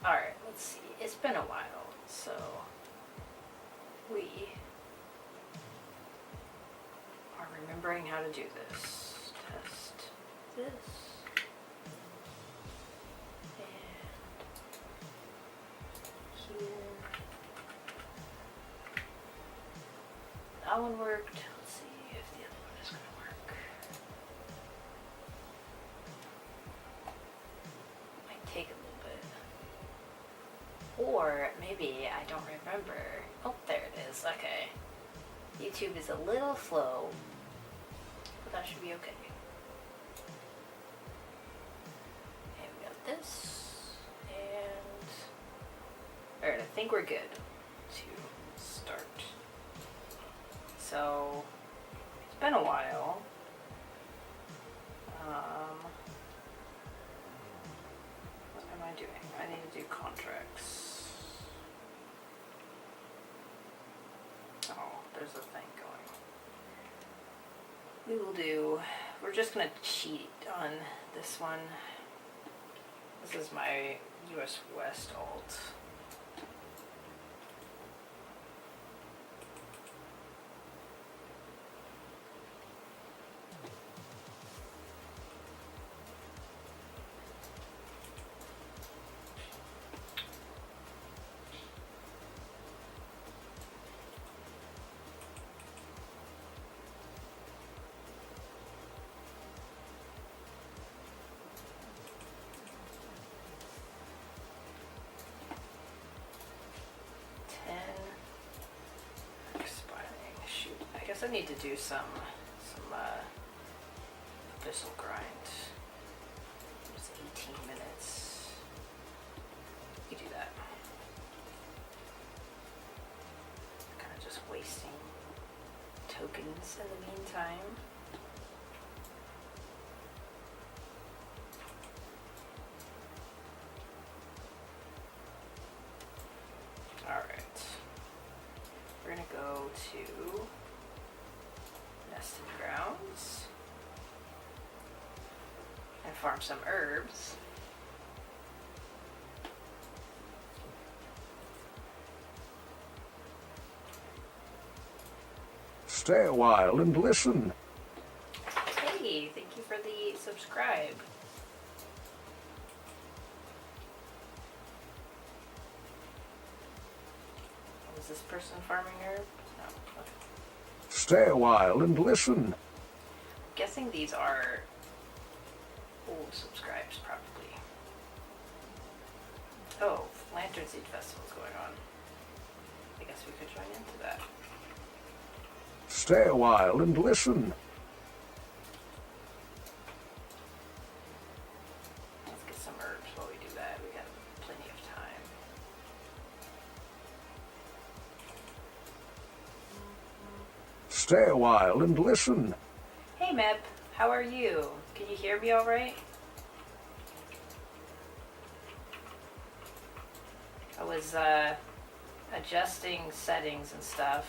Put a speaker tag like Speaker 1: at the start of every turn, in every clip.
Speaker 1: Alright, let's see. It's been a while, so we are remembering how to do this. Test this. And here. That one worked. Let's see if the other one is going to work. Might take a little bit. Or maybe I don't remember. Oh, there it is. Okay. YouTube is a little slow, but that should be okay. And we got this. And alright, I think we're good to start. So, it's been a while. What am I doing? I need to do contracts. Oh, there's a thing going. We're just going to cheat on this one. This is my US West alt. I need to do some thistle grind. It's 18 minutes. You do that. Kind of just wasting tokens in the meantime. All right. We're gonna go to Nested Grounds and farm some herbs.
Speaker 2: Stay a while and listen.
Speaker 1: Hey, thank you for the subscribe. Was this person farming herb? No. Okay.
Speaker 2: Stay a while and listen.
Speaker 1: I'm guessing these are old subscribes, probably. Oh, Lantern Seed Festival's going on. I guess we could join into that.
Speaker 2: Stay a while and listen.
Speaker 1: Let's get some herbs while we do that. We got plenty of time.
Speaker 2: Stay a while and listen.
Speaker 1: Hey Mep, how are you? Can you hear me all right? I was adjusting settings and stuff.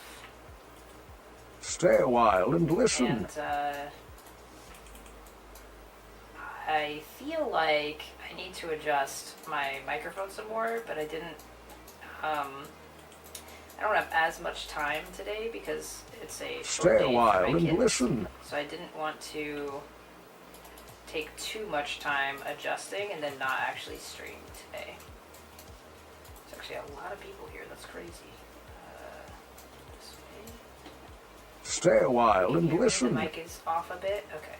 Speaker 2: Stay a while and listen.
Speaker 1: And I feel like I need to adjust my microphone some more, but I didn't. I don't have as much time today because it's a short day
Speaker 2: Stay a while
Speaker 1: for my
Speaker 2: and
Speaker 1: kids.
Speaker 2: listen.
Speaker 1: So I didn't want to take too much time adjusting and then not actually stream today. There's actually a lot of people here. That's crazy. This way.
Speaker 2: Stay a while and listen.
Speaker 1: The mic is off a bit. Okay.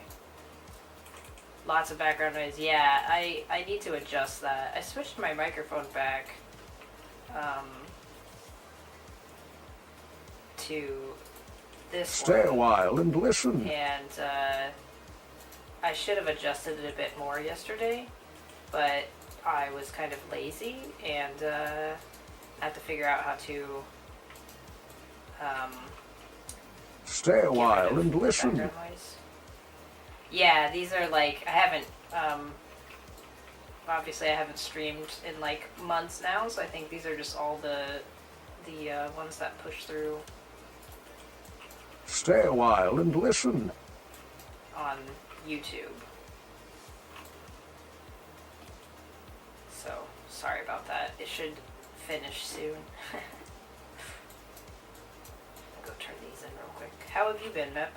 Speaker 1: Lots of background noise. Yeah, I need to adjust that. I switched my microphone back to this
Speaker 2: Stay a
Speaker 1: one.
Speaker 2: while and listen.
Speaker 1: And I should have adjusted it a bit more yesterday, but I was kind of lazy and I had to figure out how to
Speaker 2: Stay a while and listen.
Speaker 1: background noise. Yeah, these are like, I haven't, obviously I haven't streamed in like months now, so I think these are just all the ones that push through
Speaker 2: Stay a while and listen.
Speaker 1: on YouTube. So, sorry about that. It should finish soon. I'll go turn these in real quick. How have you been, Mep?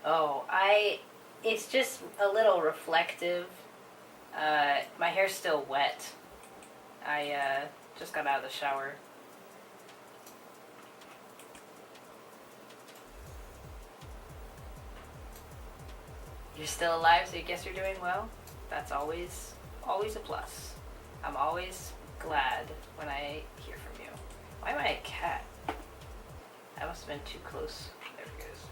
Speaker 1: Oh, it's just a little reflective. My hair's still wet. I just got out of the shower. You're still alive, so I guess you're doing well. That's always a plus. I'm always glad when I hear from you. Why am I a cat? I must have been too close. There it goes.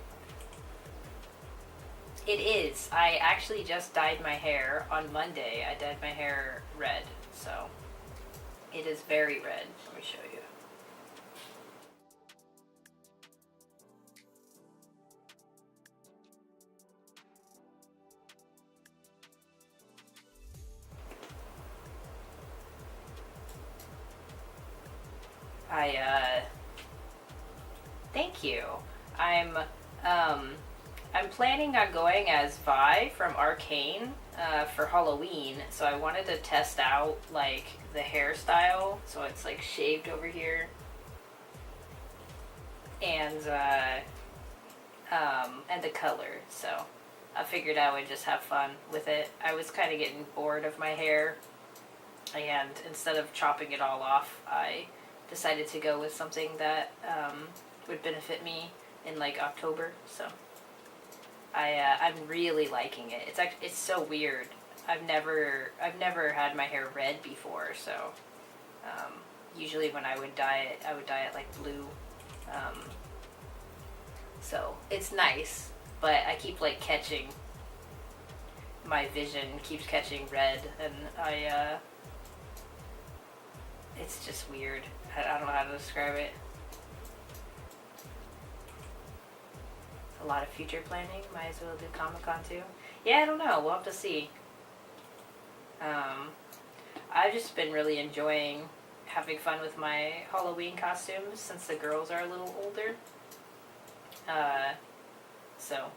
Speaker 1: It is. I actually just dyed my hair on Monday. I dyed my hair red, so it is very red. Let me show you. Thank you. I'm planning on going as Vi from Arcane for Halloween, so I wanted to test out like the hairstyle, so it's like shaved over here, and the color. So I figured I would just have fun with it. I was kind of getting bored of my hair, and instead of chopping it all off, I decided to go with something that would benefit me in like October. So I'm really liking it. It's so weird. I've never had my hair red before, so usually when I would dye it like blue. So it's nice, but I keep like catching, my vision keeps catching red, and it's just weird. I don't know how to describe it. A lot of future planning. Might as well do Comic-Con too. Yeah, I don't know. We'll have to see. I've just been really enjoying having fun with my Halloween costumes since the girls are a little older. So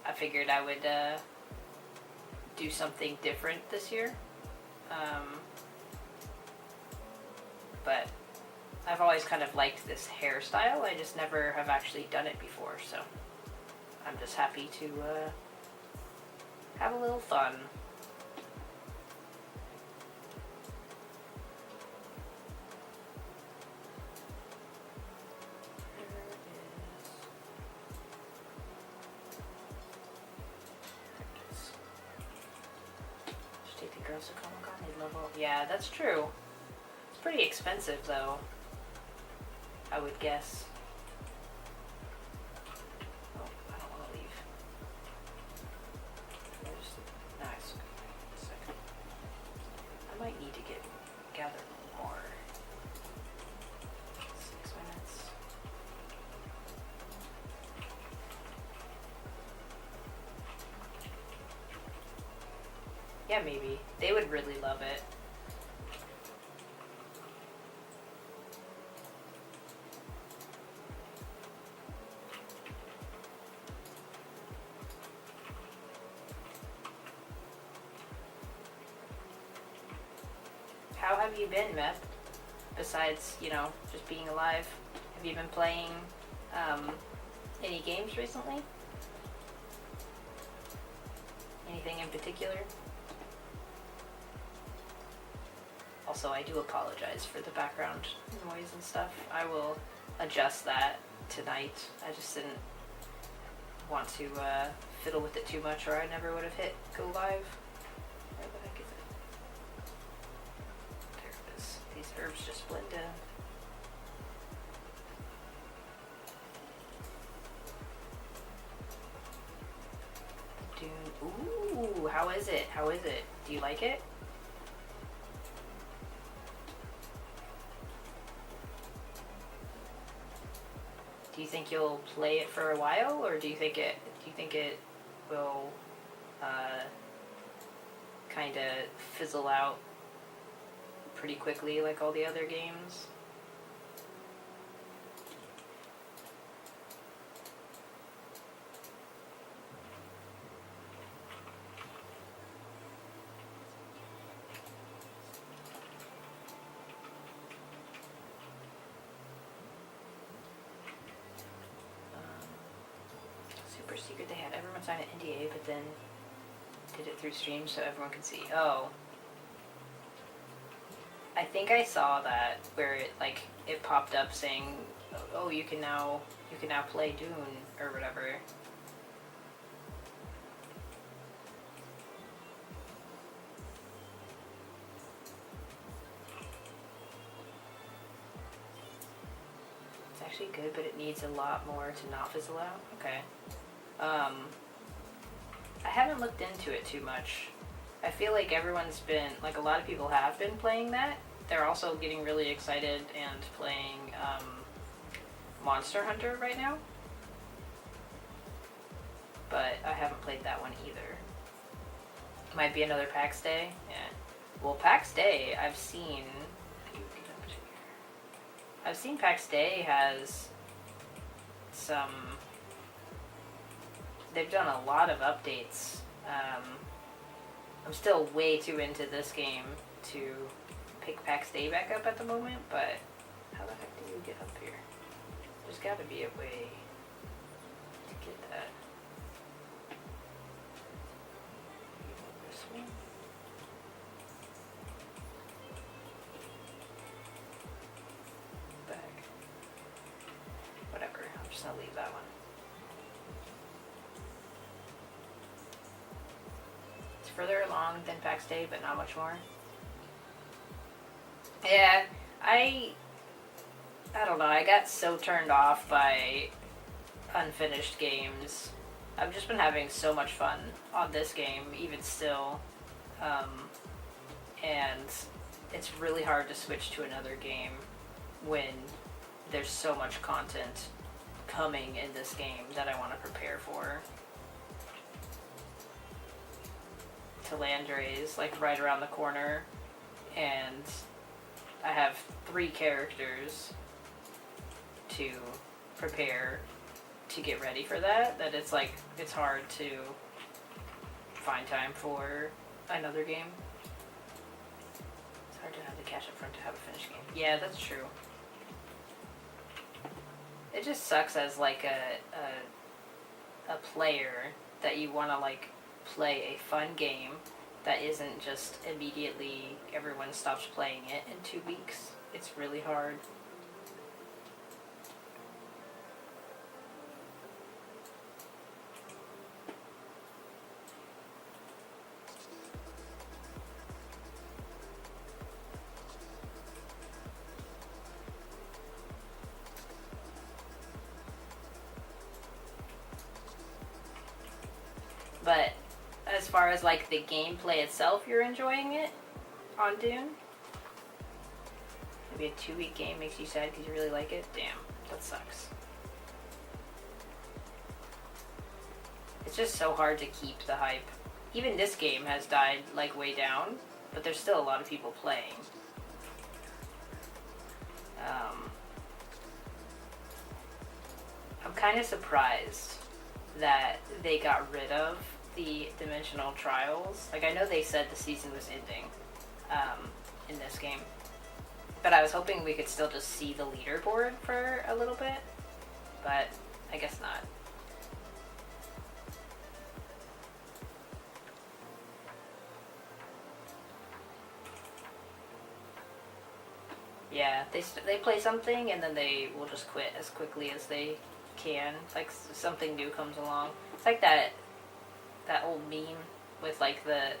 Speaker 1: I figured I would do something different this year. But I've always kind of liked this hairstyle. I just never have actually done it before, so I'm just happy to have a little fun. Just take the girls to Comic-Con. They love all. Yeah, that's true. It's pretty expensive, though, I would guess. Oh, I don't want to leave. Nice. Second. I might need to gather more. 6 minutes. Yeah, maybe. They would really love it. How have you been, Meth? Besides, just being alive? Have you been playing any games recently? Anything in particular? Also, I do apologize for the background noise and stuff. I will adjust that tonight. I just didn't want to fiddle with it too much, or I never would have hit go live. Where the heck is it? There it is. These herbs just blend in. Ooh, how is it? How is it? Do you like it? Do you think you'll play it for a while, or do you think it will kind of fizzle out pretty quickly like all the other games? super secret they had. Everyone signed an NDA, but then did it through stream so everyone could see. Oh. I think I saw that where it popped up saying, "Oh, you can now play Dune or whatever." It's actually good, but it needs a lot more to not fizzle out. Okay. I haven't looked into it too much. I feel like everyone's been, like, a lot of people have been playing that. They're also getting really excited and playing Monster Hunter right now. But I haven't played that one either. Might be another PAX Day. Yeah. Well, PAX Day, I've seen PAX Day has some... They've done a lot of updates. I'm still way too into this game to pick PAX Day back up at the moment, but how the heck do you get up here? There's gotta be a way to get that. This one? Back. Whatever, I'm just gonna leave that one. It's further along than PAX Day, but not much more. Yeah, I don't know, I got so turned off by unfinished games. I've just been having so much fun on this game, even still. And it's really hard to switch to another game when there's so much content coming in this game that I want to prepare for. Talandre is like right around the corner, and I have 3 characters to prepare to get ready for that it's like, it's hard to find time for another game. It's hard to have the cash up front to have a finished game. Yeah, that's true. It just sucks as like a player that you want to like play a fun game that isn't just immediately everyone stops playing it in 2 weeks. It's really hard. But as far as like the gameplay itself, you're enjoying it on Dune? Maybe a 2-week game makes you sad because you really like it? Damn, that sucks. It's just so hard to keep the hype. Even this game has died like way down, but there's still a lot of people playing. I'm kind of surprised that they got rid of the dimensional trials. Like, I know they said the season was ending in this game, but I was hoping we could still just see the leaderboard for a little bit, but I guess not. Yeah, they play something and then they will just quit as quickly as they can. Like, something new comes along. It's like that old meme with like the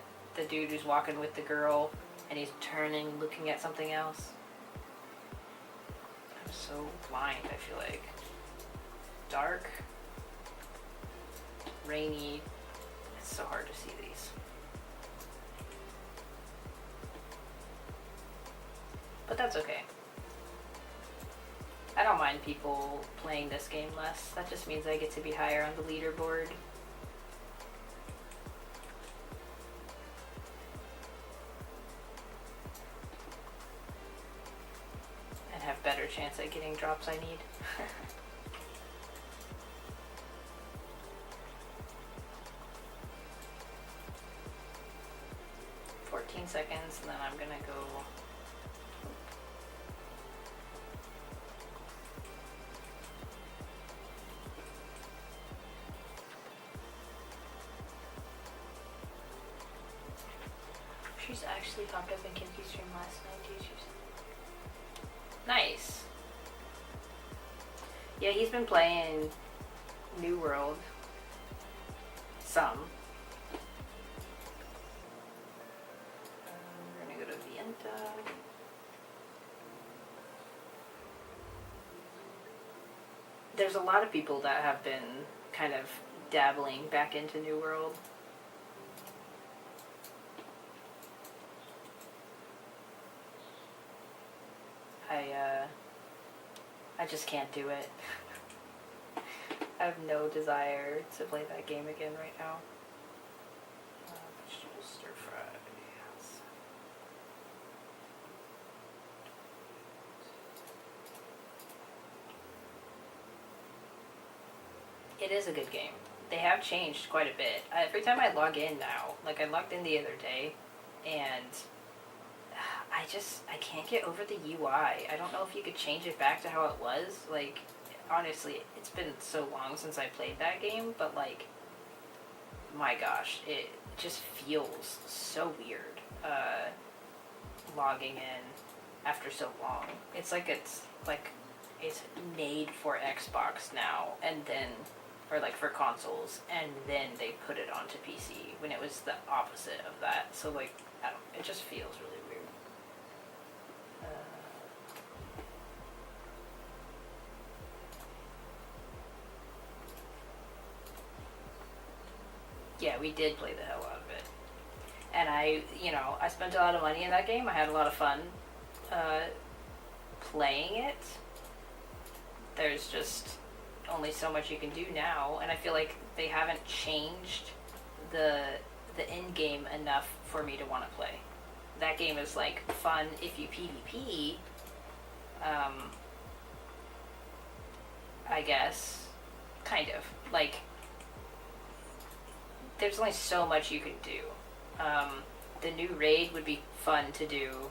Speaker 1: dude who's walking with the girl and he's turning, looking at something else. I'm so blind, I feel like. Dark, rainy. It's so hard to see these. But that's okay. I don't mind people playing this game less. That just means I get to be higher on the leaderboard. And have better chance at getting drops I need. 14 seconds, and then I'm gonna go. Trees actually popped up in Kinky's stream last night. Did you see? Nice. Yeah, he's been playing New World. Some. We're gonna go to Vienta. There's a lot of people that have been kind of dabbling back into New World. I just can't do it. I have no desire to play that game again right now. Vegetable stir fry. Yes. It is a good game. They have changed quite a bit. Every time I log in now, like I logged in the other day, and I can't get over the UI. I don't know if you could change it back to how it was. Like, honestly, it's been so long since I played that game, but like, my gosh, it just feels so weird, logging in after so long. It's like it's made for Xbox now, and then, or like for consoles, and then they put it onto PC, when it was the opposite of that. So like, I don't, it just feels really weird. Yeah, we did play the hell out of it. And I spent a lot of money in that game. I had a lot of fun playing it. There's just only so much you can do now, and I feel like they haven't changed the end game enough for me to want to play. That game is like fun if you PvP, I guess, kind of. Like, there's only so much you can do. The new raid would be fun to do.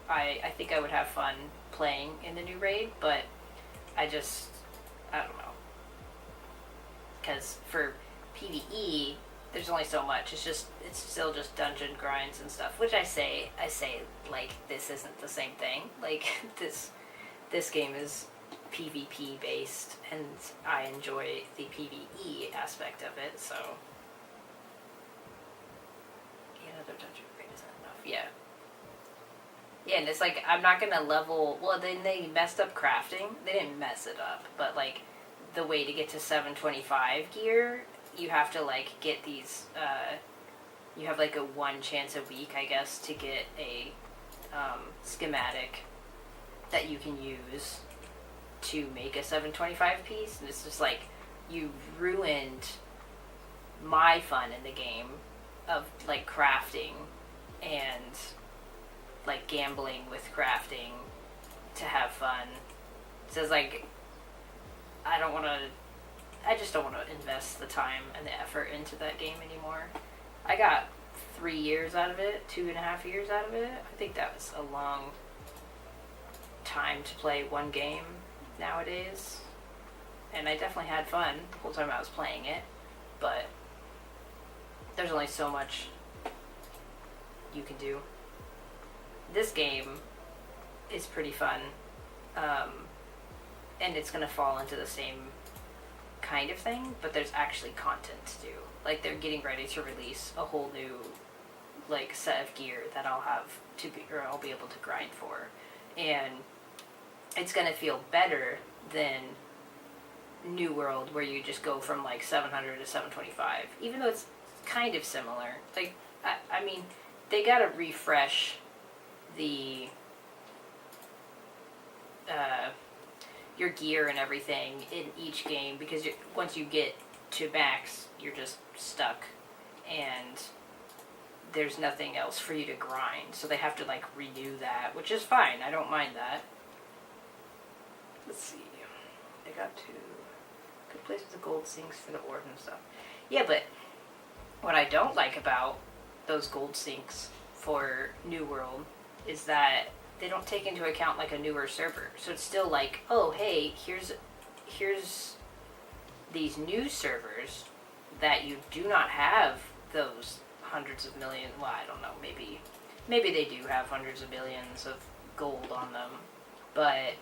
Speaker 1: I think I would have fun playing in the new raid, but I don't know. Because for PvE, there's only so much. It's still just dungeon grinds and stuff, which I say like this isn't the same thing. Like this game is PvP based, and I enjoy the PvE aspect of it, so another dungeon grade isn't enough. Yeah. Yeah, and it's like, I'm not gonna level, well, then they messed up crafting. They didn't mess it up, but like, the way to get to 725 gear, you have to like get these, you have like a 1 chance a week, I guess, to get a schematic that you can use to make a 725 piece, and it's just like, you ruined my fun in the game of like crafting and like gambling with crafting to have fun. So it's like, I just don't want to invest the time and the effort into that game anymore. I got 3 years out of it, 2.5 years out of it. I think that was a long time to play one game nowadays. And I definitely had fun the whole time I was playing it, but there's only so much you can do. This game is pretty fun, and it's gonna fall into the same kind of thing, but there's actually content to do. Like, they're getting ready to release a whole new like set of gear that I'll be able to grind for, and it's gonna feel better than New World, where you just go from like 700 to 725, even though it's kind of similar. Like, I mean, they gotta refresh the your gear and everything in each game, because once you get to max, you're just stuck, and there's nothing else for you to grind. So they have to like renew that, which is fine. I don't mind that. Let's see. They got to good place with the gold sinks for the ore and stuff. Yeah, but what I don't like about those gold sinks for New World is that they don't take into account like a newer server. So it's still like, oh hey, here's these new servers that you do not have those hundreds of million, well, I don't know, maybe maybe they do have hundreds of billions of gold on them, but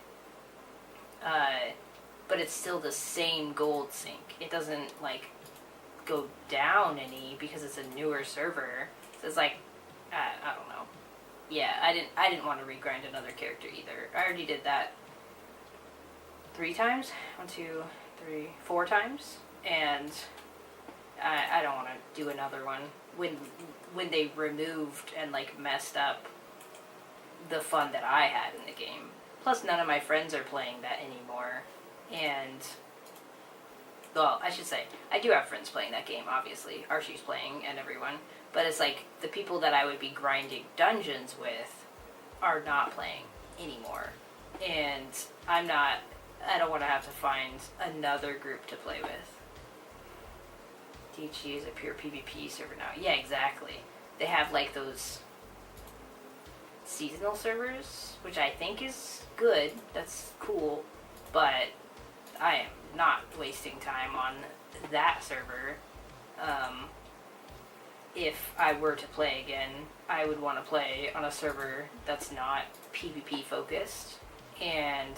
Speaker 1: but it's still the same gold sink. It doesn't like go down any because it's a newer server. So it's like I don't know. Yeah, I didn't want to regrind another character either. I already did that 3 times. 1, 2, 3, 4 times, and I don't want to do another one when they removed and like messed up the fun that I had in the game. Plus, none of my friends are playing that anymore, and well, I should say I do have friends playing that game. Obviously, Archie's playing and everyone, but it's like the people that I would be grinding dungeons with are not playing anymore, and I don't want to have to find another group to play with. DHG is a pure PvP server now. Yeah, exactly. They have like those seasonal servers, which I think is good. That's cool, but I am not wasting time on that server. If I were to play again, I would want to play on a server that's not PvP focused, and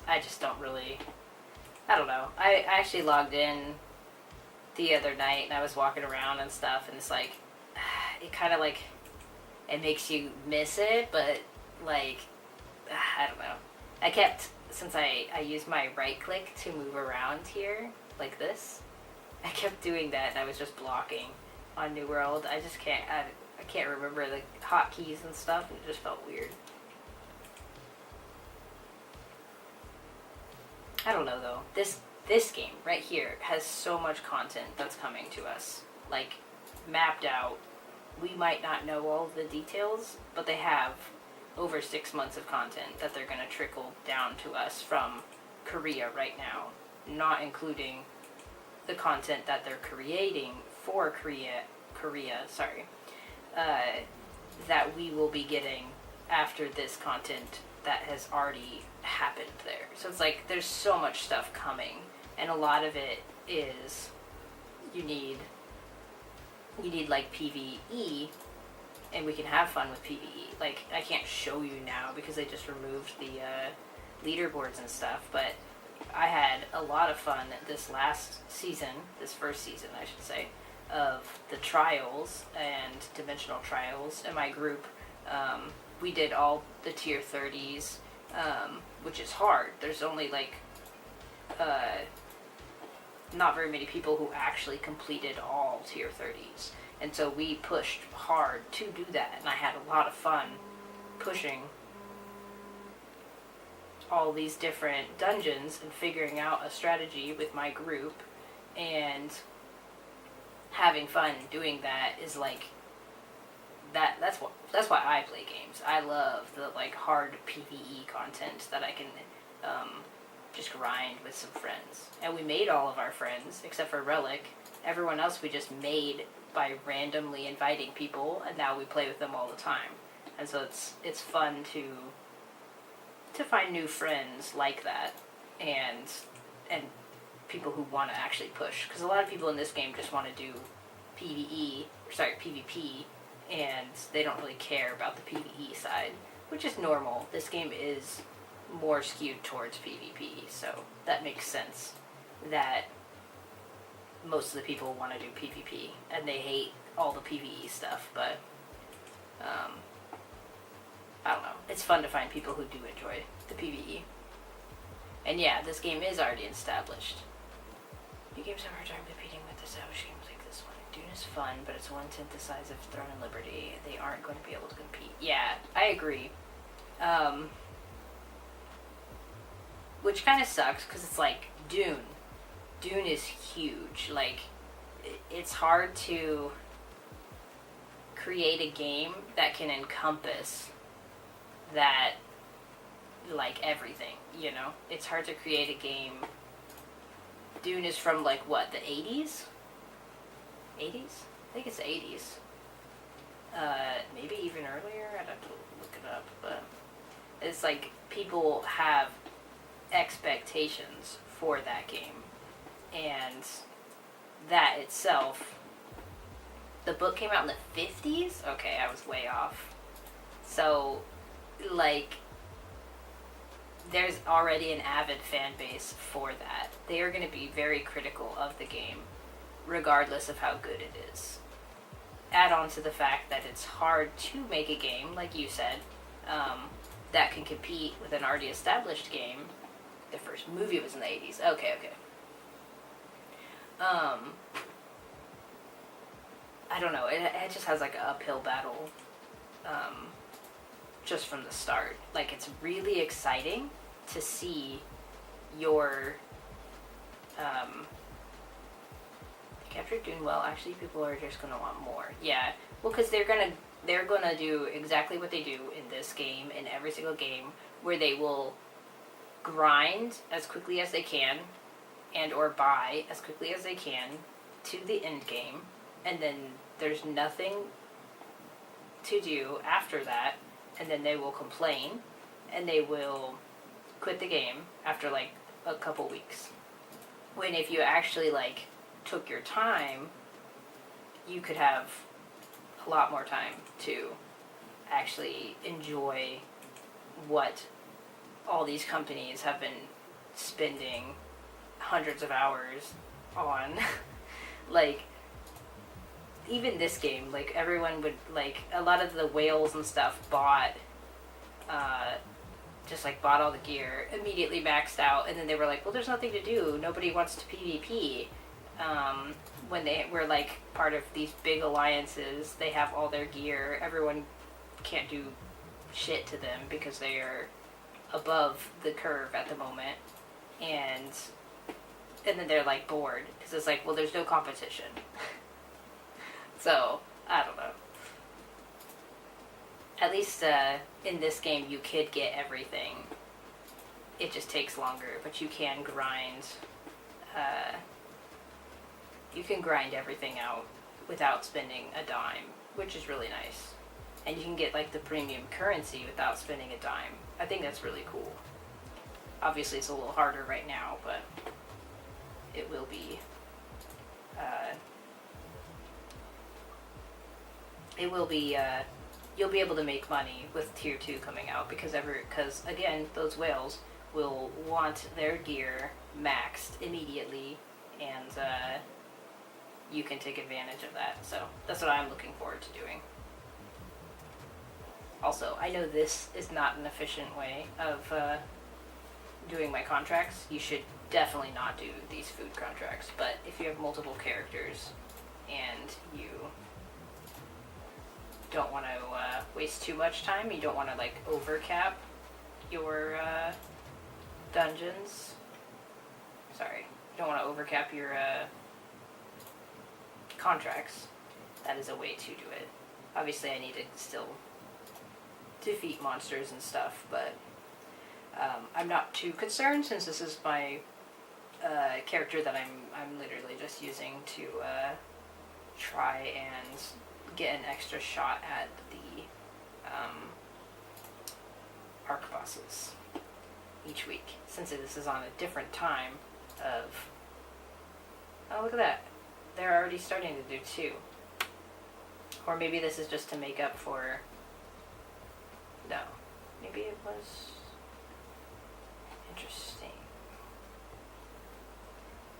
Speaker 1: I just don't really, I don't know. I actually logged in the other night and I was walking around and stuff, and it's like, it kind of like, it makes you miss it, but like, I don't know. I kept, since I used my right click to move around here, like this, I kept doing that and I was just blocking on New World. I just can't, I can't remember the hotkeys and stuff, and it just felt weird. I don't know though. This game right here has so much content that's coming to us. Like, mapped out. We might not know all the details, but they have over 6 months of content that they're going to trickle down to us from Korea right now. Not including the content that they're creating for Korea, that we will be getting after this content that has already happened there. So it's like there's so much stuff coming, and a lot of it is you need like PvE, and we can have fun with PvE. Like, I can't show you now because they just removed the leaderboards and stuff, but I had a lot of fun this first season I should say, of the trials and dimensional trials in my group. We did all the tier 30s, which is hard. There's only like not very many people who actually completed all tier 30s, and so we pushed hard to do that, and I had a lot of fun pushing all these different dungeons and figuring out a strategy with my group, and having fun doing that is like that's why I play games. I love the like hard PvE content that I can just grind with some friends. And we made all of our friends except for Relic. Everyone else we just made by randomly inviting people, and now we play with them all the time. And so it's fun to find new friends like that, and people who want to actually push, because a lot of people in this game just want to do PvP, and they don't really care about the PvE side, which is normal. This game is more skewed towards PvP, so that makes sense that most of the people want to do PvP, and they hate all the PvE stuff, but I don't know. It's fun to find people who do enjoy the PvE. And yeah, this game is already established. New games have a hard time competing with established games like this one. Dune is fun, but it's 1/10 the size of Throne and Liberty. They aren't going to be able to compete. Yeah, I agree. Which kind of sucks, because it's like Dune. Dune is huge. Like, it's hard to create a game that can encompass that, like, everything, you know? It's hard to create a game. Dune is from, like, what, the 80s? 80s? I think it's the 80s. Maybe even earlier? I'd have to look it up, but it's like people have expectations for that game, and that itself The book came out in the 50s? Okay, I was way off. So, like, there's already an avid fan base for that. They are going to be very critical of the game, regardless of how good it is. Add on to the fact that it's hard to make a game, like you said, that can compete with an already established game. The first movie was in the 80s. Okay. I don't know. It just has like an uphill battle just from the start. Like, it's really exciting to see your capture doing well. Actually, people are just gonna want more. Yeah, well, because they're gonna do exactly what they do in this game, in every single game, where they will grind as quickly as they can, and or buy as quickly as they can to the end game, and then there's nothing to do after that, and then they will complain, and they will quit the game after like a couple weeks. When if you actually like took your time, you could have a lot more time to actually enjoy what all these companies have been spending hundreds of hours on. Like, even this game, like, everyone would, like, a lot of the whales and stuff bought all the gear, immediately maxed out, and then they were like, well, there's nothing to do, nobody wants to PvP. When they were, like, part of these big alliances, they have all their gear, everyone can't do shit to them because they are above the curve at the moment, and then they're, like, bored, because it's like, well, there's no competition. So, I don't know. At least in this game, you could get everything. It just takes longer, but you can grind. You can grind everything out without spending a dime, which is really nice. And you can get like the premium currency without spending a dime. I think that's really cool. Obviously, it's a little harder right now, but it will be. You'll be able to make money with Tier 2 coming out because again, those whales will want their gear maxed immediately, and you can take advantage of that. So that's what I'm looking forward to doing. Also, I know this is not an efficient way of doing my contracts. You should definitely not do these food contracts, but if you have multiple characters and you don't want to waste too much time, you don't want to like overcap your dungeons. Sorry, you don't want to overcap your contracts. That is a way to do it. Obviously, I need to still defeat monsters and stuff, but I'm not too concerned since this is my character that I'm literally just using to try and get an extra shot at the arc bosses each week, since this is on a different time of. Oh, look at that! They're already starting to do 2. Or maybe this is just to make up for. No, maybe it was interesting.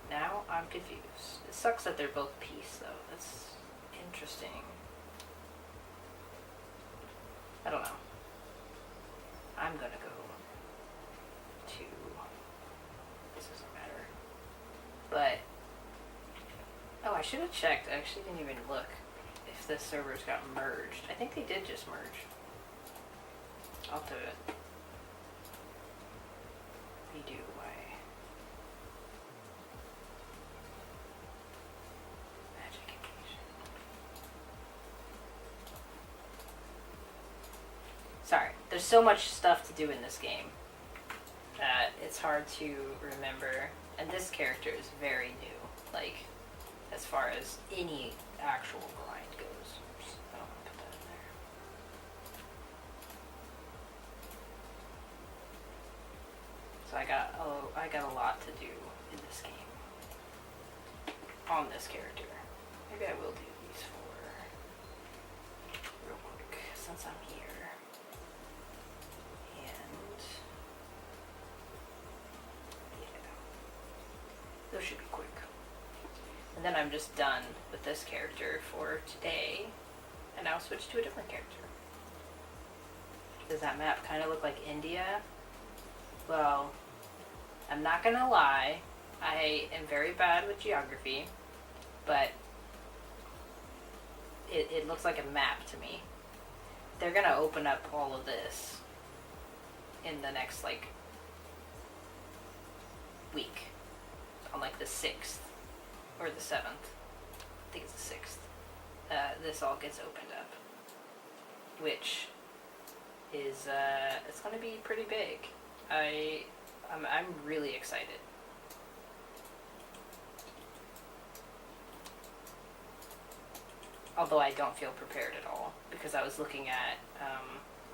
Speaker 1: Now I'm confused. It sucks that they're both peace, though. That's interesting. I don't know. I'm gonna go to. This doesn't matter. But. Oh, I should have checked. I actually didn't even look if the servers got merged. I think they did just merge. I'll do it. Redo my magic occasion. Sorry, there's so much stuff to do in this game that it's hard to remember. And this character is very new, like, as far as any actual grind goes. I don't want to put that in there. So I got a lot to do in this game on this character. Maybe I will do these 4. then I'm just done with this character for today, and I'll switch to a different character. Does that map kind of look like India? Well, I'm not gonna lie, I am very bad with geography, but it looks like a map to me. They're gonna open up all of this in the next, like, week. On, like, the 6th. Or the 7th. I think it's the 6th. This all gets opened up. Which is, it's gonna be pretty big. I'm really excited. Although I don't feel prepared at all, because I was looking at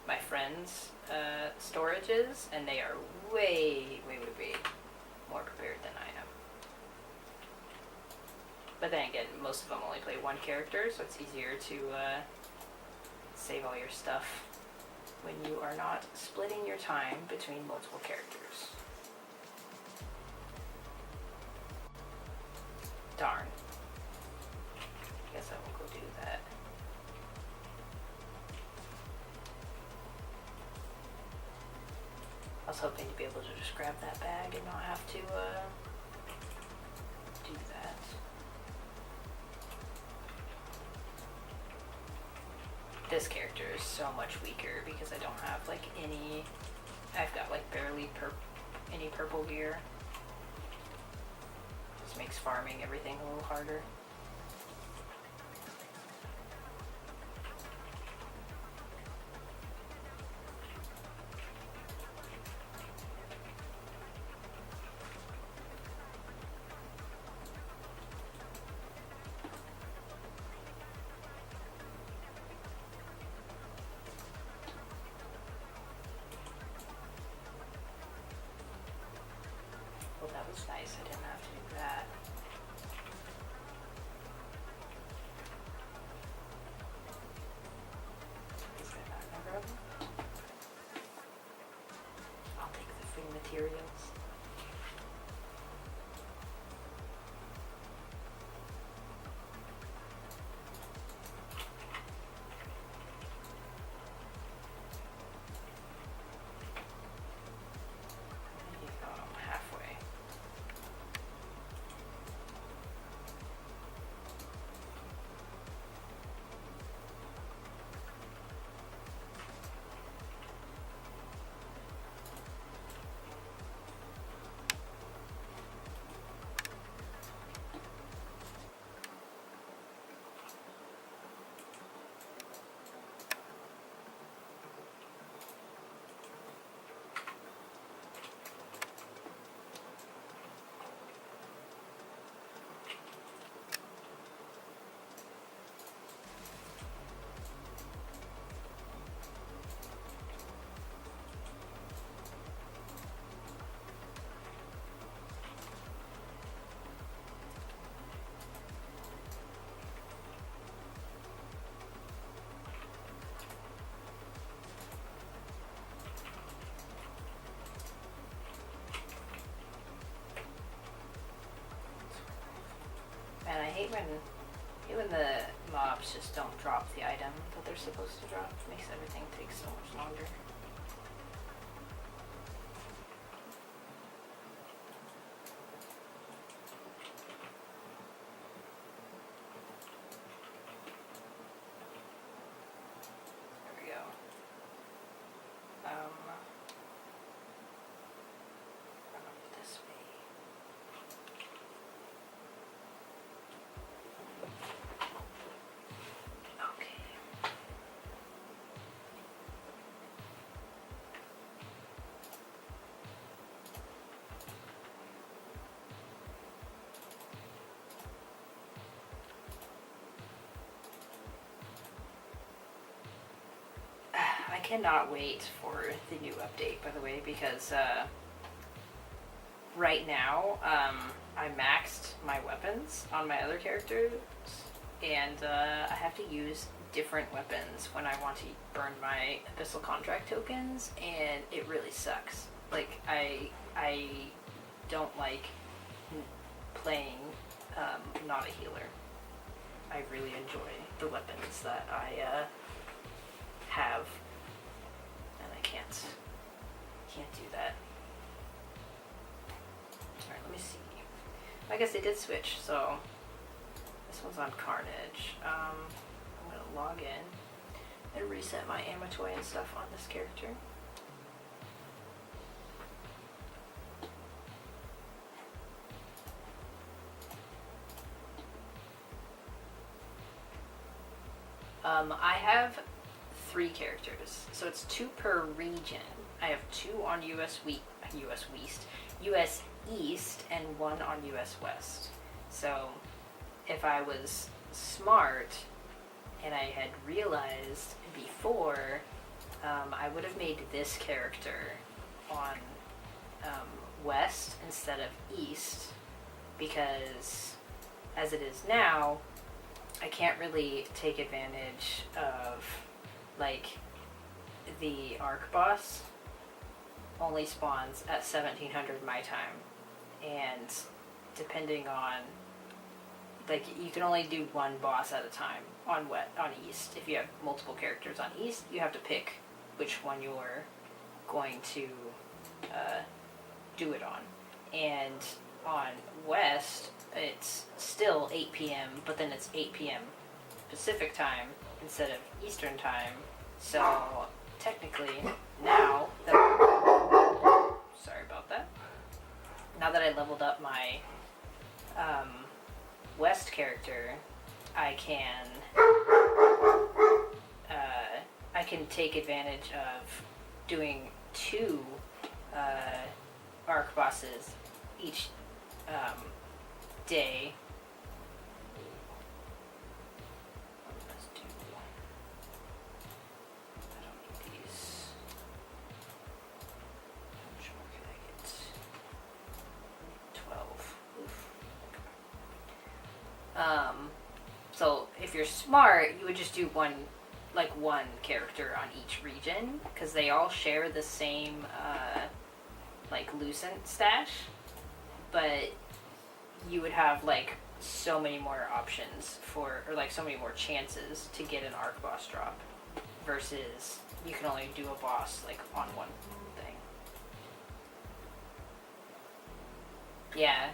Speaker 1: my friends' storages, and they are way more prepared than I am. But then again, most of them only play one character, so it's easier to save all your stuff when you are not splitting your time between multiple characters. Darn. Guess I will go do that. I was hoping to be able to just grab that bag and not have to do that. This character is so much weaker because I don't have like any. I've got like barely any purple gear. Just makes farming everything a little harder. Well, that was nice. I didn't have to do that. Is that not gonna grab them? I'll take the free materials. There you go, I'm halfway. And I hate when the mobs just don't drop the item that they're supposed to drop. It makes everything take so much longer. There we go. Run up this way. Okay. I cannot wait for the new update, by the way, because right now I maxed my weapons on my other characters, and I have to use different weapons when I want to burn my Abyssal Contract tokens, and it really sucks. Like, I don't like playing not a healer. I really enjoy the weapons that I have, and I can't do that. Alright, let me see. I guess they did switch, so this one's on Carnage. I'm gonna log in and reset my Amatoy and stuff on this character. I have 3 characters, so it's 2 per region. I have 2 on US East and 1 on US West. So if I was smart and I had realized before, I would have made this character on West instead of East, because as it is now, I can't really take advantage of, like, the arc boss only spawns at 1700 my time, and depending on, like, you can only do 1 boss at a time on East. If you have multiple characters on East, you have to pick which one you're going to do it on. And on West, it's still 8 p.m., but then it's 8 p.m. Pacific time instead of Eastern time. So technically, now that sorry about that. Now that I leveled up my West character, I can take advantage of doing 2 arc bosses each day. Let's do, I don't need these. How much more can I get? 12. Oof. So if you're smart, you would just do one character on each region, because they all share the same like Lucent stash, but you would have like so many more options or like so many more chances to get an arc boss drop, versus you can only do a boss like on one thing. Yeah,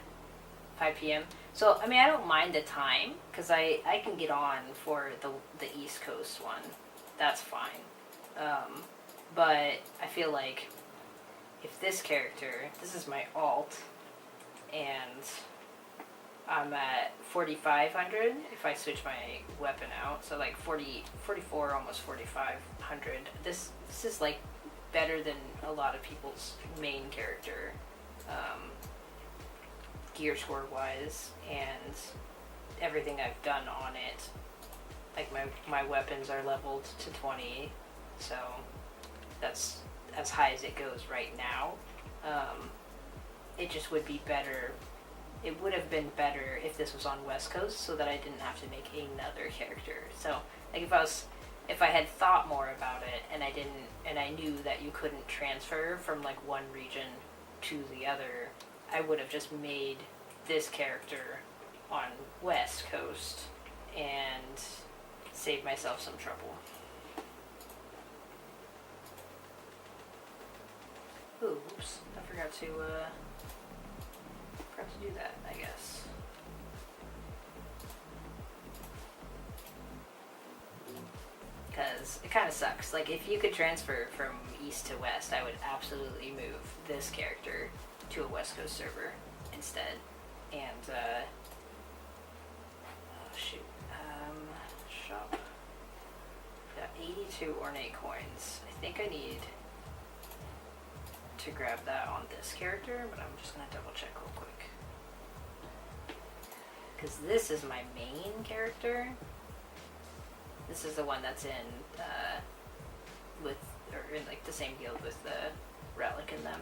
Speaker 1: 5 p.m. So I mean, I don't mind the time, because I can get on for the East Coast one. That's fine. But I feel like if this character, this is my alt, and I'm at 4,500 if I switch my weapon out, so like 44, almost 4,500. This is like better than a lot of people's main character, gear score wise, and everything I've done on it. Like my weapons are leveled to 20, so that's as high as it goes right now. It just would be better. It would have been better if this was on West Coast, so that I didn't have to make another character. So, like, if I had thought more about it, and I knew that you couldn't transfer from like one region to the other, I would have just made this character on West Coast and saved myself some trouble. Oops, I forgot to do that, I guess. Because it kind of sucks. Like, if you could transfer from East to West, I would absolutely move this character to a West Coast server instead. And, oh shoot. Shop. Got 82 ornate coins. I think I need to grab that on this character, but I'm just gonna double check real quick. Because this is my main character. This is the one that's in like the same guild with the relic in them.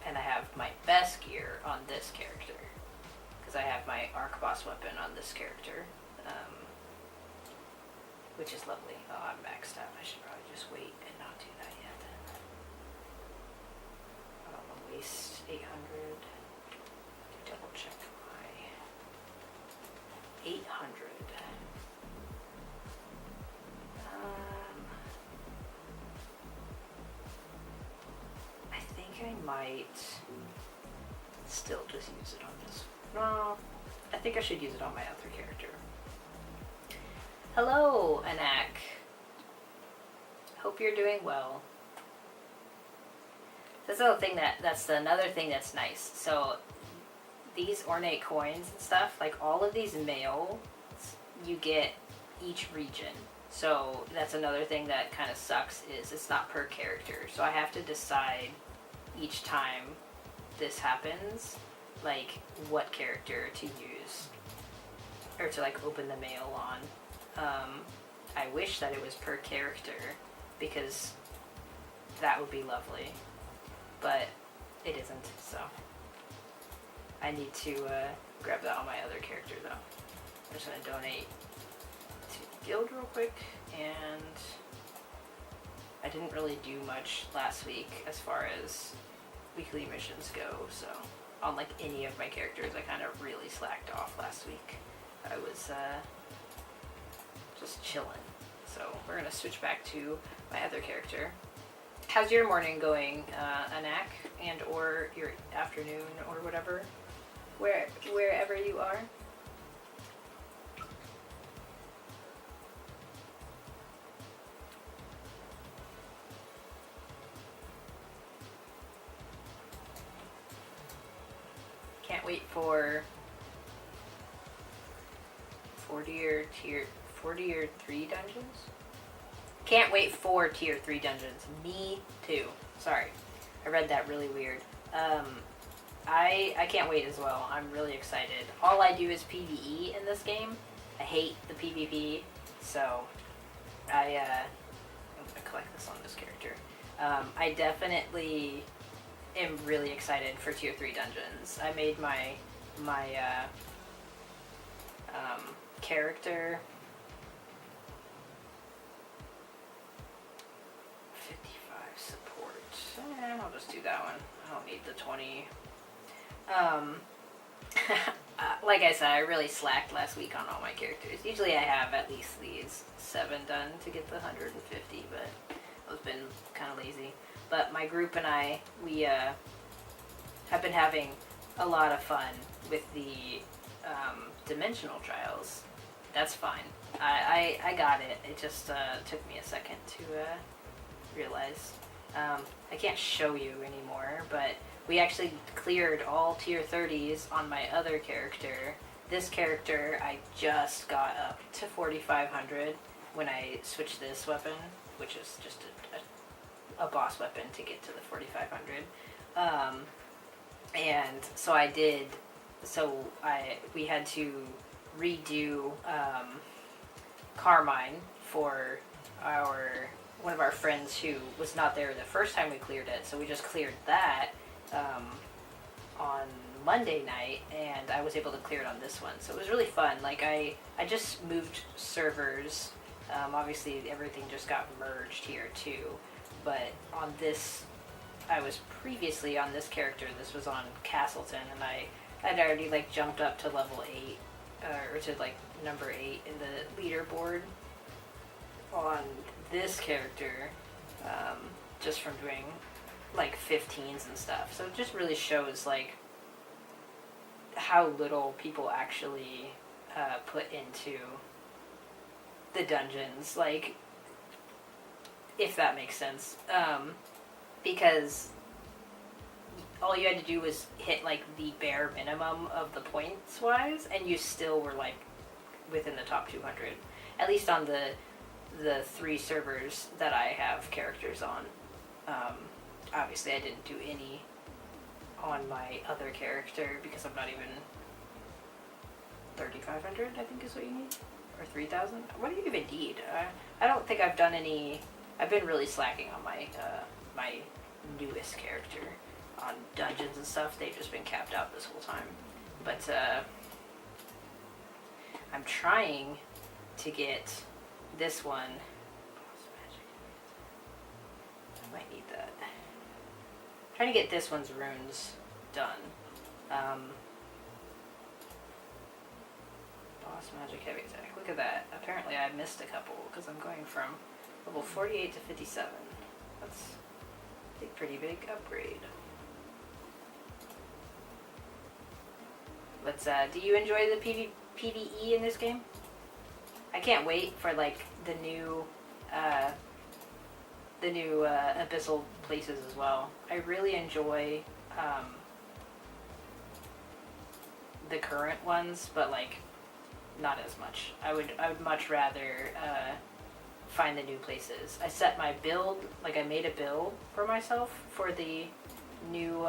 Speaker 1: And I have my best gear on this character, because I have my arc boss weapon on this character, which is lovely. Oh, I'm maxed out. I should probably just wait and not do that yet then. I don't know, waste 800. Double check my 800. I think I might still just use it on this. No, I think I should use it on my other character. Hello, Anak. Hope you're doing well. That's another thing that's nice. So these ornate coins and stuff, like all of these mail, you get each region. So that's another thing that kind of sucks, is it's not per character. So I have to decide each time this happens, like what character to use or to like open the mail on. I wish that it was per character because that would be lovely, but it isn't. So I need to grab that on my other character though. I'm just gonna donate to the guild real quick, and I didn't really do much last week as far as weekly missions go, so on like any of my characters I kind of really slacked off last week. I was just chilling. So we're gonna switch back to my other character. How's your morning going, Anak, and or your afternoon or whatever, wherever you are? Can't wait for 40 or 3 dungeons. Can't wait for tier 3 dungeons. Me too. Sorry, I read that really weird. I can't wait as well. I'm really excited. All I do is PvE in this game. I hate the PvP, so I'm gonna collect this on this character. I definitely am really excited for tier 3 dungeons. I made my character 55 support. I'll just do that one. I don't need the 20. Like I said, I really slacked last week on all my characters. Usually I have at least these 7 done to get the 150, but I've been kind of lazy. But my group and I, we have been having a lot of fun with the dimensional trials. That's fine. I got it. It just took me a second to realize. I can't show you anymore, but we actually cleared all tier 30s on my other character. This character, I just got up to 4,500 when I switched this weapon, which is just a boss weapon to get to the 4,500. And so I did. So we had to redo Carmine for one of our friends who was not there the first time we cleared it. So we just cleared that on Monday night, and I was able to clear it on this one. So it was really fun. Like I just moved servers. Obviously everything just got merged here too. But on this, I was previously on this character. This was on Castleton, and I'd already like jumped up to level 8, or to like number 8 in the leaderboard on this character, just from doing like 15s and stuff. So it just really shows like how little people actually put into the dungeons, like, if that makes sense. Because all you had to do was hit like the bare minimum of the points wise, and you still were like within the top 200, at least on the 3 servers that I have characters on. Obviously I didn't do any on my other character because I'm not even 3,500, I think is what you need, or 3,000. What do you even need? I don't think I've done any. I've been really slacking on my my newest character on dungeons and stuff. They've just been capped out this whole time. But I'm trying to get this one. I might need that. Trying to get this one's runes done. Boss magic heavy attack. Look at that. Apparently I missed a couple because I'm going from level 48 to 57. That's a pretty big upgrade. But do you enjoy the PvE in this game? I can't wait for like the new abyssal places as well. I really enjoy the current ones, but like not as much. I would much rather find the new places. I set my build, like I made a build for myself for the new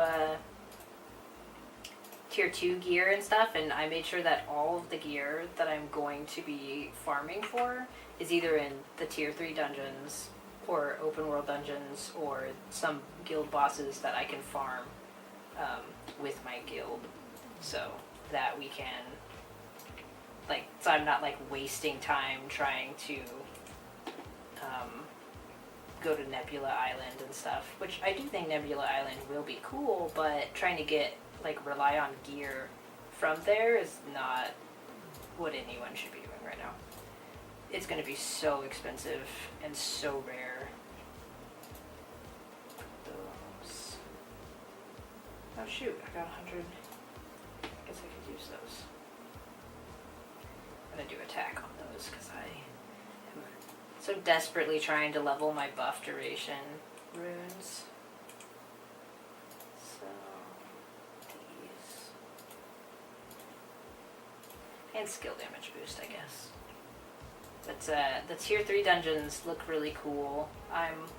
Speaker 1: tier 2 gear and stuff, and I made sure that all of the gear that I'm going to be farming for is either in the tier 3 dungeons or open world dungeons or some guild bosses that I can farm with my guild, so that we can so I'm not like wasting time trying to go to Nebula Island and stuff, which I do think Nebula Island will be cool, but trying to get rely on gear from there is not what anyone should be doing right now. It's going to be so expensive and so rare. Those. Oh shoot, I got 100. I guess I could use those. I'm going to do attack on those because I am so desperately trying to level my buff duration runes. So, these. And skill damage boost, I guess. But the tier 3 dungeons look really cool. I'm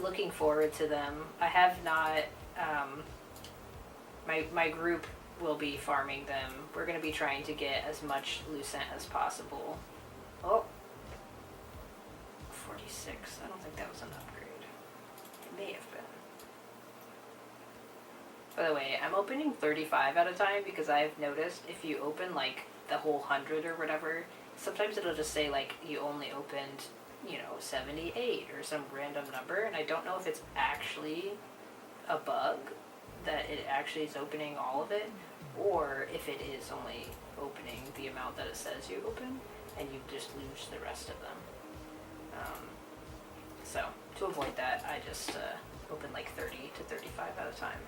Speaker 1: looking forward to them. I have not. My group will be farming them. We're going to be trying to get as much lucent as possible. Oh, 46. I don't think that was an upgrade. It may have been. By the way, I'm opening 35 at a time because I've noticed if you open the whole 100 or whatever, sometimes it'll just say you only opened 78 or some random number, and I don't know if it's actually a bug that it actually is opening all of it, or if it is only opening the amount that it says you open and you just lose the rest of them. So to avoid that, I just open 30 to 35 at a time.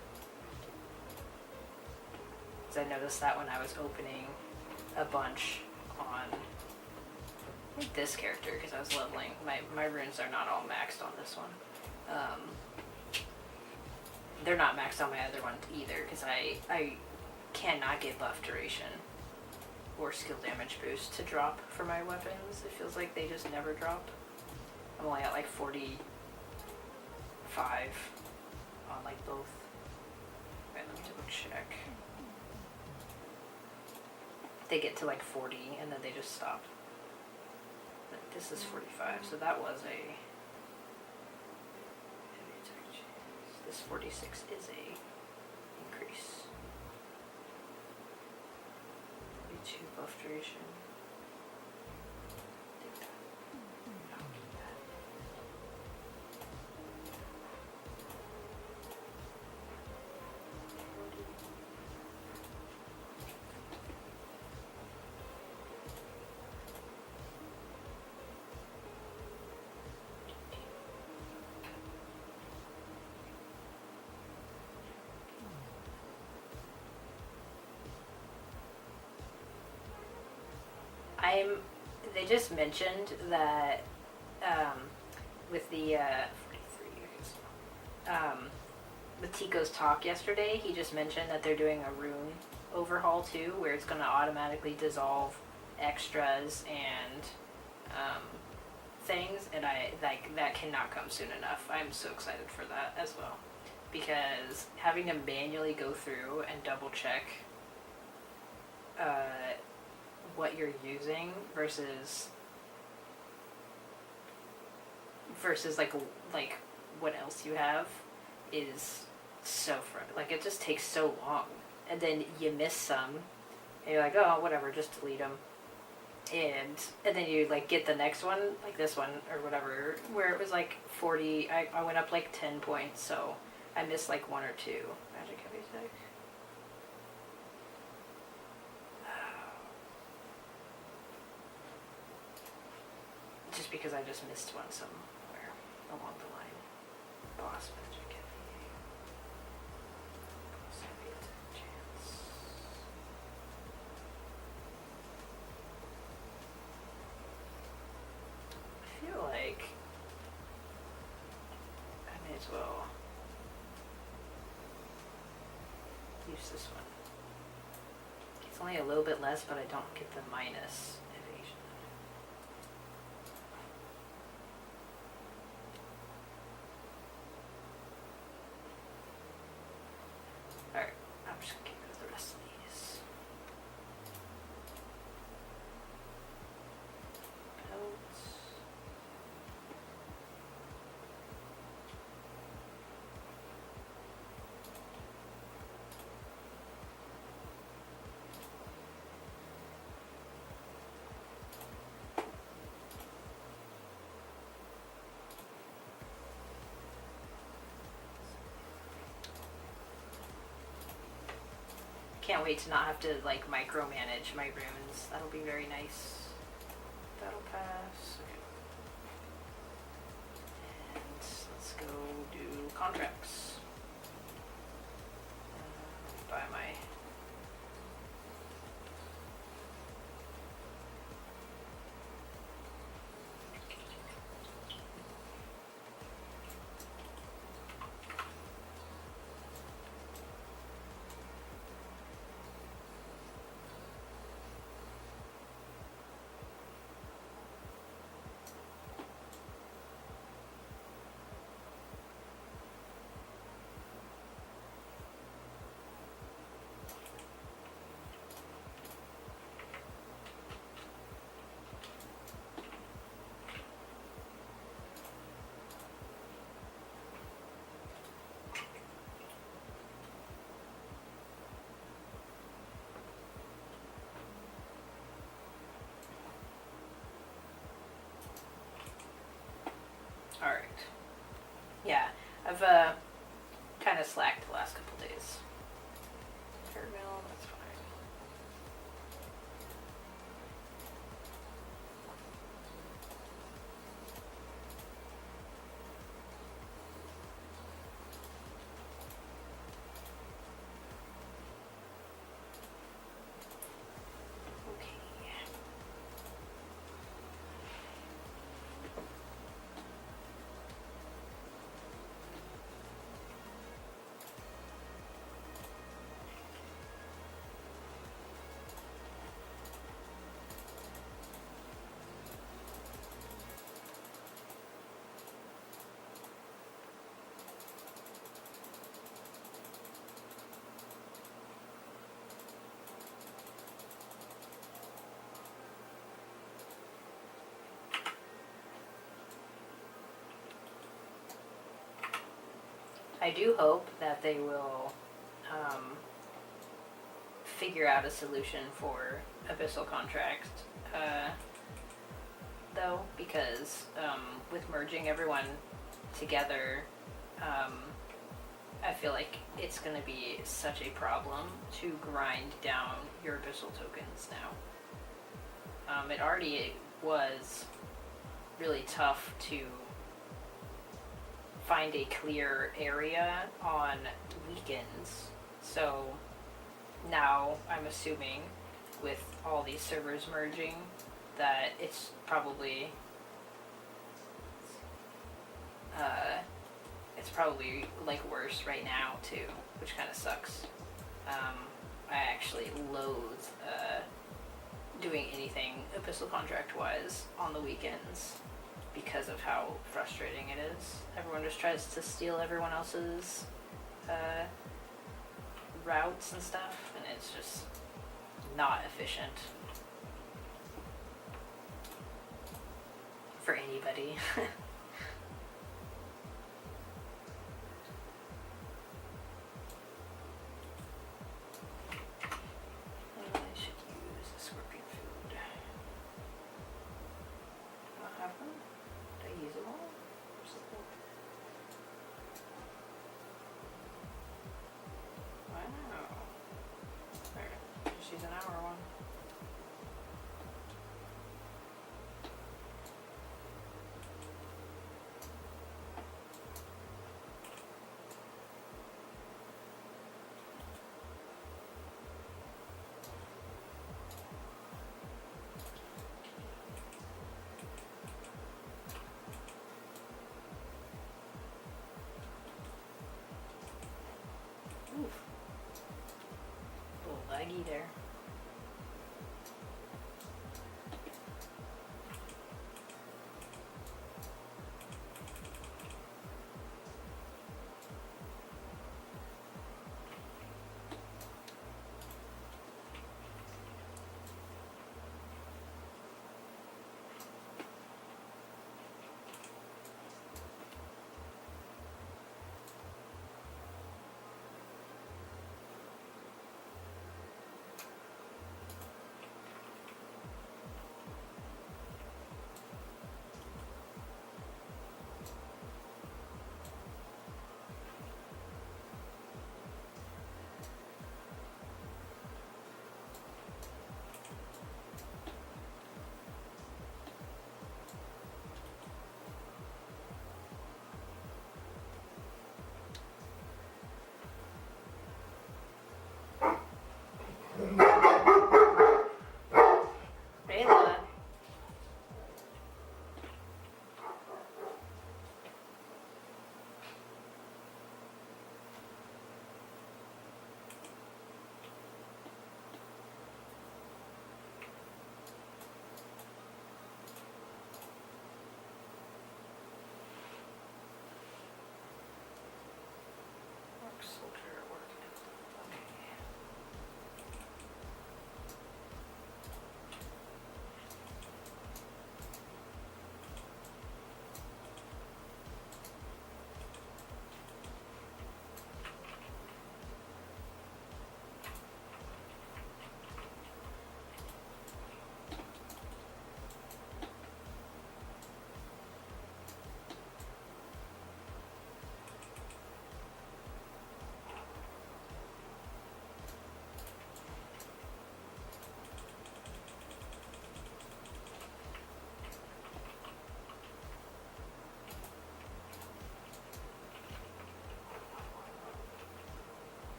Speaker 1: Because I noticed that when I was opening a bunch on this character, because I was leveling, my runes are not all maxed on this one. They're not maxed on my other one either, because I cannot get buff duration or skill damage boost to drop for my weapons. It feels like they just never drop. I'm only at 45 on both. Right, let me double check. They get to 40 and then they just stop. But this is 45, so that was a... This 46 is a increase. 42 buff duration. Take that. I'll keep that. They just mentioned that with the 43, with Tico's talk yesterday, he just mentioned that they're doing a rune overhaul too, where it's going to automatically dissolve extras and things, and that cannot come soon enough. I'm so excited for that as well, because having to manually go through and double check what you're using versus what else you have is so it just takes so long, and then you miss some and you're like, oh whatever, just delete them. and then you like get the next one, like this one or whatever, where it was like 40. I went up like 10 points, so I missed like one or two. Magic heavy deck. Just because I just missed one somewhere along the line. Boss magic heavy. Boss heavy attack chance. I feel like I may as well use this one. It's only a little bit less, but I don't get the minus evasion. Alright, I'm just gonna get rid of the rest of these. Belts. Can't wait to not have to like micromanage my runes. That'll be very nice. Battle pass. Okay. And let's go do contracts. Buy my. Alright. Yeah, I've kind of slacked the last couple days. Mill, that's fine. I do hope that they will figure out a solution for Abyssal Contract, though, because with merging everyone together, I feel like it's going to be such a problem to grind down your Abyssal tokens now. It already was really tough to find a clear area on weekends, so now I'm assuming with all these servers merging that it's probably like worse right now too, which kind of sucks. I actually loathe doing anything Abyssal Contract wise on the weekends because of how frustrating it is. Everyone just tries to steal everyone else's routes and stuff, and it's just not efficient for anybody. I should use the scorpion food.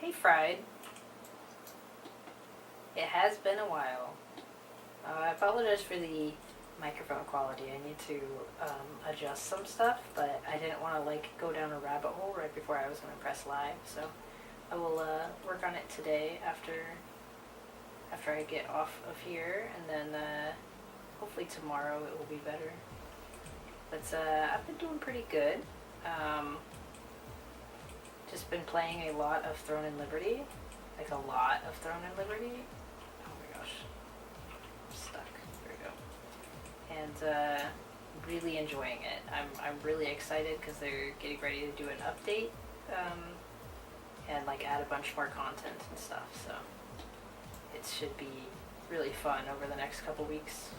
Speaker 1: Hey, Fried. It has been a while. I apologize for the microphone quality. I need to adjust some stuff, but I didn't want to like go down a rabbit hole right before I was going to press live. So I will work on it today after I get off of here, and then hopefully tomorrow it will be better. But I've been doing pretty good. Just been playing a lot of Throne and Liberty. Like a lot of Throne and Liberty. Oh my gosh. I'm stuck. There we go. And really enjoying it. I'm really excited because they're getting ready to do an update. And like add a bunch more content and stuff. So it should be really fun over the next couple weeks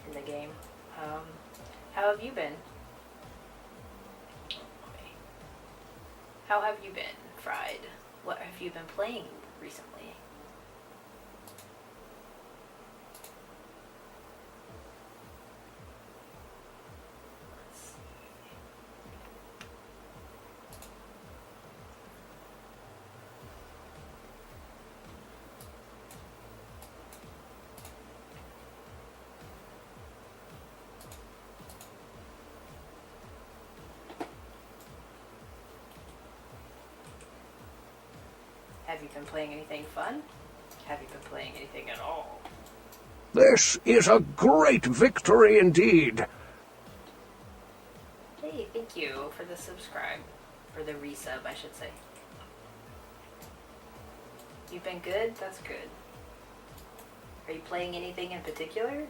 Speaker 1: in the game. How have you been? How have you been, Fried? What have you been playing recently? Let's see. Have you been playing anything fun? Have you been playing anything at all?
Speaker 2: This is a great victory indeed.
Speaker 1: Hey, thank you for the subscribe. For the resub, I should say. You've been good? That's good. Are you playing anything in particular?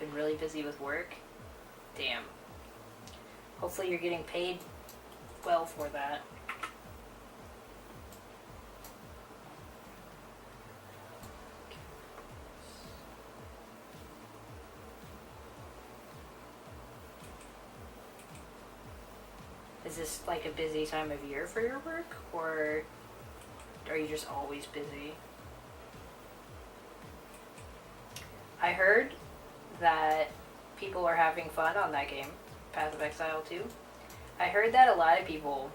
Speaker 1: Been really busy with work? Damn. Hopefully you're getting paid well for that. Is this like a busy time of year for your work, or are you just always busy? I heard that people are having fun on that game, Path of Exile 2. I heard that a lot of people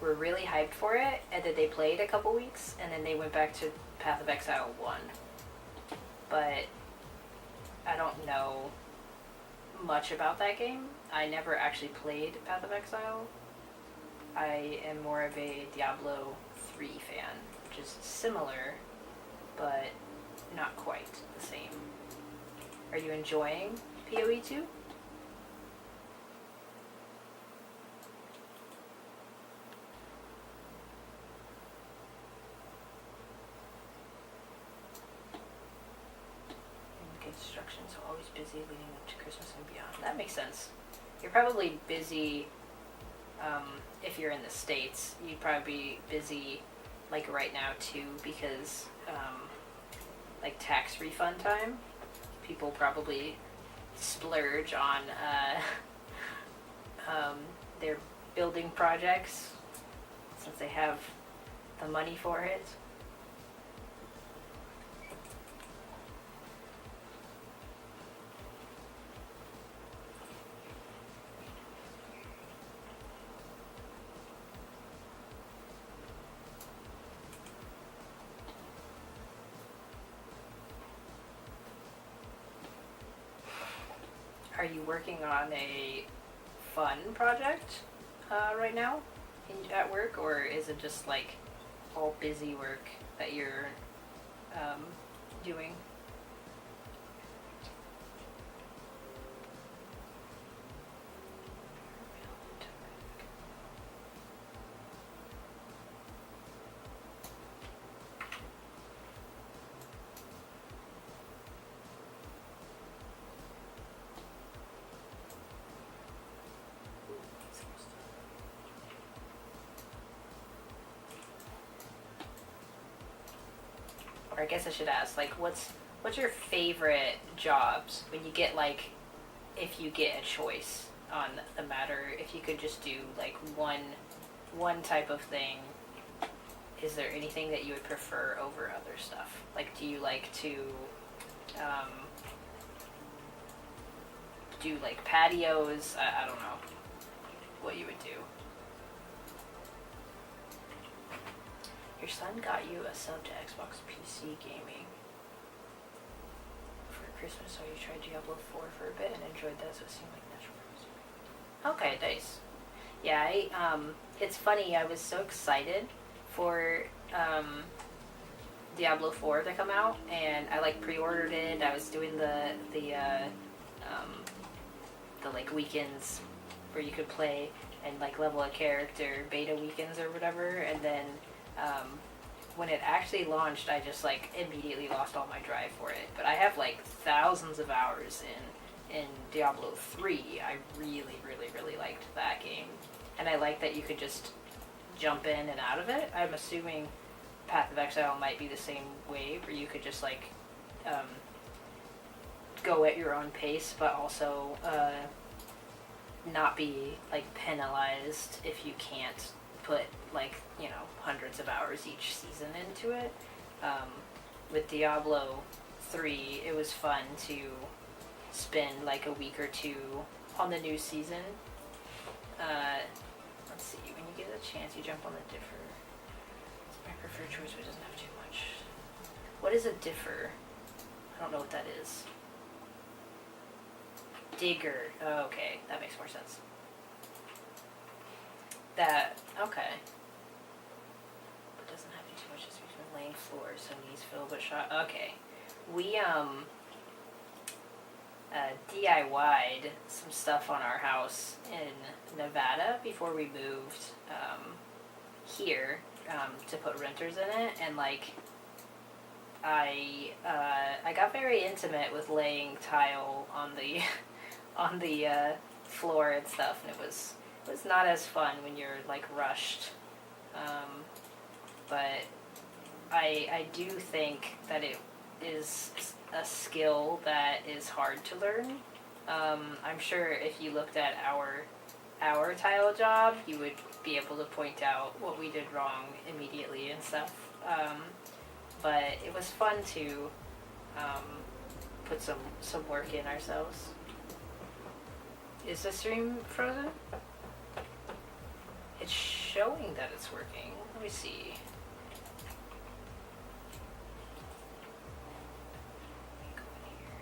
Speaker 1: were really hyped for it, and that they played a couple weeks, and then they went back to Path of Exile 1. But I don't know much about that game. I never actually played Path of Exile. I am more of a Diablo 3 fan, which is similar, but not quite the same. Are you enjoying PoE 2? Construction, so always busy leading up to Christmas and beyond. That makes sense. You're probably busy, if you're in the States, you'd probably be busy like right now too, because like tax refund time, people probably splurge on their building projects since they have the money for it. Are you working on a fun project right now at work, or is it just like all busy work that you're doing? Or I guess I should ask, like, what's your favorite jobs when you get like, if you get a choice on the matter, if you could just do like one type of thing, is there anything that you would prefer over other stuff? Like, do you like to do like patios. I don't know what you would do. Your son got you a sub to Xbox PC gaming for Christmas, so you tried Diablo 4 for a bit and enjoyed that, so it seemed like natural. Okay, nice. Yeah, it's funny, I was so excited for Diablo 4 to come out, and I like pre-ordered it. I was doing the like weekends where you could play and like level a character, beta weekends or whatever, and then when it actually launched, I just like immediately lost all my drive for it. But I have like thousands of hours in Diablo 3. I really, really, really liked that game, and I like that you could just jump in and out of it. I'm assuming Path of Exile might be the same way, where you could just like go at your own pace, but also not be like penalized if you can't put like, you know, hundreds of hours each season into it. With Diablo 3, it was fun to spend like a week or two on the new season. Let's see, when you get a chance, you jump on the differ. It's my preferred choice, but it doesn't have too much. What is a differ? I don't know what that is. Digger. Oh, okay, that makes more sense. That, okay. But doesn't have too much space for laying floors, so knees fill but shot. Okay. We, DIY'd some stuff on our house in Nevada before we moved, here, to put renters in it, and, like, I got very intimate with laying tile on the, on the, floor and stuff, and it was not as fun when you're like rushed, but I do think that it is a skill that is hard to learn. I'm sure if you looked at our tile job, you would be able to point out what we did wrong immediately and stuff. But it was fun to put some work in ourselves. Is the stream frozen? It's showing that it's working. Let me see. Let me go in here.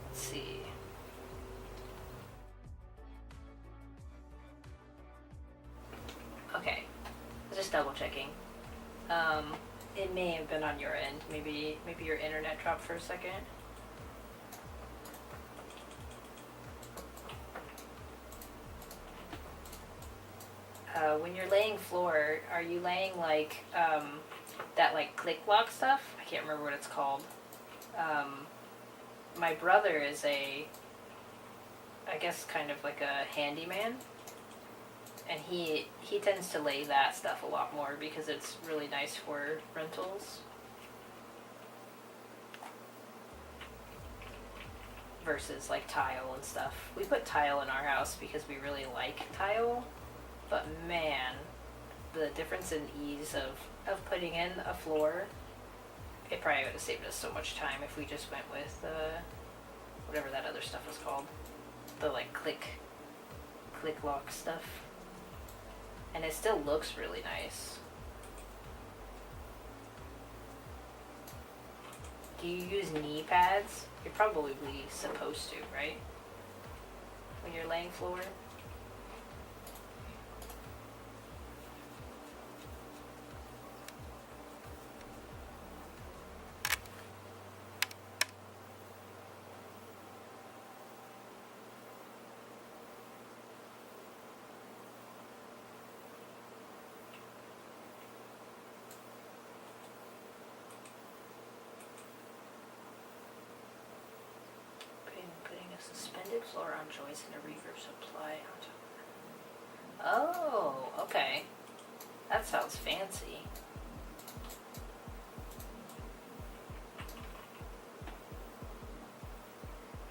Speaker 1: Let's see. Okay. Just double checking. It may have been on your end. Maybe your internet dropped for a second. When you're laying floor, are you laying like that like click lock stuff? I can't remember what it's called. My brother is I guess kind of like a handyman, and he tends to lay that stuff a lot more because it's really nice for rentals versus like tile and stuff. We put tile in our house because we really like tile. But man, the difference in ease of putting in a floor, it probably would have saved us so much time if we just went with whatever that other stuff was called. The like click lock stuff. And it still looks really nice. Do you use knee pads? You're probably supposed to, right? When you're laying floor? Suspended floor on joist and a reverb supply on top. Oh, okay. That sounds fancy.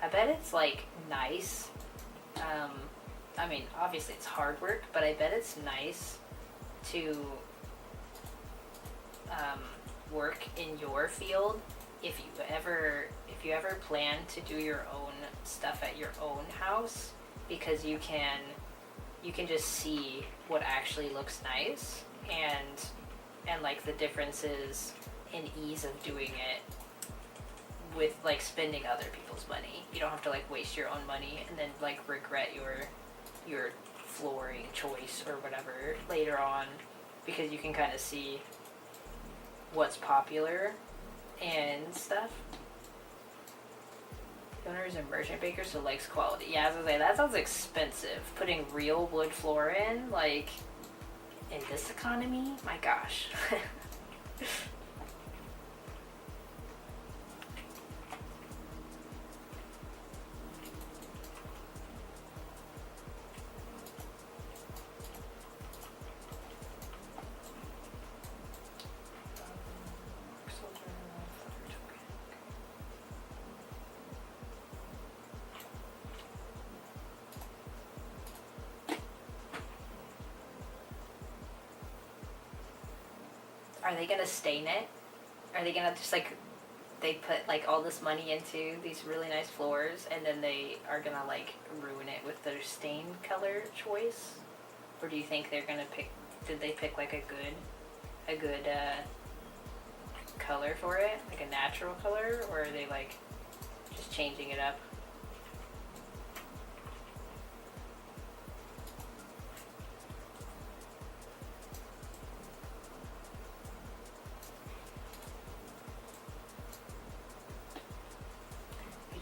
Speaker 1: I bet it's like nice. I mean, obviously it's hard work, but I bet it's nice to work in your field if you ever plan to do your own stuff at your own house, because you can just see what actually looks nice, and like the differences in ease of doing it with like spending other people's money. You don't have to like waste your own money and then like regret your flooring choice or whatever later on, because you can kind of see what's popular and stuff. The owner is a merchant baker, so likes quality. Yeah, I was gonna say, that sounds expensive. Putting real wood floor in, like, in this economy? My gosh. Are they gonna stain it? Are they gonna just like, they put like all this money into these really nice floors and then they are gonna like ruin it with their stain color choice? Or do you think they're gonna did they pick like a good color for it? Like a natural color? Or are they like just changing it up?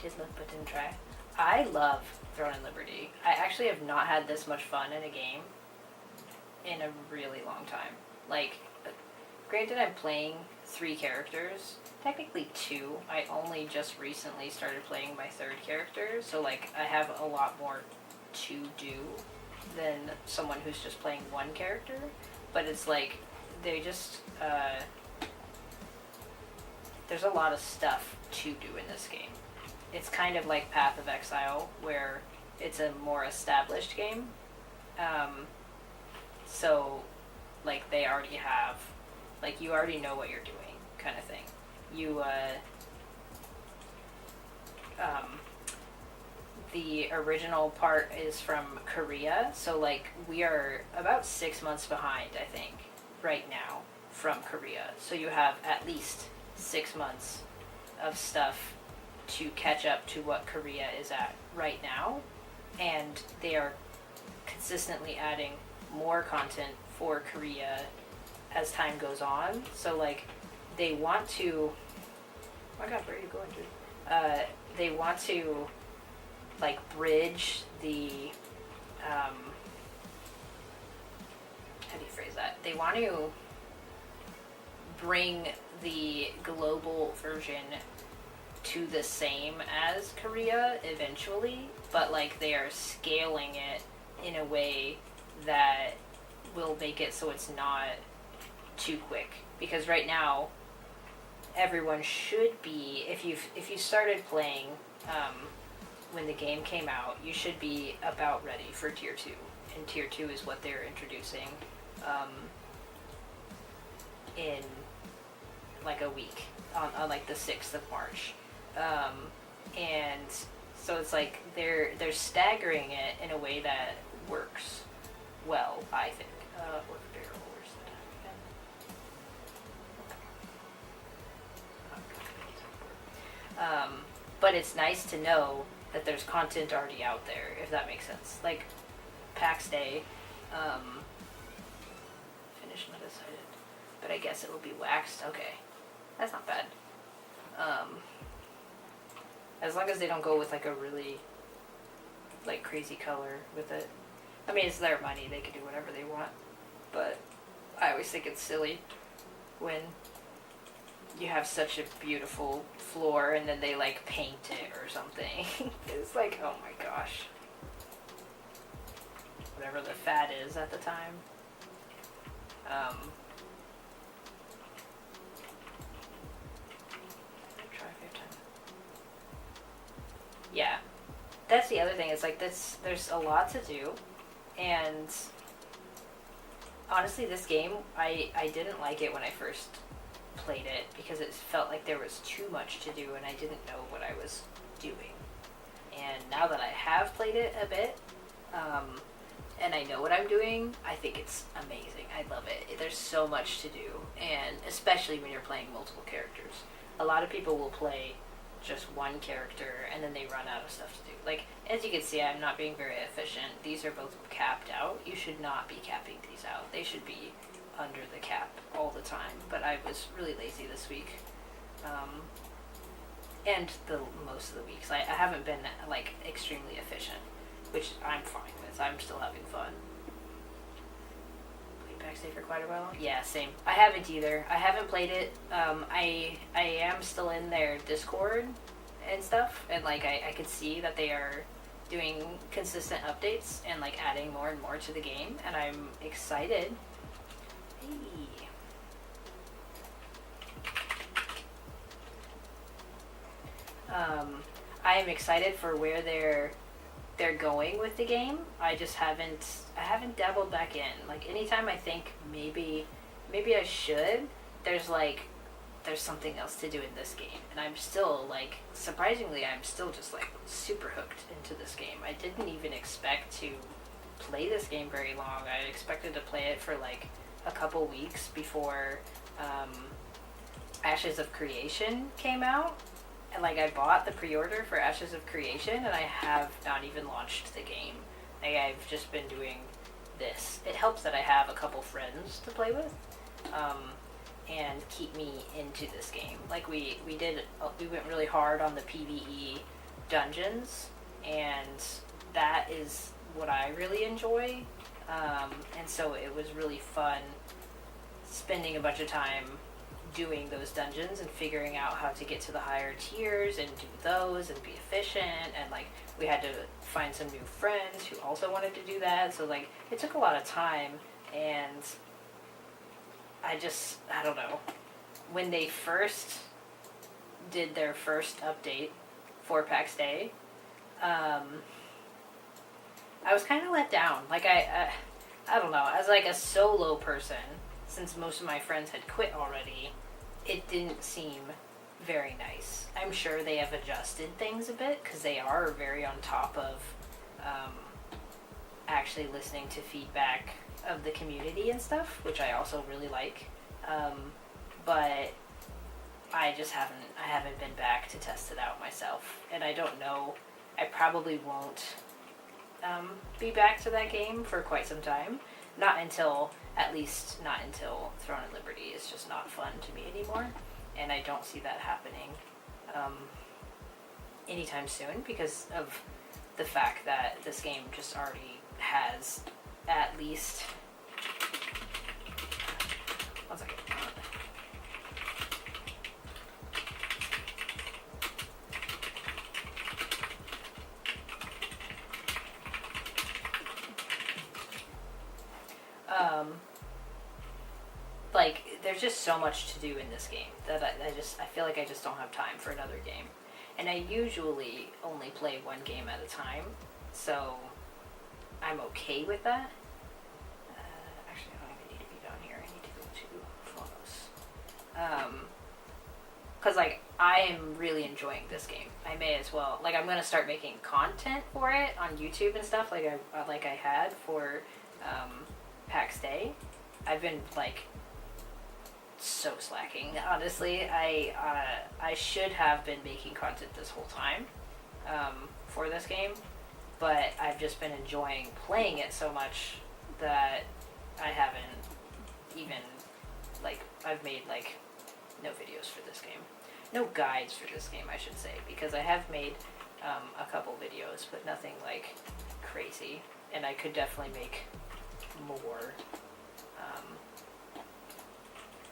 Speaker 1: Just look but didn't try. I love Throne and Liberty. I actually have not had this much fun in a game in a really long time. Like, granted, I'm playing 3 characters, technically 2. I only just recently started playing my 3rd character, so like I have a lot more to do than someone who's just playing 1 character. But it's like they just there's a lot of stuff to do in this game. It's kind of like Path of Exile, where it's a more established game. So, like, they already have, like, you already know what you're doing, kind of thing. The original part is from Korea, so, like, we are about 6 months behind, I think, right now, from Korea. So you have at least 6 months of stuff to catch up to what Korea is at right now, and they are consistently adding more content for Korea as time goes on. So like they want to, oh my god, where are you going to? They want to like bridge the how do you phrase that? They want to bring the global version to the same as Korea eventually, but like they are scaling it in a way that will make it so it's not too quick. Because right now, everyone should be, if you started playing when the game came out, you should be about ready for Tier 2. And Tier 2 is what they're introducing in like a week, on like the 6th of March. And so it's like they're staggering it in a way that works well, I think. Work barrel, where's that again? But it's nice to know that there's content already out there, if that makes sense. Like PAX Day, finished and undecided, but I guess it will be waxed. Okay, that's not bad. As long as they don't go with like a really like crazy color with it. I mean, it's their money, they can do whatever they want, but I always think it's silly when you have such a beautiful floor and then they like paint it or something. It's like, oh my gosh. Whatever the fad is at the time. Yeah, that's the other thing. It's like this. There's a lot to do, and honestly, this game I didn't like it when I first played it because it felt like there was too much to do and I didn't know what I was doing. And now that I have played it a bit, and I know what I'm doing, I think it's amazing. I love it. There's so much to do, and especially when you're playing multiple characters. A lot of people will play just one character and then they run out of stuff to do. Like, as you can see, I'm not being very efficient. These are both capped out. You should not be capping these out. They should be under the cap all the time, but I was really lazy this week. And the most of the weeks. I haven't been, like, extremely efficient, which I'm fine with. I'm still having fun. Played Backstage for quite a while? Yeah, same. I haven't either. I haven't played it. I am still in their Discord and stuff, and, like, I could see that they are doing consistent updates and, like, adding more and more to the game, and I'm excited. Hey. I am excited for where they're going with the game. I just haven't dabbled back in. Like, anytime I think maybe I should, there's something else to do in this game, and I'm still, like, surprisingly, I'm still just, like, super hooked into this game. I didn't even expect to play this game very long. I expected to play it for, like, a couple weeks before Ashes of Creation came out. And, like, I bought the pre-order for Ashes of Creation, and I have not even launched the game. Like, I've just been doing this. It helps that I have a couple friends to play with, and keep me into this game. Like, we went really hard on the PvE dungeons, and that is what I really enjoy. And so it was really fun spending a bunch of time doing those dungeons and figuring out how to get to the higher tiers and do those and be efficient, and, like, we had to find some new friends who also wanted to do that, so, like, it took a lot of time, and I don't know, when they first did their first update for PAX Day, I was kind of let down. Like, I don't know, as, like, a solo person, since most of my friends had quit already, it didn't seem very nice. I'm sure they have adjusted things a bit, because they are very on top of actually listening to feedback of the community and stuff, which I also really like. But I haven't been back to test it out myself, and I don't know, I probably won't be back to that game for quite some time. At least not until Throne and Liberty is just not fun to me anymore, and I don't see that happening anytime soon because of the fact that this game just already has at least... One second. Like, there's just so much to do in this game that I feel like I just don't have time for another game. And I usually only play one game at a time, so I'm okay with that. Actually, I don't even need to be down here. I need to go to photos. Because, like, I am really enjoying this game. I may as well, like, I'm going to start making content for it on YouTube and stuff like I had for PAX Day. I've been, like, so slacking, honestly. I should have been making content this whole time for this game, but I've just been enjoying playing it so much that I haven't even, like, I've made, like, no videos for this game. No guides for this game, I should say, because I have made a couple videos, but nothing, like, crazy, and I could definitely make more.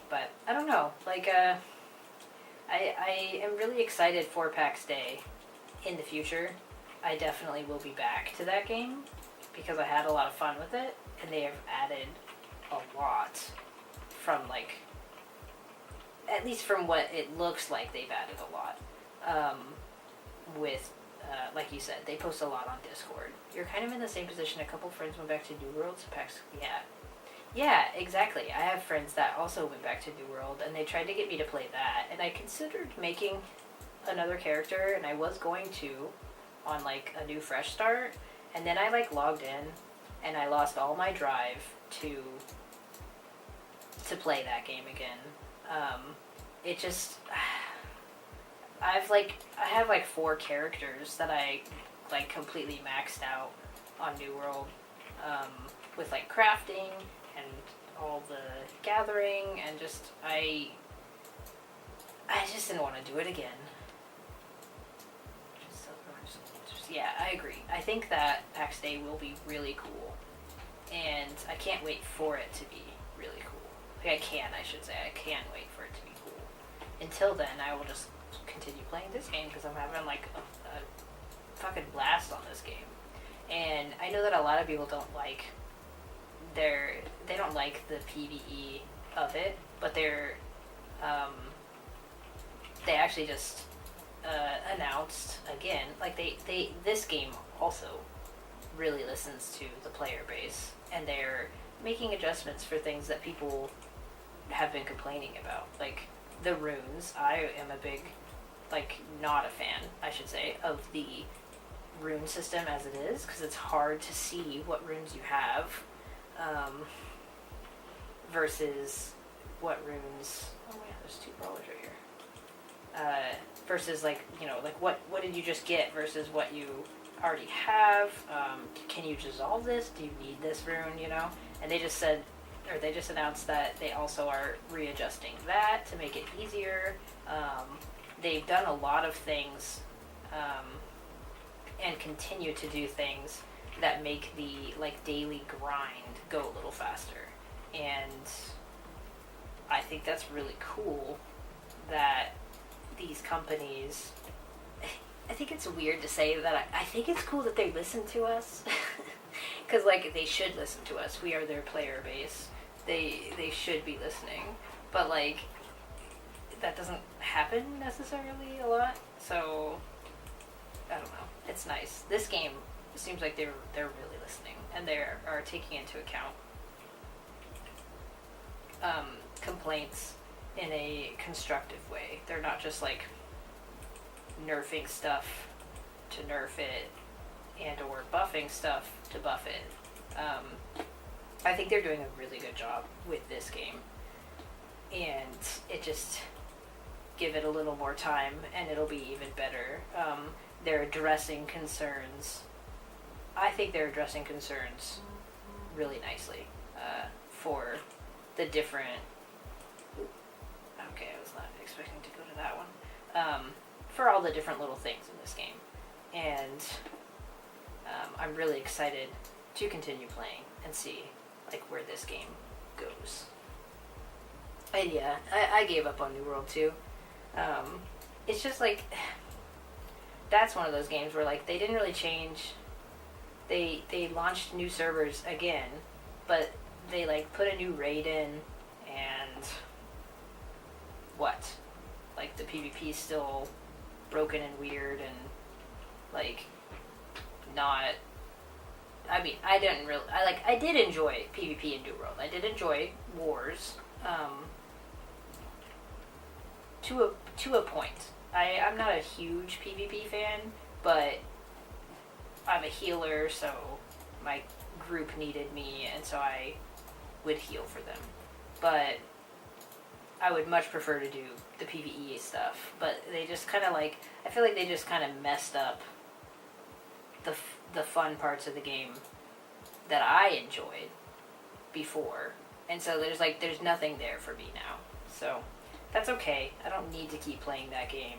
Speaker 1: But I don't know, like, I am really excited for PAX Day in the future. I definitely will be back to that game because I had a lot of fun with it, and they have added a lot from, like, at least from what it looks like, they've added a lot. Like you said, they post a lot on Discord. You're kind of in the same position. A couple friends went back to New World, so PAX, yeah. Yeah, exactly. I have friends that also went back to New World, and they tried to get me to play that, and I considered making another character, and I was going to on like a new fresh start, and then I like logged in, and I lost all my drive to to play that game again. Um, it just I have like four characters that I like completely maxed out on New World, um, with like crafting and all the gathering, and I just didn't want to do it again. Yeah, I agree. I think that PAX Day will be really cool, and I can't wait for it to be really cool. Like I should say, I can't wait for it to be cool. Until then, I will just continue playing this game because I'm having like a fucking blast on this game. And I know that a lot of people don't like they don't like the PvE of it, but um, they actually just announced again, like this game also really listens to the player base, and they're making adjustments for things that people have been complaining about, like the runes. I am a big, like, not a fan, I should say, of the rune system as it is, because it's hard to see what runes you have, versus what runes. Oh yeah, there's two brawlers right here. Versus like, like what did you just get versus what you already have. Can you dissolve this? Do you need this rune? And they just said, or they just announced that they also are readjusting that to make it easier. They've done a lot of things, and continue to do things that make the like daily grind go a little faster. And I think that's really cool that these companies, I think it's weird to say that I think it's cool that they listen to us, because like they should listen to us. We are their player base. They should be listening, but like that doesn't happen necessarily a lot. So I don't know. It's nice. This game, it seems like they're really listening, and they are taking into account complaints in a constructive way. They're not just like nerfing stuff to nerf it and or buffing stuff to buff it. I think they're doing a really good job with this game, and it just give it a little more time and it'll be even better. They're addressing concerns. I think they're addressing concerns really nicely, for the different. Okay, I was not expecting to go to that one. For all the different little things in this game, and I'm really excited to continue playing and see like where this game goes. And yeah, I gave up on New World too. It's just like that's one of those games where like they didn't really change. They launched new servers again, but they like put a new raid in, and what? Like the PvP is still broken and weird and like not. I mean, I did enjoy PvP in New World. I did enjoy wars, to a point. I'm not a huge PvP fan, but I'm a healer, so my group needed me, and so I would heal for them. But I would much prefer to do the PvE stuff. But they just kind of like, I feel like they just kind of messed up the fun parts of the game that I enjoyed before. And so there's nothing there for me now. So that's okay. I don't need to keep playing that game.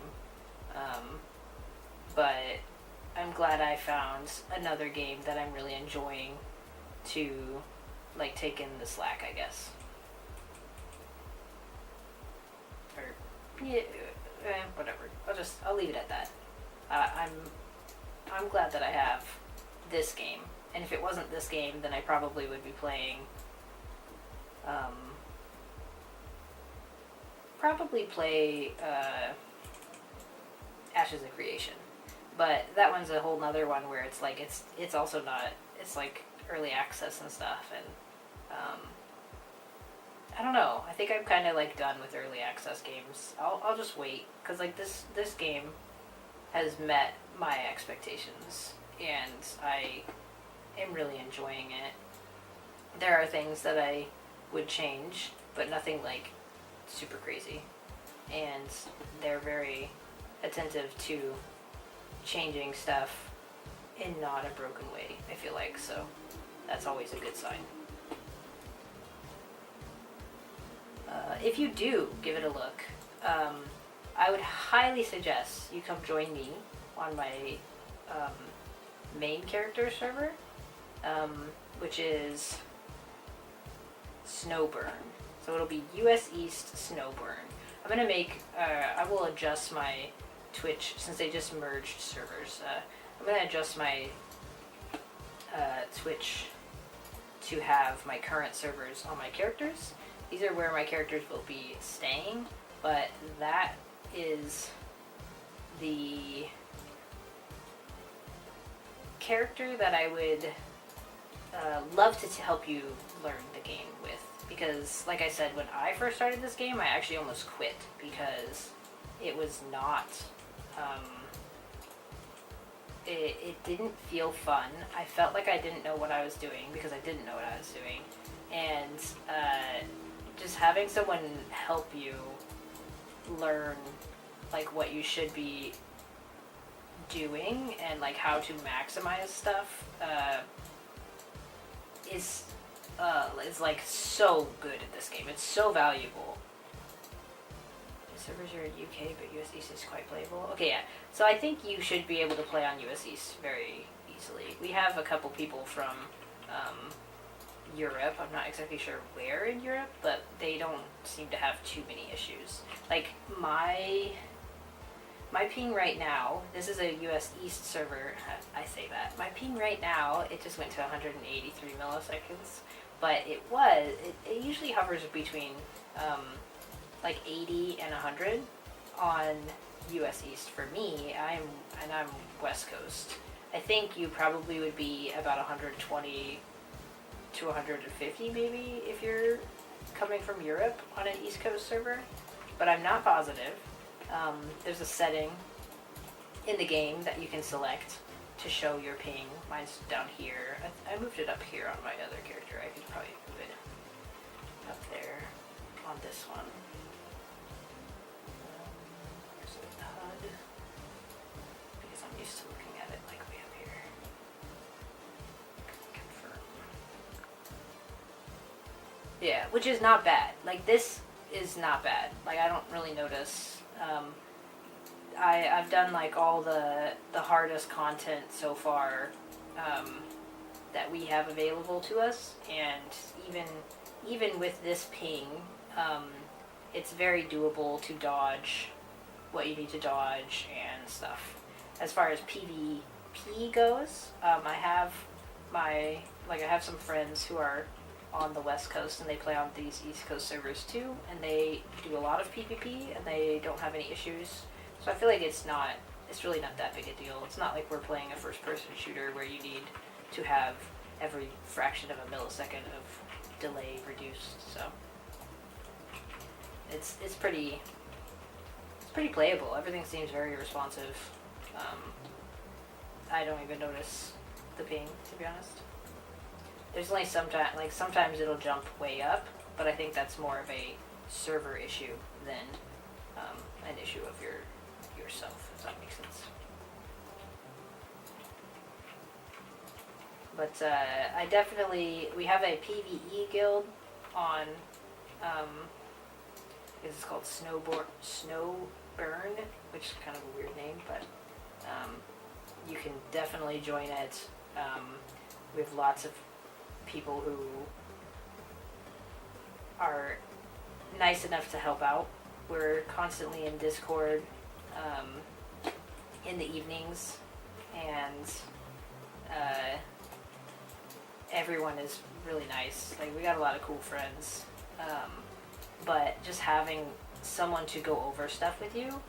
Speaker 1: But I'm glad I found another game that I'm really enjoying to like take in the slack, I guess. Or yeah, whatever. I'll leave it at that. I'm glad that I have this game. And if it wasn't this game, then I probably would be playing Ashes of Creation. But that one's a whole nother one where it's like it's also not, it's like early access and stuff, and I don't know. I think I'm kind of like done with early access games. I'll just wait because like this game has met my expectations and I am really enjoying it. There are things that I would change, but nothing like super crazy. And they're very attentive to changing stuff in not a broken way, I feel like, so that's always a good sign. If you do give it a look, I would highly suggest you come join me on my main character server, which is Snowburn. So it'll be US East Snowburn. I'm gonna make, I will adjust my Twitch, since they just merged servers, I'm gonna adjust my Twitch to have my current servers on my characters. These are where my characters will be staying, but that is the character that I would love to help you learn the game with. Because, like I said, when I first started this game, I actually almost quit because it was not, it didn't feel fun. I felt like I didn't know what I was doing because I didn't know what I was doing. And just having someone help you learn like what you should be doing and like how to maximize stuff is like so good at this game. It's so valuable. The servers are in UK, but US East is quite playable. Okay, yeah. So I think you should be able to play on US East very easily. We have a couple people from Europe. I'm not exactly sure where in Europe, but they don't seem to have too many issues. Like my ping right now, this is a US East server, I say that. My ping right now, it just went to 183 milliseconds, but it usually hovers between like 80 and 100 on US East for me. I'm West Coast. I think you probably would be about 120 to 150 maybe if you're coming from Europe on an East Coast server, but I'm not positive. There's a setting in the game that you can select to show your ping. Mine's down here. I moved it up here on my other character. I could probably move it up there on this one. Where's the HUD? Because I'm used to looking at it like way up here. Confirm. Yeah, which is not bad. Like this is not bad. Like I don't really notice. I've done like all the hardest content so far that we have available to us, and even with this ping, it's very doable to dodge what you need to dodge and stuff. As far as PvP goes, I have some friends who are on the West Coast and they play on these East Coast servers too, and they do a lot of PvP and they don't have any issues. So I feel like it's really not that big a deal. It's not like we're playing a first-person shooter where you need to have every fraction of a millisecond of delay reduced. So it's pretty playable. Everything seems very responsive. I don't even notice the ping, to be honest. There's only sometimes it'll jump way up, but I think that's more of a server issue than an issue of yourself, if that makes sense. But we have a PvE guild on, it's called Snowburn, which is kind of a weird name, but you can definitely join it. We have lots of people who are nice enough to help out. We're constantly in Discord in the evenings, and everyone is really nice. Like we got a lot of cool friends, but just having someone to go over stuff with you,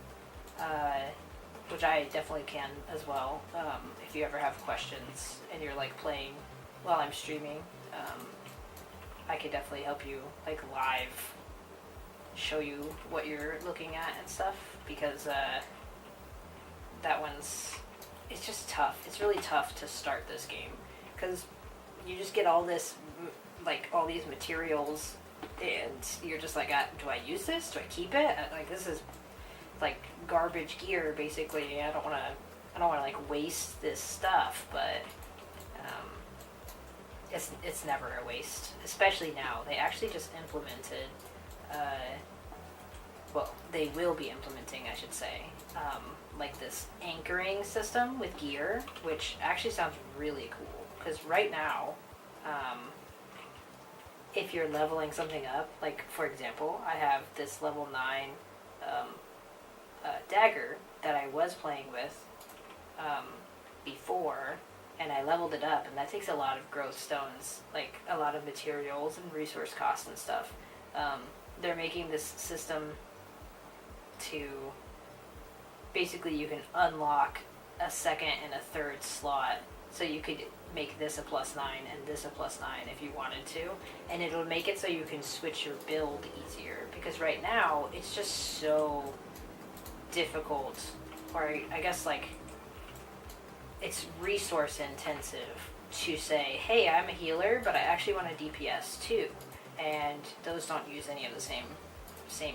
Speaker 1: which I definitely can as well. If you ever have questions and you're like playing while I'm streaming, I could definitely help you like live show you what you're looking at and stuff, because that one's, it's just tough. It's really tough to start this game because you just get all this, like all these materials, and you're just like, do I use this? Do I keep it? Like this is like garbage gear basically. I don't want to like waste this stuff, but it's never a waste, especially now. They actually just implemented, well, they will be implementing, I should say, like this anchoring system with gear, which actually sounds really cool. Because right now, if you're leveling something up, like for example, I have this level 9 dagger that I was playing with before, and I leveled it up, and that takes a lot of growth stones, like a lot of materials and resource costs and stuff. They're making this system to basically you can unlock a second and a third slot, so you could make this a +9 and this a +9 if you wanted to, and it'll make it so you can switch your build easier, because right now it's just so difficult, or I guess like it's resource intensive to say, hey, I'm a healer, but I actually want a DPS too, and those don't use any of the same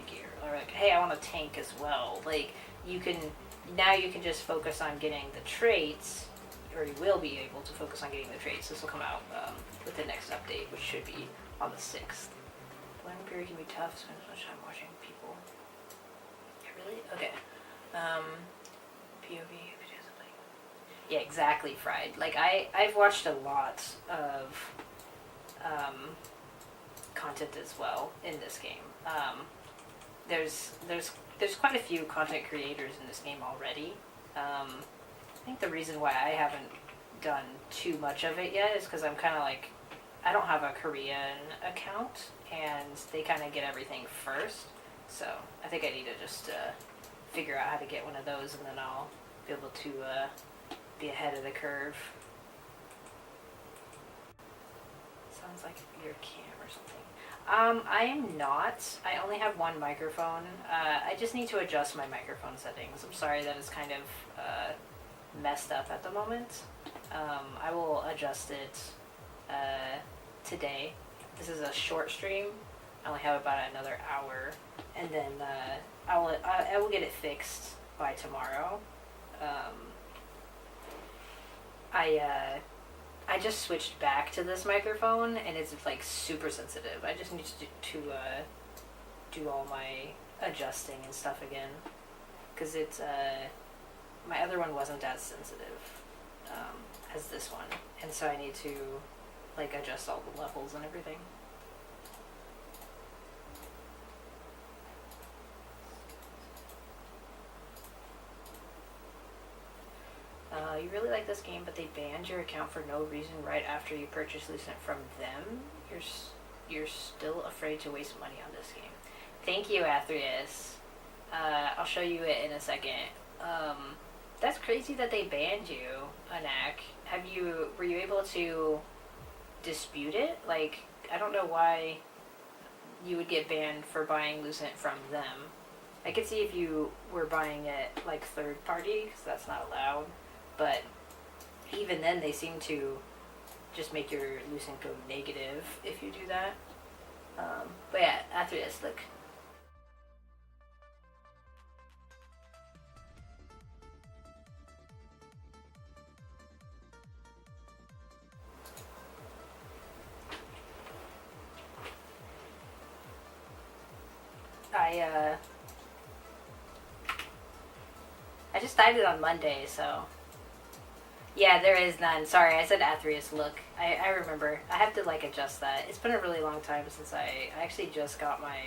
Speaker 1: gear. Or like, hey, I want a tank as well. Like you can just focus on getting the traits, or you will be able to focus on getting the traits. This will come out with the next update, which should be on the 6th. Learning period can be tough, spend so much time watching people. Yeah, really? Okay. POV. Yeah, exactly, Fried. Like I've watched a lot of content as well in this game. There's quite a few content creators in this game already. I think the reason why I haven't done too much of it yet is because I'm kind of like, I don't have a Korean account, and they kind of get everything first. So I think I need to just figure out how to get one of those, and then I'll be able to be ahead of the curve. Sounds like your cam or something. I am not. I only have one microphone. I just need to adjust my microphone settings. I'm sorry that it's kind of messed up at the moment. I will adjust it today. This is a short stream. I only have about another hour, and then I will get it fixed by tomorrow. I just switched back to this microphone, and it's like super sensitive. I just need to do all my adjusting and stuff again, because it's my other one wasn't as sensitive as this one, and so I need to like adjust all the levels and everything. You really like this game, but they banned your account for no reason right after you purchased Lucent from them. You're still afraid to waste money on this game. Thank you, Athreus. I'll show you it in a second. That's crazy that they banned you, Anak. Were you able to dispute it? Like, I don't know why you would get banned for buying Lucent from them. I could see if you were buying it like third party, because that's not allowed. But even then, they seem to just make your Lucent go negative if you do that. But yeah, after this, look. I just dyed it on Monday, so... Yeah, there is none. Sorry, I said Athreus look. I remember. I have to, like, adjust that. It's been a really long time since I actually just got my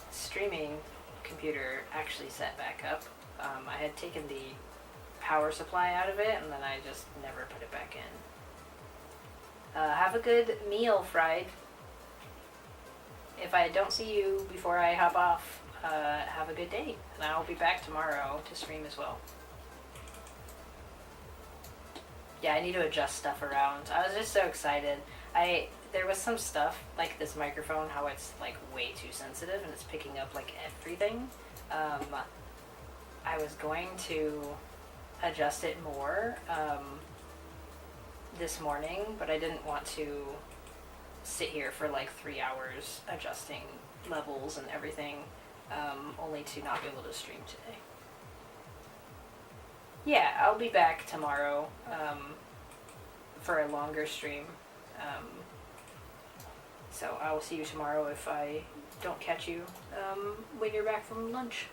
Speaker 1: streaming computer actually set back up. I had taken the power supply out of it, and then I just never put it back in. Have a good meal, Fried. If I don't see you before I hop off, have a good day. And I'll be back tomorrow to stream as well. Yeah, I need to adjust stuff around. I was just so excited. there was some stuff, like this microphone, how it's like way too sensitive and it's picking up like everything. I was going to adjust it more this morning, but I didn't want to sit here for like 3 hours adjusting levels and everything, only to not be able to stream today. Yeah, I'll be back tomorrow for a longer stream. So I will see you tomorrow if I don't catch you when you're back from lunch.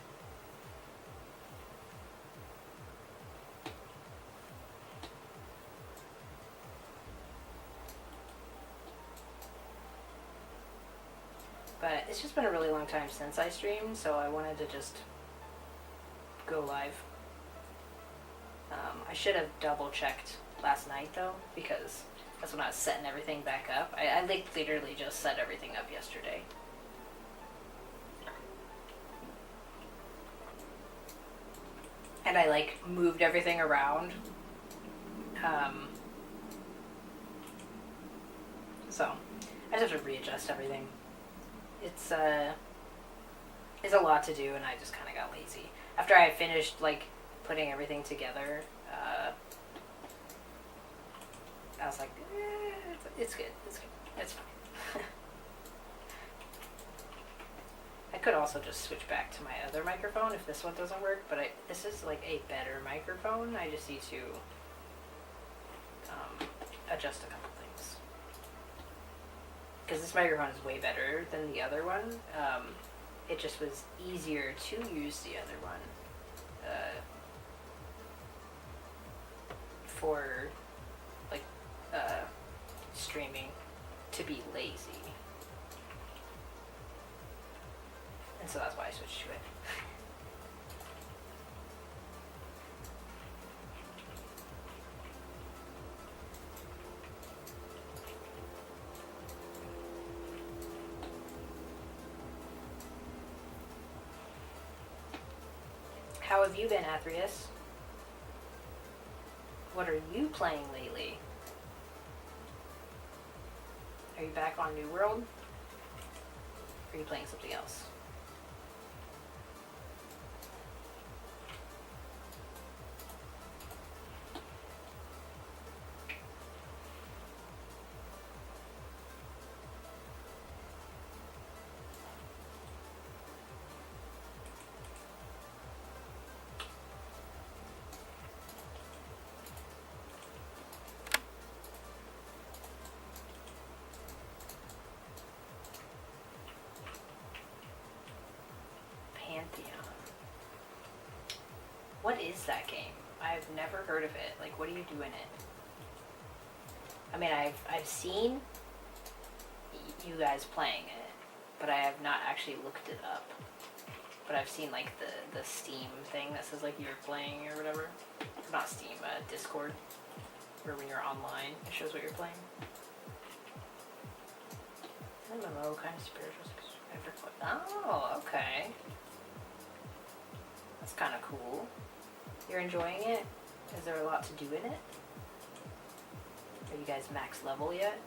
Speaker 1: But it's just been a really long time since I streamed, so I wanted to just go live. I should have double checked last night though, because that's when I was setting everything back up. I like literally just set everything up yesterday. And I like moved everything around. So I just have to readjust everything. It's a lot to do, and I just kind of got lazy. After I finished like putting everything together, I was like, it's good, it's fine. I could also just switch back to my other microphone if this one doesn't work, but this is like a better microphone. I just need to adjust a couple things. Because this microphone is way better than the other one. It just was easier to use the other one for like streaming, to be lazy. And so that's why I switched to it. How have you been, Athreus? What are you playing lately? Are you back on New World? Or are you playing something else? What is that game? I've never heard of it. Like, what do you do in it? I mean, I've seen you guys playing it, but I have not actually looked it up. But I've seen like the Steam thing that says like you're playing or whatever. Not Steam, Discord. Where when you're online, it shows what you're playing. MMO kind of spiritual. Oh, okay. That's kind of cool. You're enjoying it? Is there a lot to do in it? Are you guys max level yet?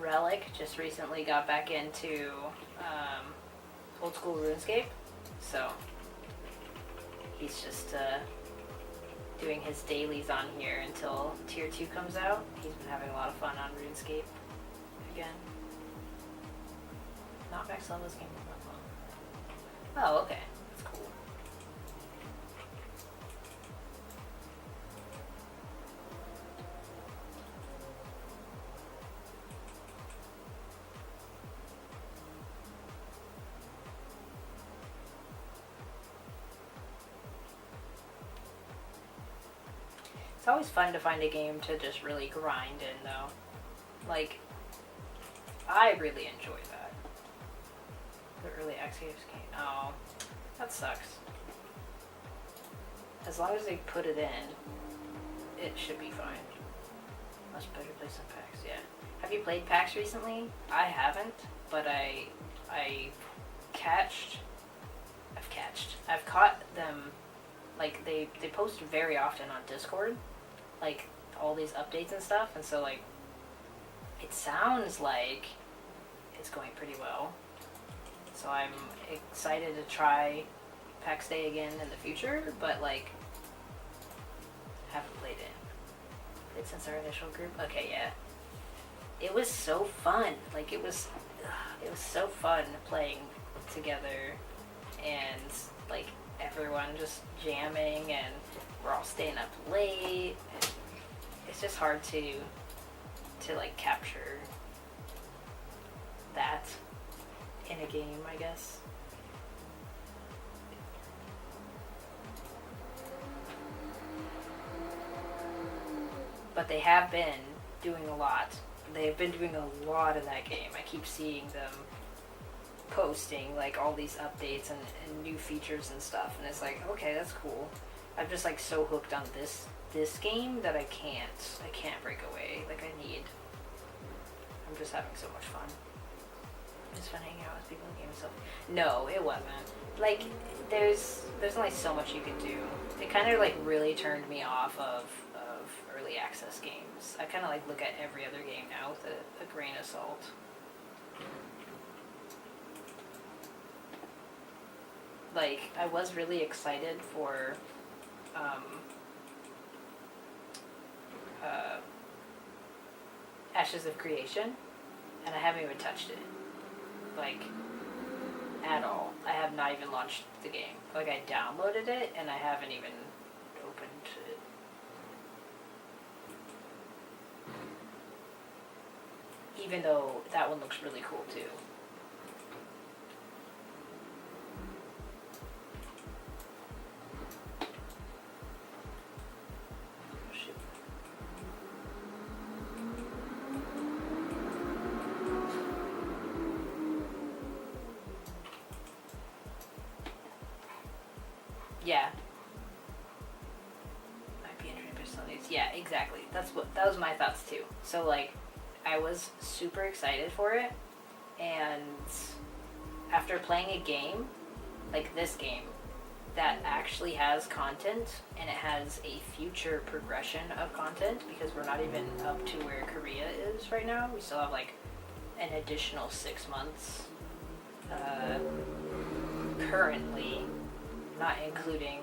Speaker 1: Relic just recently got back into old school RuneScape, so he's just doing his dailies on here until Tier 2 comes out. He's been having a lot of fun on RuneScape again. Not max level this game. Oh, okay. That's cool. It's always fun to find a game to just really grind in, though. Like, I really enjoy that. The early access game. Oh, that sucks. As long as they put it in, it should be fine. Much better play some PAX, yeah. Have you played PAX recently? I haven't, but I've caught them, like, they post very often on Discord, like, all these updates and stuff, and so, like, it sounds like it's going pretty well. So I'm excited to try PAX Day again in the future, but, like, haven't played it. Played since our initial group? Okay, yeah. It was so fun. Like, it was so fun playing together and, like, everyone just jamming and we're all staying up late. And it's just hard to like, capture that in a game, I guess. But they have been doing a lot. They've been doing a lot in that game. I keep seeing them posting, like, all these updates and new features and stuff, and it's like, okay, that's cool. I'm just, like, so hooked on this game that I can't break away. Like, I'm just having so much fun. It's fun hanging out with people in the game and stuff. No, it wasn't. Like, there's only so much you can do. It kind of, like, really turned me off of early access games. I kind of, like, look at every other game now with a grain of salt. Like, I was really excited for Ashes of Creation, and I haven't even touched it. Like, at all. I have not even launched the game. Like, I downloaded it, and I haven't even opened it. Even though that one looks really cool, too. Yeah. Might be interesting personalities. Yeah, exactly. That was my thoughts too. So, like, I was super excited for it, and after playing a game, like this game, that actually has content, and it has a future progression of content, because we're not even up to where Korea is right now. We still have, like, an additional 6 months currently, not including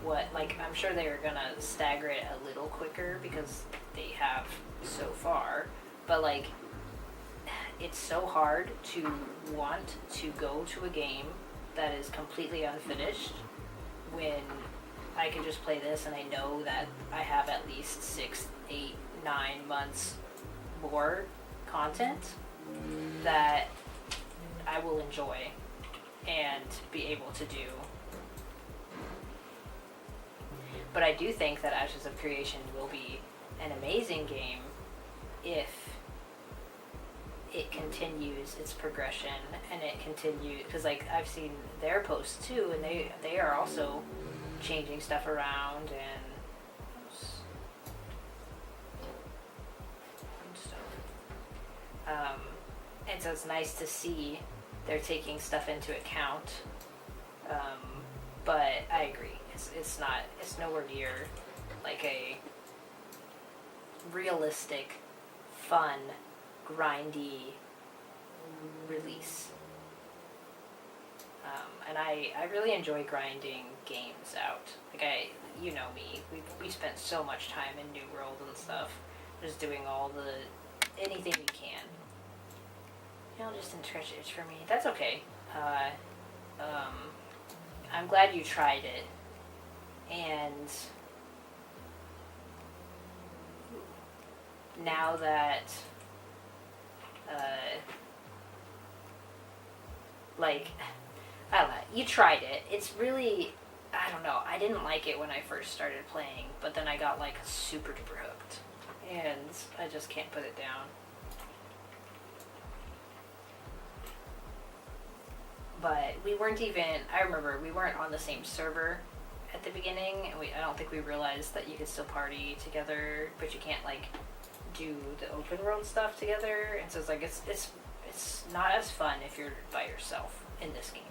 Speaker 1: what, like, I'm sure they are gonna stagger it a little quicker because they have so far, but, like, it's so hard to want to go to a game that is completely unfinished when I can just play this and I know that I have at least 6, 8, 9 months more content that I will enjoy and be able to do. But I do think that Ashes of Creation will be an amazing game if it continues its progression and it continues, because, like, I've seen their posts too, and they are also changing stuff around and stuff. And so it's nice to see they're taking stuff into account. But I agree, it's nowhere near like a realistic, fun, grindy release. And I really enjoy grinding games out. Like, you know me, we spent so much time in New World and stuff, just doing anything we can. You know, just didn't scratch the itch for me. That's okay. I'm glad you tried it, and now that like, I don't know, you tried it. It's really, I don't know, I didn't like it when I first started playing, but then I got, like, super duper hooked, and I just can't put it down. But we weren't on the same server at the beginning, and I don't think we realized that you could still party together, but you can't, like, do the open world stuff together, and so it's like it's not as fun if you're by yourself in this game.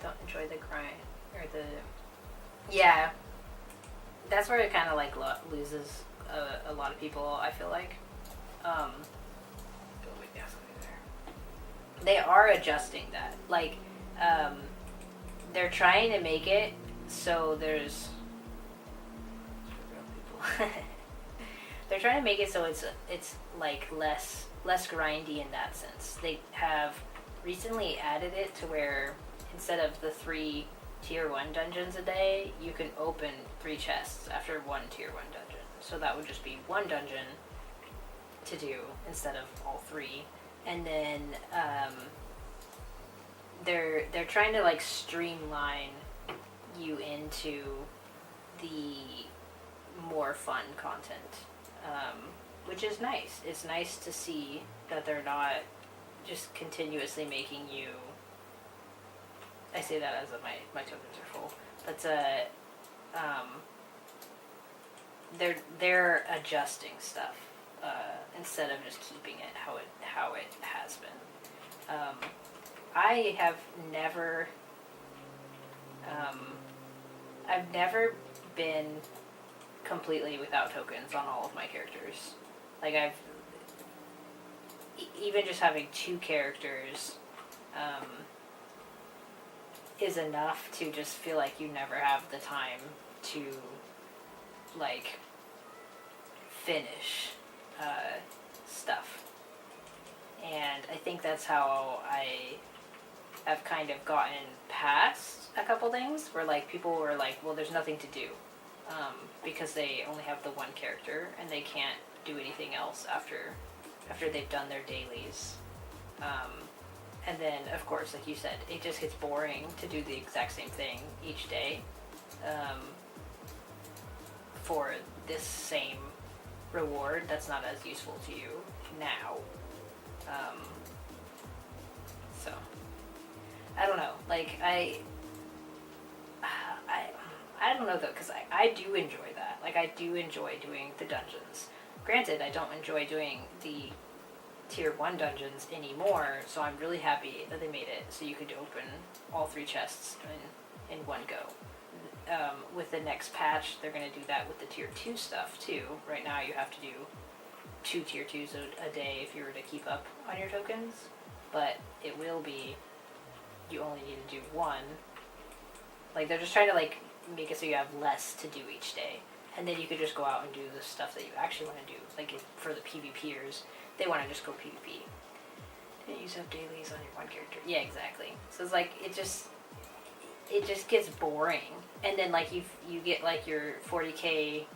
Speaker 1: Don't enjoy the grind or the that's where it kind of like loses a lot of people, I feel like. They are adjusting that, like they're trying to make it so there's they're trying to make it so it's like less grindy in that sense. They have recently added it to where instead of the 3 tier 1 dungeons a day, you can open 3 chests after 1 tier 1 dungeon. So that would just be 1 dungeon to do instead of all 3. And then they're trying to like streamline you into the more fun content, which is nice. It's nice to see that they're not just continuously making you. I say that as my tokens are full, but they're adjusting stuff instead of just keeping it how it has been. I have never I've never been completely without tokens on all of my characters. Like I've even just having 2 characters is enough to just feel like you never have the time to like finish stuff. And I think that's how I have kind of gotten past a couple things where like people were like, well, there's nothing to do because they only have the 1 character and they can't do anything else after they've done their dailies. And then, of course, like you said, it just gets boring to do the exact same thing each day for this same reward that's not as useful to you now. So, I don't know. Like, I don't know, though, because I do enjoy that. Like, I do enjoy doing the dungeons. Granted, I don't enjoy doing the tier 1 dungeons anymore, so I'm really happy that they made it so you could open all 3 chests in one go. With the next patch, they're going to do that with the tier 2 stuff too. Right now you have to do 2 tier 2s a day if you were to keep up on your tokens, but it will be you only need to do 1. Like they're just trying to like make it so you have less to do each day, and then you could just go out and do the stuff that you actually want to do. Like for the PvPers, they want to just go PvP. Didn't you have dailies on your 1 character? Yeah, exactly. So it's like it just gets boring, and then like you get like your 40k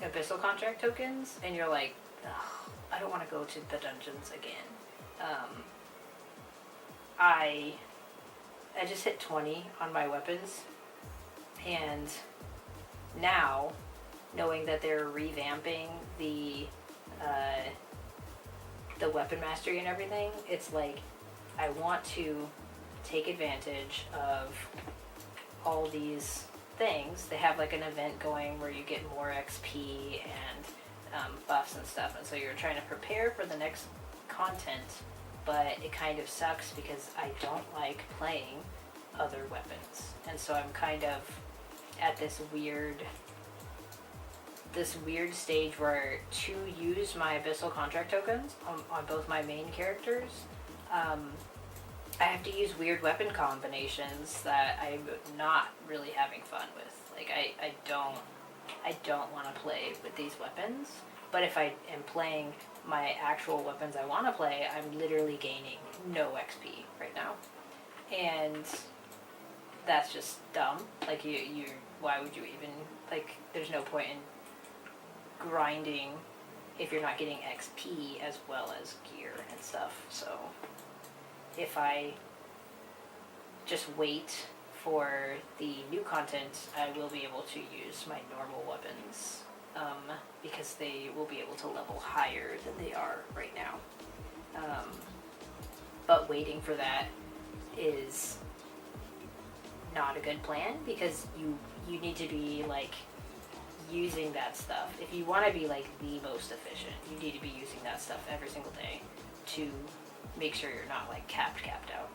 Speaker 1: abyssal contract tokens, and you're like, I don't want to go to the dungeons again. I just hit 20 on my weapons, and now knowing that they're revamping the weapon mastery and everything, it's like I want to take advantage of all these things. They have like an event going where you get more XP and buffs and stuff, and so you're trying to prepare for the next content, but it kind of sucks because I don't like playing other weapons, and so I'm kind of at this weird stage where to use my abyssal contract tokens on both my main characters, I have to use weird weapon combinations that I'm not really having fun with. Like I don't want to play with these weapons. But if I am playing my actual weapons I want to play, I'm literally gaining no XP right now, and that's just dumb. Like you, why would you even like? There's no point in grinding if you're not getting XP as well as gear and stuff. So if I just wait for the new content, I will be able to use my normal weapons, because they will be able to level higher than they are right now. But waiting for that is not a good plan, because you need to be like using that stuff. If you want to be like the most efficient, you need to be using that stuff every single day to make sure you're not like capped out.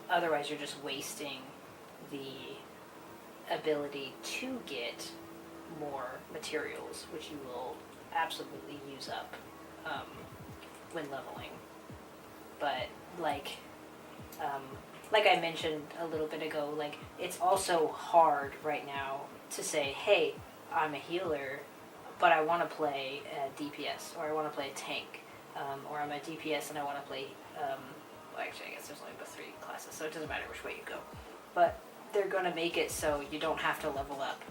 Speaker 1: Otherwise, you're just wasting the ability to get more materials, which you will absolutely use up when leveling. But like I mentioned a little bit ago, like it's also hard right now to say, hey, I'm a healer, but I want to play a DPS, or I want to play a tank, or I'm a DPS and I want to play, well actually I guess there's only but 3 classes, so it doesn't matter which way you go. But they're going to make it so you don't have to level up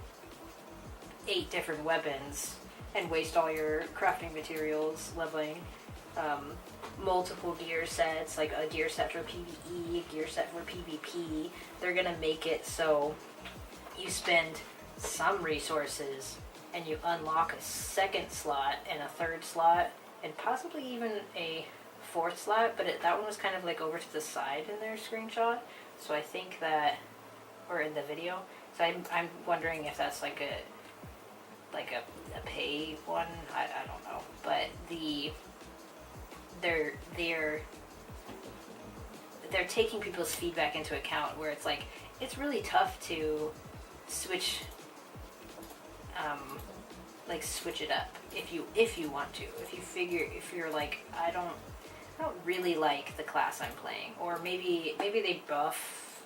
Speaker 1: 8 different weapons and waste all your crafting materials leveling multiple gear sets, like a gear set for PvE, a gear set for PvP. They're going to make it so you spend some resources and you unlock a 2nd slot and a 3rd slot and possibly even a 4th slot, but that one was kind of like over to the side in their screenshot. So I think that, or in the video. So I'm wondering if that's like a pay one. I don't know, but they're taking people's feedback into account, where it's like it's really tough to switch switch it up if you want to. If you're like, I don't really like the class I'm playing, or maybe they buff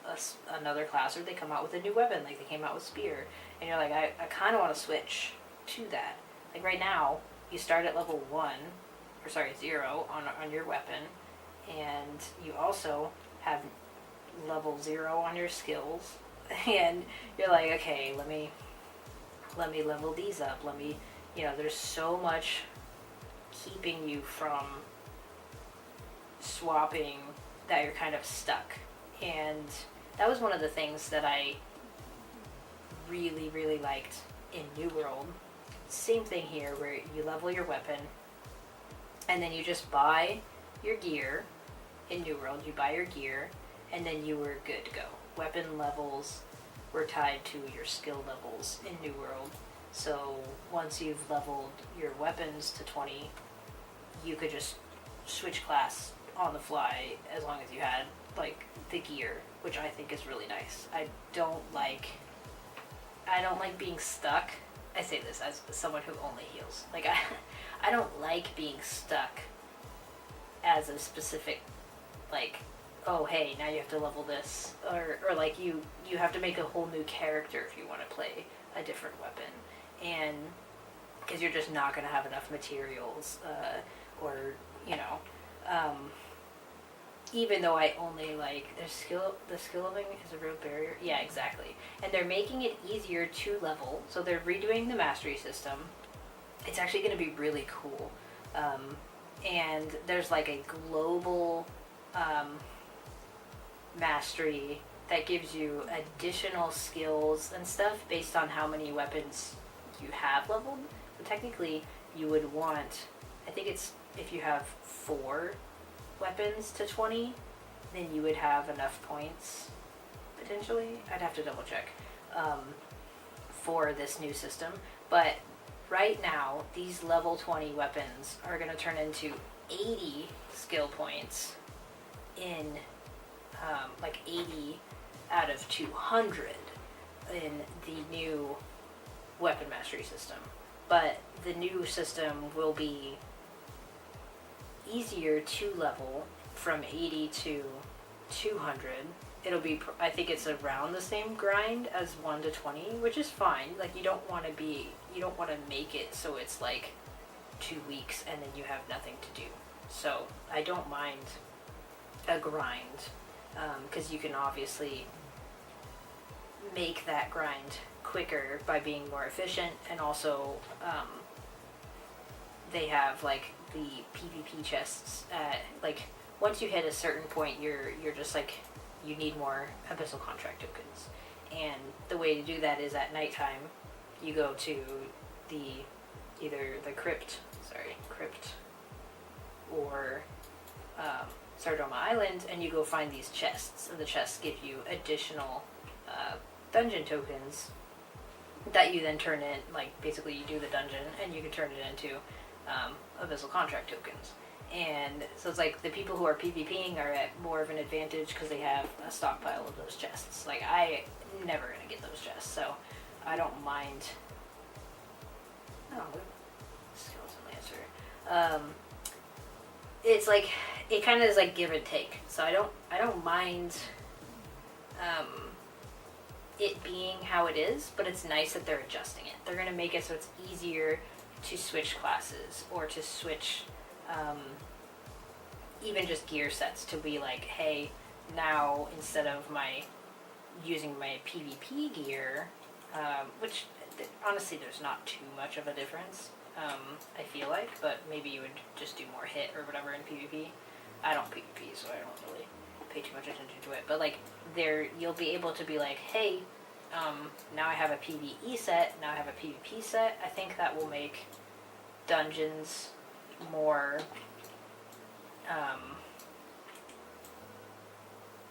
Speaker 1: another class, or they come out with a new weapon, like they came out with Spear, and you're like, I kind of want to switch to that. Like right now, you start at level 0 on your weapon, and you also have level 0 on your skills, and you're like, okay, let me level these up. There's so much keeping you from swapping that you're kind of stuck. And that was one of the things that I really, really liked in New World. Same thing here, where you level your weapon and then you just buy your gear. In New World, you buy your gear and then you were good to go. Weapon levels were tied to your skill levels in New World. So once you've leveled your weapons to 20, you could just switch class on the fly as long as you had like the gear, which I think is really nice. I don't like being stuck. I say this as someone who only heals. Like I don't like being stuck as a specific, like, oh hey, now you have to level this, or like you have to make a whole new character if you want to play a different weapon, and because you're just not going to have enough materials, or even though I only like the skill living is a real barrier. Yeah, exactly. And they're making it easier to level, so they're redoing the mastery system. It's actually going to be really cool. And there's like a global mastery that gives you additional skills and stuff based on how many weapons you have leveled. So technically, you would want, I think it's if you have 4 weapons to 20, then you would have enough points, potentially. I'd have to double check for this new system. But right now, these level 20 weapons are going to turn into 80 skill points in, 80 out of 200 in the new weapon mastery system. But the new system will be easier to level from 80 to 200. It'll be, I think it's around the same grind as 1 to 20, which is fine. Like, you don't want to make it so it's like 2 weeks and then you have nothing to do. So I don't mind a grind, because you can obviously make that grind quicker by being more efficient, and also they have like the PvP chests at, like, once you hit a certain point, you're just like, you need more abyssal contract tokens, and the way to do that is at nighttime you go to either the crypt or Sardoma Island, and you go find these chests, and the chests give you additional dungeon tokens that you then turn in, like, basically you do the dungeon and you can turn it into abyssal contract tokens. And so it's like the people who are PvPing are at more of an advantage because they have a stockpile of those chests. Like, I'm never gonna get those chests, so I don't mind. Oh, skeleton lancer. It's like, it kind of is like give and take. So I don't mind it being how it is, but it's nice that they're adjusting it. They're gonna make it so it's easier to switch classes or to switch even just gear sets, to be like, hey, now instead of using my PvP gear, which honestly there's not too much of a difference, I feel like, but maybe you would just do more hit or whatever in PvP. I don't PvP, so I don't really pay too much attention to it, but like, you'll be able to be like, hey, now I have a PvE set, now I have a PvP set. I think that will make dungeons more,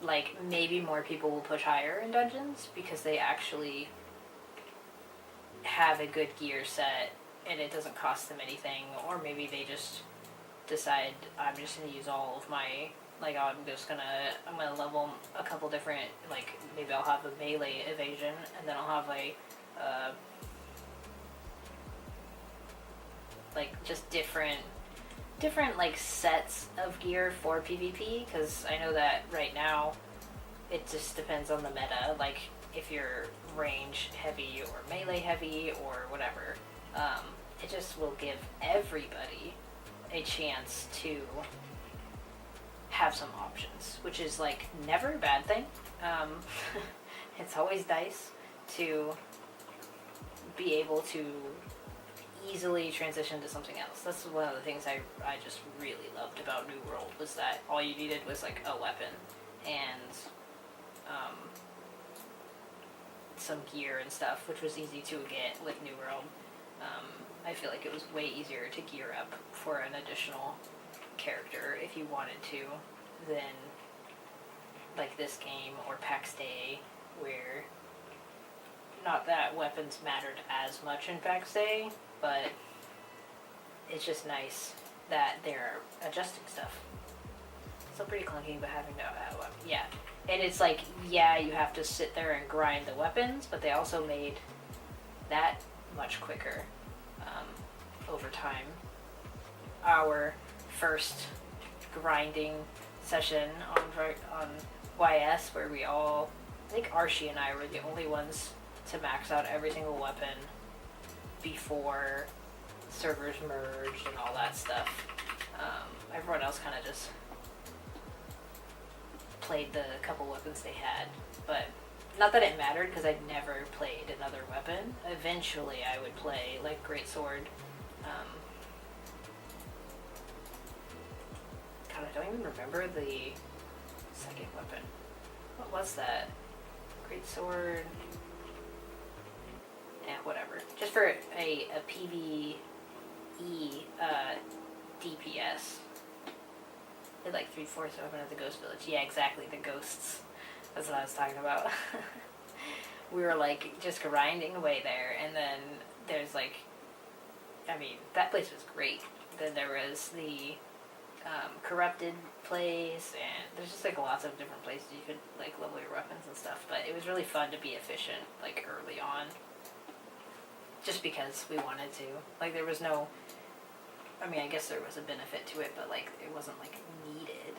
Speaker 1: like, maybe more people will push higher in dungeons because they actually have a good gear set and it doesn't cost them anything, or maybe they just decide, I'm just going to use all of my, like, I'm gonna level a couple different, like, maybe I'll have a melee evasion, and then I'll have a, like, just different, like, sets of gear for PvP, because I know that right now, it just depends on the meta, like, if you're range heavy, or melee heavy, or whatever, it just will give everybody a chance to have some options, which is, like, never a bad thing. It's always nice to be able to easily transition to something else. That's one of the things I just really loved about New World, was that all you needed was, like, a weapon and some gear and stuff, which was easy to get with New World. I feel like it was way easier to gear up for an additional character if you wanted to than, like, this game or PAX Day, where, not that weapons mattered as much in PAX Day, but it's just nice that they're adjusting stuff. Still pretty clunky, but having no yeah. And it's like, yeah, you have to sit there and grind the weapons, but they also made that much quicker over time. Our first grinding session on YS, where we all, I think Archie and I were the only ones to max out every single weapon before servers merged and all that stuff. Everyone else kind of just played the couple weapons they had, but not that it mattered, because I'd never played another weapon. Eventually I would play, like, Greatsword. God, I don't even remember the second weapon. What was that? Greatsword. Whatever. Just for a PvE DPS. Did like 3/4 weapon at the Ghost Village. Yeah, exactly, the ghosts. That's what I was talking about. We were, like, just grinding away there, and then there's, like, I mean, that place was great. Then there was the corrupted place, and there's just, like, lots of different places you could, like, level your weapons and stuff, but it was really fun to be efficient, like, early on, just because we wanted to. Like, there was no I mean, I guess there was a benefit to it, but like it wasn't like needed.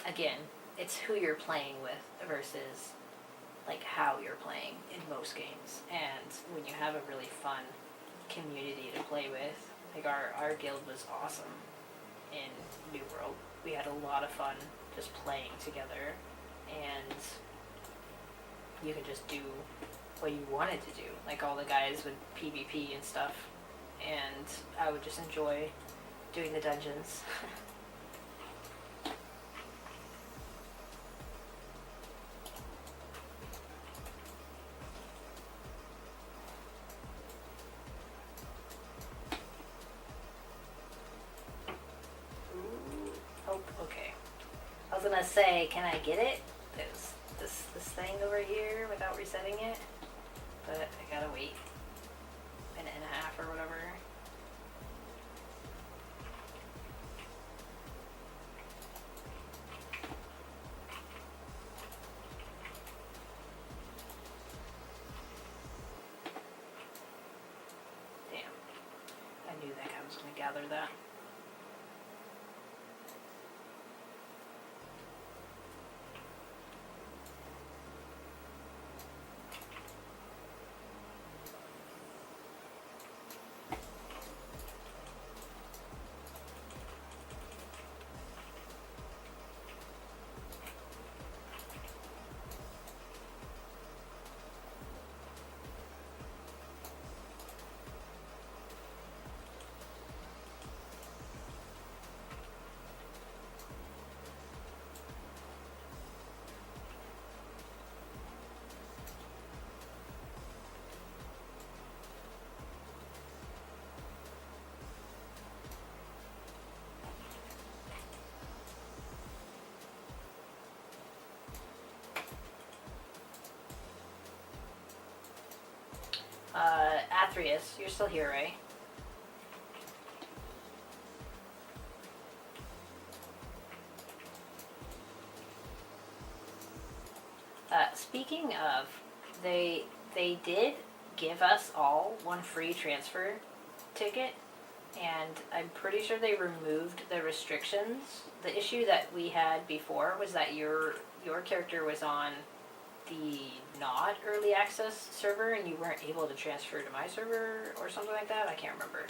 Speaker 1: Again, it's who you're playing with versus like how you're playing in most games. And when you have a really fun community to play with, like our guild was awesome in New World. We had a lot of fun just playing together, and you could just do what you wanted to do. Like all the guys would PvP and stuff, and I would just enjoy doing the dungeons. Oh, okay. I was gonna say, can I get it? There's this thing over here without resetting it, but I gotta wait a minute and a half or whatever. Damn. I knew that guy was gonna gather that. Athreus, you're still here, right? Speaking of, they did give us all one free transfer ticket, and I'm pretty sure they removed the restrictions. The issue that we had before was that your character was on the not early access server and you weren't able to transfer to my server or something like that. I can't remember.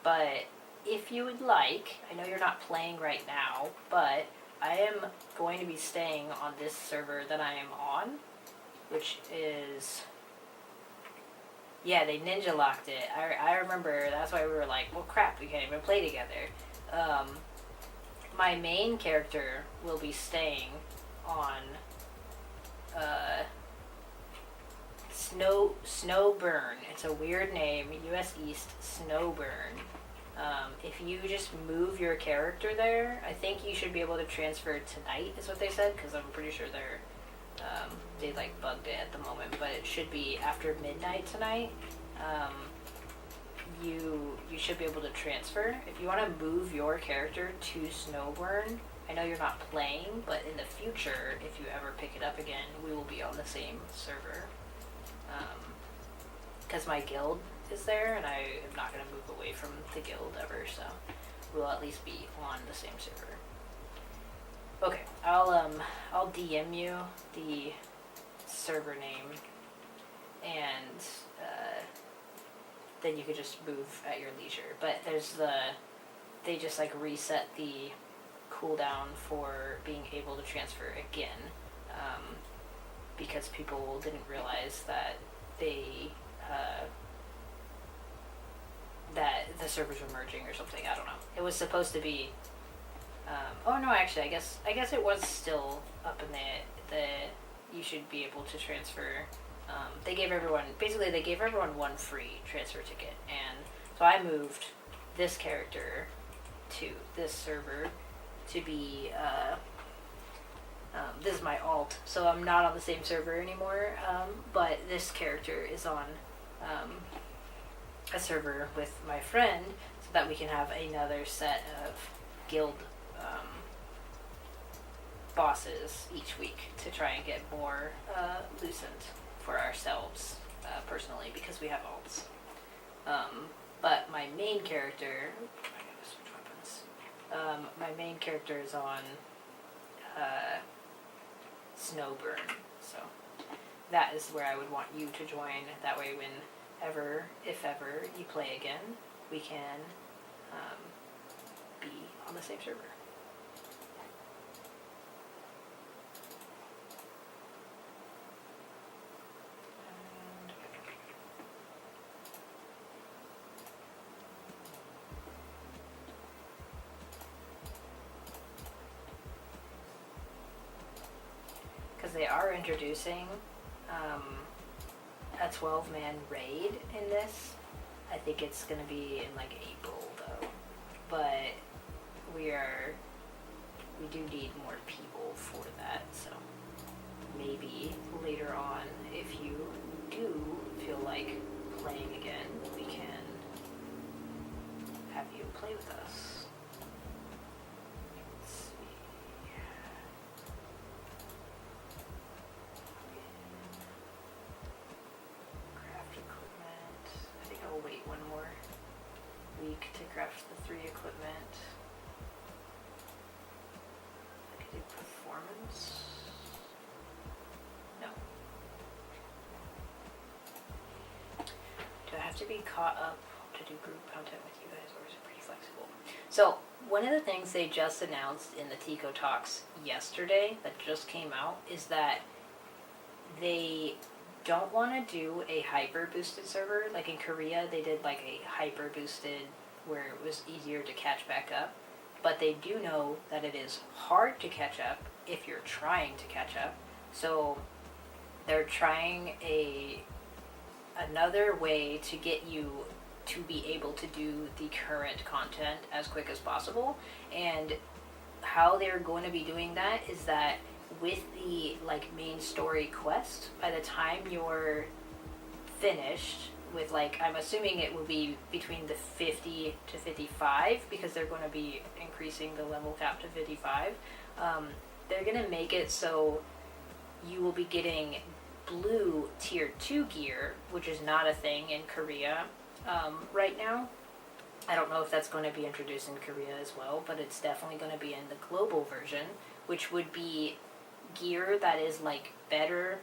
Speaker 1: But if you would like, I know you're not playing right now, but I am going to be staying on this server that I am on, which is... Yeah, they ninja locked it. I remember, that's why we were like, well crap, we can't even play together. My main character will be staying on Snowburn. It's a weird name. US East Snowburn. If you just move your character there, I think you should be able to transfer tonight, is what they said, because I'm pretty sure they like bugged it at the moment, but it should be after midnight tonight. You should be able to transfer. If you want to move your character to Snowburn, I know you're not playing, but in the future, if you ever pick it up again, we will be on the same server. Because my guild is there, and I am not going to move away from the guild ever, so we'll at least be on the same server. Okay, I'll DM you the server name, and then you could just move at your leisure. But they just like reset the cooldown for being able to transfer again, because people didn't realize that that the servers were merging or something. I don't know. It was supposed to be. Oh no, actually, I guess it was still up in the you should be able to transfer. They gave everyone one free transfer ticket, and so I moved this character to this server to be. This is my alt, so I'm not on the same server anymore. But this character is on a server with my friend, so that we can have another set of guild bosses each week to try and get more loosened for ourselves personally, because we have alts. But my main character, I gotta switch weapons. My main character is on Snowburn, so that is where I would want you to join. That way, whenever, if ever, you play again, we can be on the same server. Because they are introducing a 12-man raid in this. I think it's going to be in like April though. But we do need more people for that, so maybe later on, if you do feel like playing again, we can have you play with us. Let's see. Craft equipment. I think I'll wait one more week to craft the 3 equipment. I could do performance. No. Do I have to be caught up to do group content with you guys, or is it pretty flexible? So, one of the things they just announced in the Tico Talks yesterday that just came out is that they don't want to do a hyper boosted server. Like in Korea, they did like a hyper boosted where it was easier to catch back up. But they do know that it is hard to catch up if you're trying to catch up. So they're trying another way to get you to be able to do the current content as quick as possible. And how they're going to be doing that is that with the like main story quest, by the time you're finished with, like, I'm assuming it will be between the 50 to 55, because they're going to be increasing the level cap to 55. They're going to make it so you will be getting blue tier 2 gear, which is not a thing in Korea right now. I don't know if that's going to be introduced in Korea as well, but it's definitely going to be in the global version, which would be gear that is like better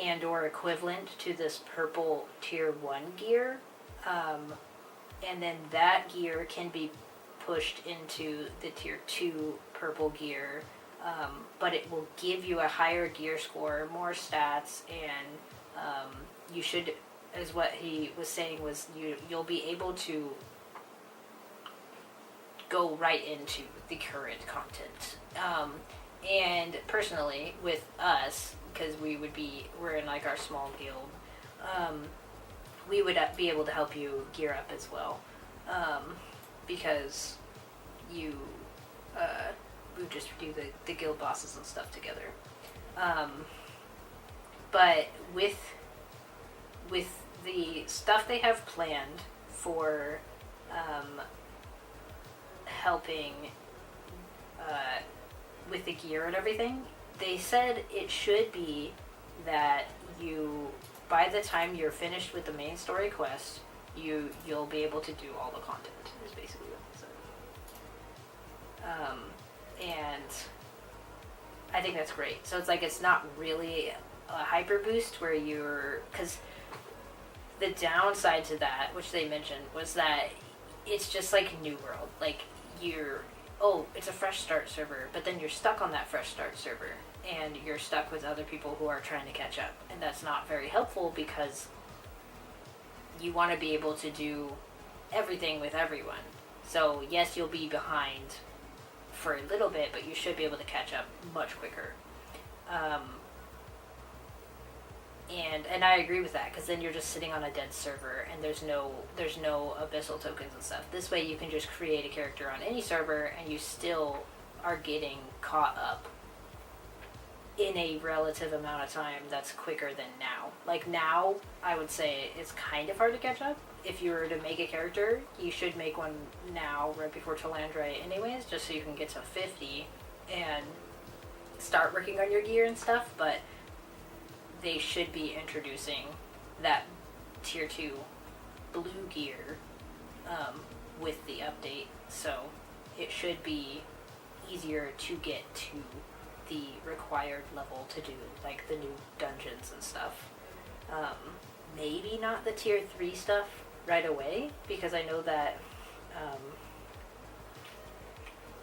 Speaker 1: and or equivalent to this purple tier 1 gear. And then that gear can be pushed into the tier 2 purple gear, but it will give you a higher gear score, more stats, and you should, as what he was saying, was you'll be able to go right into the current content. And personally, with us, because we're in like our small guild, we would be able to help you gear up as well, because you we just do the guild bosses and stuff together. But with the stuff they have planned for helping with the gear and everything, they said it should be that you, by the time you're finished with the main story quest, you'll be able to do all the content, is basically what they said. And I think that's great. So it's like, it's not really a hyper boost where because the downside to that, which they mentioned, was that it's just like New World. Like, it's a fresh start server, but then you're stuck on that fresh start server, and you're stuck with other people who are trying to catch up, and that's not very helpful, because you want to be able to do everything with everyone. So yes, you'll be behind for a little bit, but you should be able to catch up much quicker. And I agree with that, because then you're just sitting on a dead server, and there's no abyssal tokens and stuff. This way you can just create a character on any server, and you still are getting caught up in a relative amount of time that's quicker than now. Like now, I would say it's kind of hard to catch up. If you were to make a character, you should make one now, right before Talandre anyways, just so you can get to 50, and start working on your gear and stuff, but they should be introducing that tier 2 blue gear with the update, so it should be easier to get to the required level to do like the new dungeons and stuff. Maybe not the tier 3 stuff right away, because I know that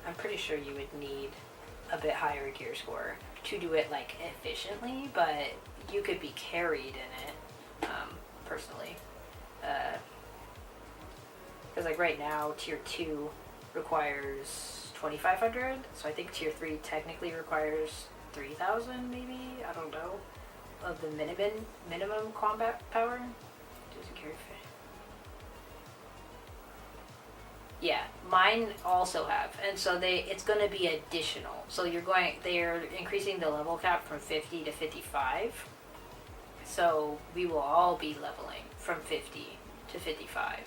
Speaker 1: I'm pretty sure you would need a bit higher gear score to do it like efficiently, but you could be carried in it, personally. Because like right now, tier 2 requires 2,500, so I think tier 3 technically requires 3,000 maybe, I don't know, of the minimum combat power. Doesn't carry. Yeah, mine also have, and so it's going to be additional. So they're increasing the level cap from 50 to 55. So we will all be leveling from 50 to 55.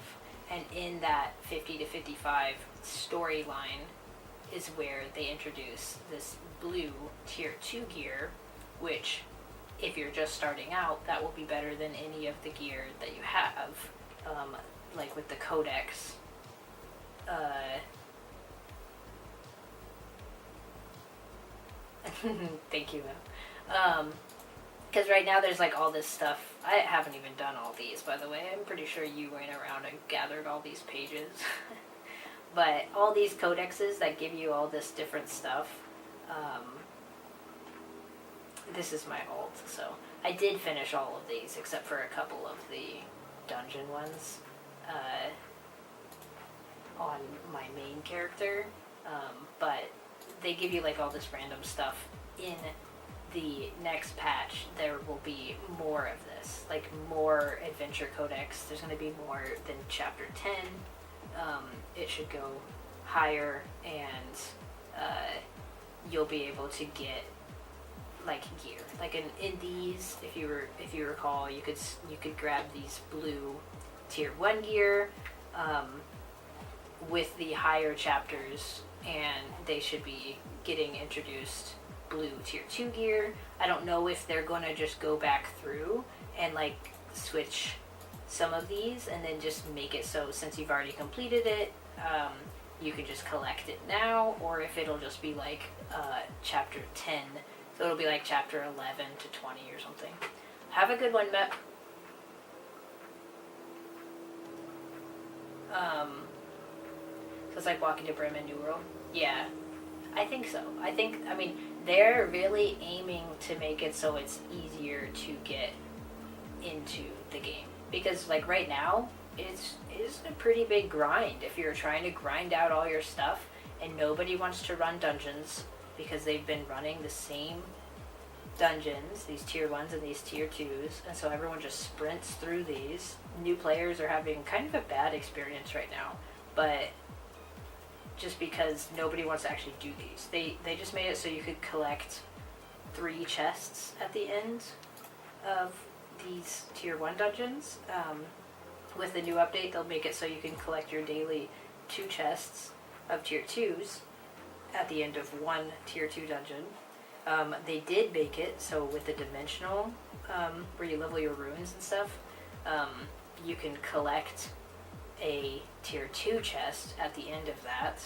Speaker 1: And in that 50 to 55 storyline is where they introduce this blue tier 2 gear, which if you're just starting out, that will be better than any of the gear that you have, like with the codex. Thank you. Because right now there's like all this stuff. I haven't even done all these, by the way. I'm pretty sure you went around and gathered all these pages. But all these codexes that give you all this different stuff. This is my alt, so I did finish all of these except for a couple of the dungeon ones on my main character. But they give you like all this random stuff. In the next patch there will be more of this, like more adventure codex. There's going to be more than chapter 10. It should go higher, and you'll be able to get like gear. Like in these, if you recall, you could grab these blue tier 1 gear with the higher chapters, and they should be getting introduced blue tier 2 gear. I don't know if they're going to just go back through and like switch some of these and then just make it so since you've already completed it, you can just collect it now, or if it'll just be like chapter 10, so it'll be like chapter 11 to 20 or something. Have a good one, Mep. So it's like walking to Brim and New World. Yeah, I think so. I mean, they're really aiming to make it so it's easier to get into the game. Because like right now, it's a pretty big grind if you're trying to grind out all your stuff, and nobody wants to run dungeons because they've been running the same dungeons, these tier 1s and these tier 2s, and so everyone just sprints through these. New players are having kind of a bad experience right now, but just because nobody wants to actually do these. They just made it so you could collect 3 chests at the end of these tier 1 dungeons. With the new update, they'll make it so you can collect your daily 2 chests of tier 2s at the end of 1 tier 2 dungeon. They did make it so with the dimensional, where you level your runes and stuff, you can collect a tier 2 chest at the end of that,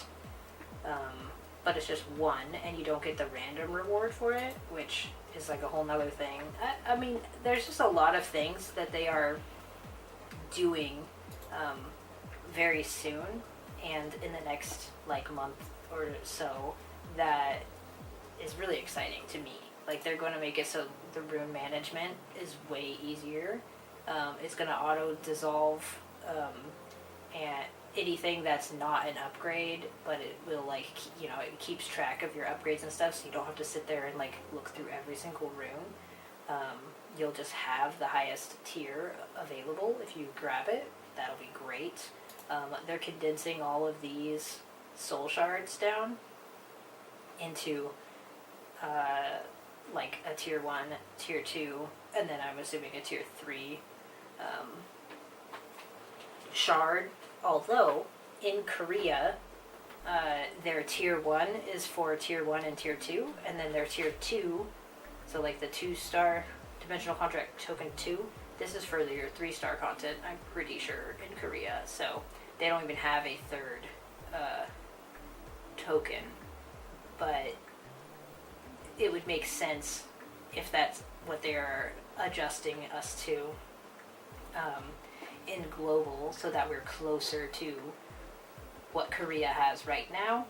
Speaker 1: but it's just 1, and you don't get the random reward for it, which is like a whole nother thing. I mean, there's just a lot of things that they are doing very soon, and in the next like month or so, that is really exciting to me. Like, they're going to make it so the rune management is way easier. It's going to auto dissolve and anything that's not an upgrade, but it will like, it keeps track of your upgrades and stuff, so you don't have to sit there and like look through every single rune. You'll just have the highest tier available if you grab it. That'll be great. They're condensing all of these soul shards down into like a tier 1, tier 2, and then I'm assuming a tier 3 shard. Although in Korea, their tier 1 is for tier 1 and tier 2, and then their tier 2, so like the 2-star dimensional contract token 2, this is for your 3-star content, I'm pretty sure, in Korea. So they don't even have a third token, but it would make sense if that's what they're adjusting us to in global, so that we're closer to what Korea has right now.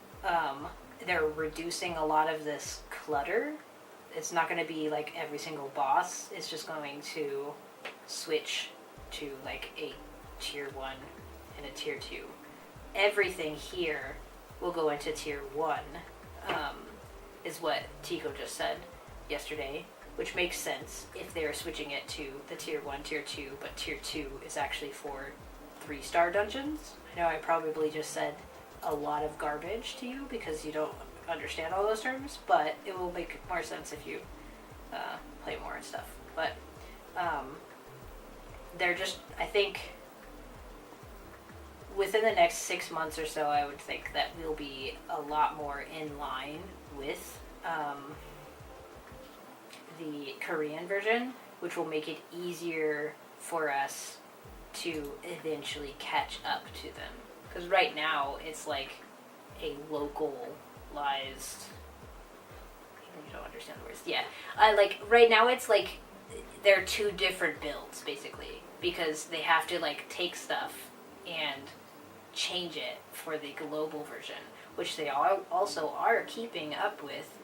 Speaker 1: They're reducing a lot of this clutter. It's not going to be like every single boss. It's just going to switch to like a tier 1 and a tier 2. Everything here will go into tier 1, is what Tico just said yesterday, which makes sense if they're switching it to the tier 1, tier 2, but tier 2 is actually for 3-star dungeons. I know I probably just said a lot of garbage to you because you don't understand all those terms, but it will make more sense if you play more and stuff. But they're just, I think, within the next 6 months or so, I would think that we'll be a lot more in line with the Korean version, which will make it easier for us to eventually catch up to them. Because right now, it's like a localized... You don't understand the words. Yeah. Like, right now, it's like they're 2 different builds, basically. Because they have to, like, take stuff and change it for the global version, which they also are keeping up with.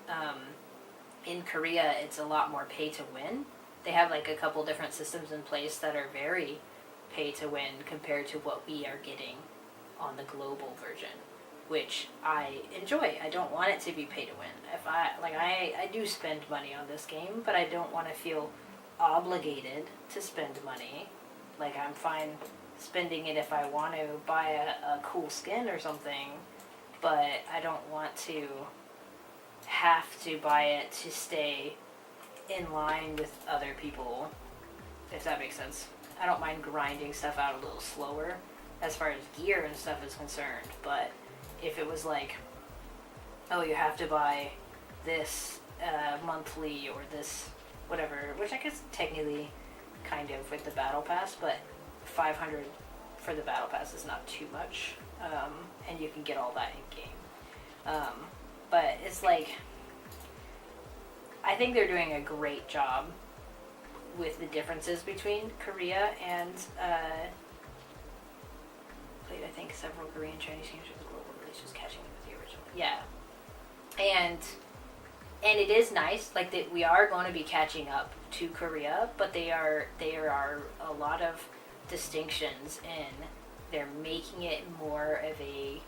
Speaker 1: In Korea, it's a lot more pay to win. They have like a couple different systems in place that are very pay to win compared to what we are getting on the global version, which I enjoy. I don't want it to be pay to win. If I do spend money on this game, but I don't want to feel obligated to spend money. Like, I'm fine spending it if I want to buy a cool skin or something, but I don't want to have to buy it to stay in line with other people, if that makes sense. I don't mind grinding stuff out a little slower as far as gear and stuff is concerned, but if it was like, oh, you have to buy this monthly or this whatever, which I guess technically kind of with the battle pass, but 500 for the battle pass is not too much, and you can get all that in game. But it's like, I think they're doing a great job with the differences between Korea and played I think several Korean Chinese games for the global release, just catching up with the original. Yeah, and it is nice, like, that we are going to be catching up to Korea, but there are a lot of distinctions in they're making it more of a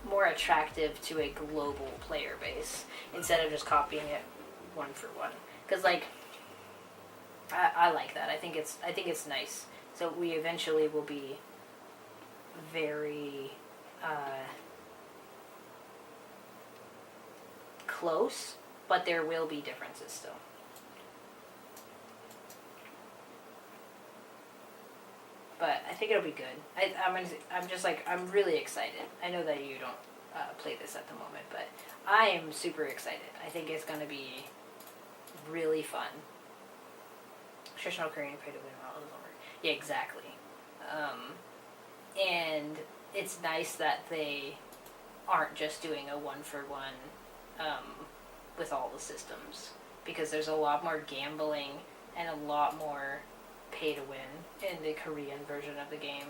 Speaker 1: more attractive to a global player base instead of just copying it one for one. Because, like, I like that. I think it's nice. So we eventually will be very close, but there will be differences still. But I think it'll be good. I'm just like, I'm really excited. I know that you don't play this at the moment, but I am super excited. I think it's going to be really fun. Traditional Korean pay to win while it was over. Yeah, exactly. And it's nice that they aren't just doing a one-for-one with all the systems, because there's a lot more gambling and a lot more pay to win in the Korean version of the game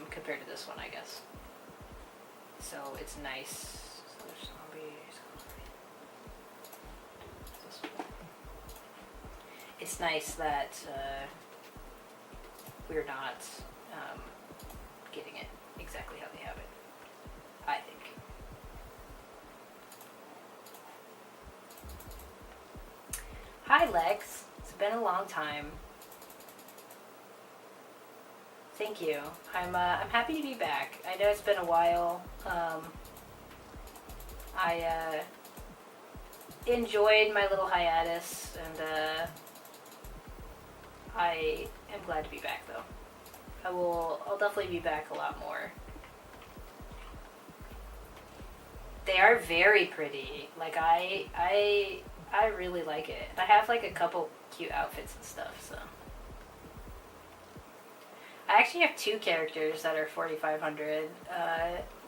Speaker 1: compared to this one, I guess. So it's nice. It's nice that we're not getting it exactly how they have it, I think. Hi, Lex. It's been a long time. Thank you. I'm happy to be back. I know it's been a while. I enjoyed my little hiatus, and I am glad to be back, though. I'll definitely be back a lot more They are very pretty. Like I really like it. I have like a couple cute outfits and stuff. So I actually have two characters that are 4,500.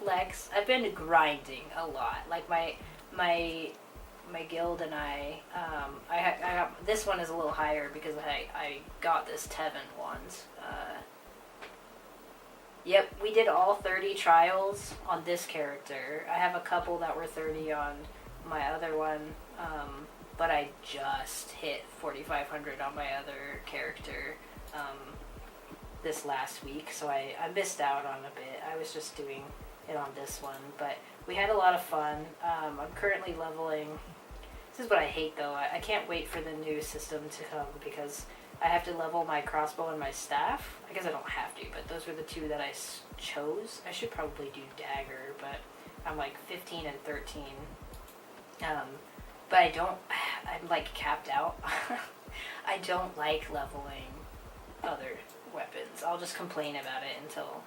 Speaker 1: Lex. I've been grinding a lot. Like my my guild and I got this one is a little higher because I got this Tevin ones. Yep, we did all 30 trials on this character. I have a couple that were 30 on my other one, but I just hit 4,500 on my other character this last week, so I missed out on a bit. I was just doing it on this one, but we had a lot of fun. I'm currently leveling. This is what I hate though. I can't wait for the new system to come because I have to level my crossbow and my staff. I guess I don't have to, but those were the two that I chose. I should probably do dagger, but I'm like 15 and 13. But I don't, I'm like capped out. I don't like leveling other weapons. I'll just complain about it until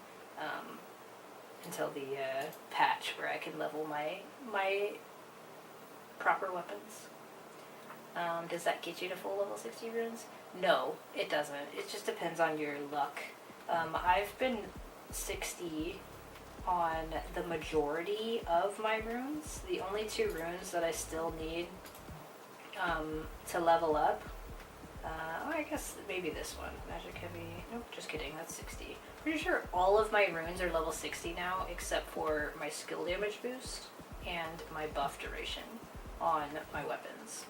Speaker 1: the patch where I can level my proper weapons. Does that get you to full level 60 runes? No, it doesn't. It just depends on your luck. I've been 60 on the majority of my runes. The only two runes that I still need to level up, I guess maybe this one. Magic Heavy. Nope, just kidding. That's 60. Pretty sure all of my runes are level 60 now, except for my skill damage boost and my buff duration on my weapons.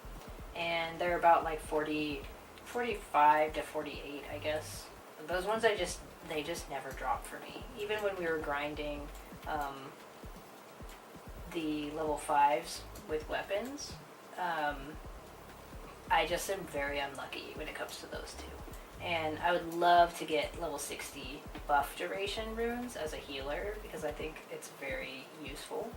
Speaker 1: And they're about like 45 to 48, I guess. Those ones they just never drop for me. Even when we were grinding the level 5s with weapons, I just am very unlucky when it comes to those two. And I would love to get level 60 buff duration runes as a healer because I think it's very useful.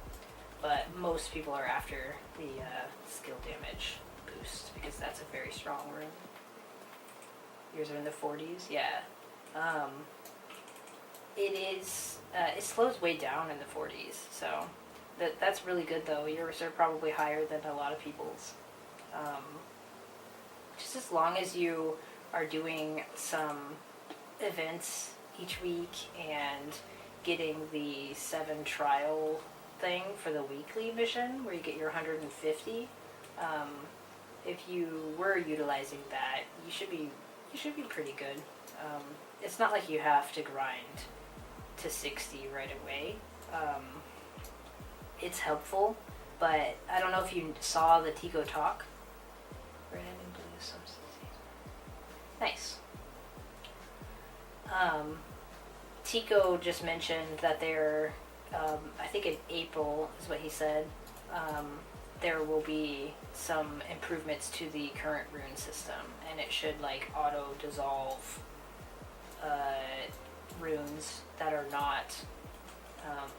Speaker 1: But most people are after the skill damage boost because that's a very strong rune. Yours are in the 40s? Yeah. It is, it slows way down in the 40s, so that's really good though. Yours are probably higher than a lot of people's. Just as long as you are doing some events each week and getting the 7 trial thing for the weekly mission where you get your 150, if you were utilizing that, you should be pretty good. It's not like you have to grind to 60 right away. It's helpful, but I don't know if you saw the Tico talk. Red and blue substances. Nice. Tico just mentioned that they're, I think in April is what he said, there will be some improvements to the current rune system, and it should like auto dissolve runes that are not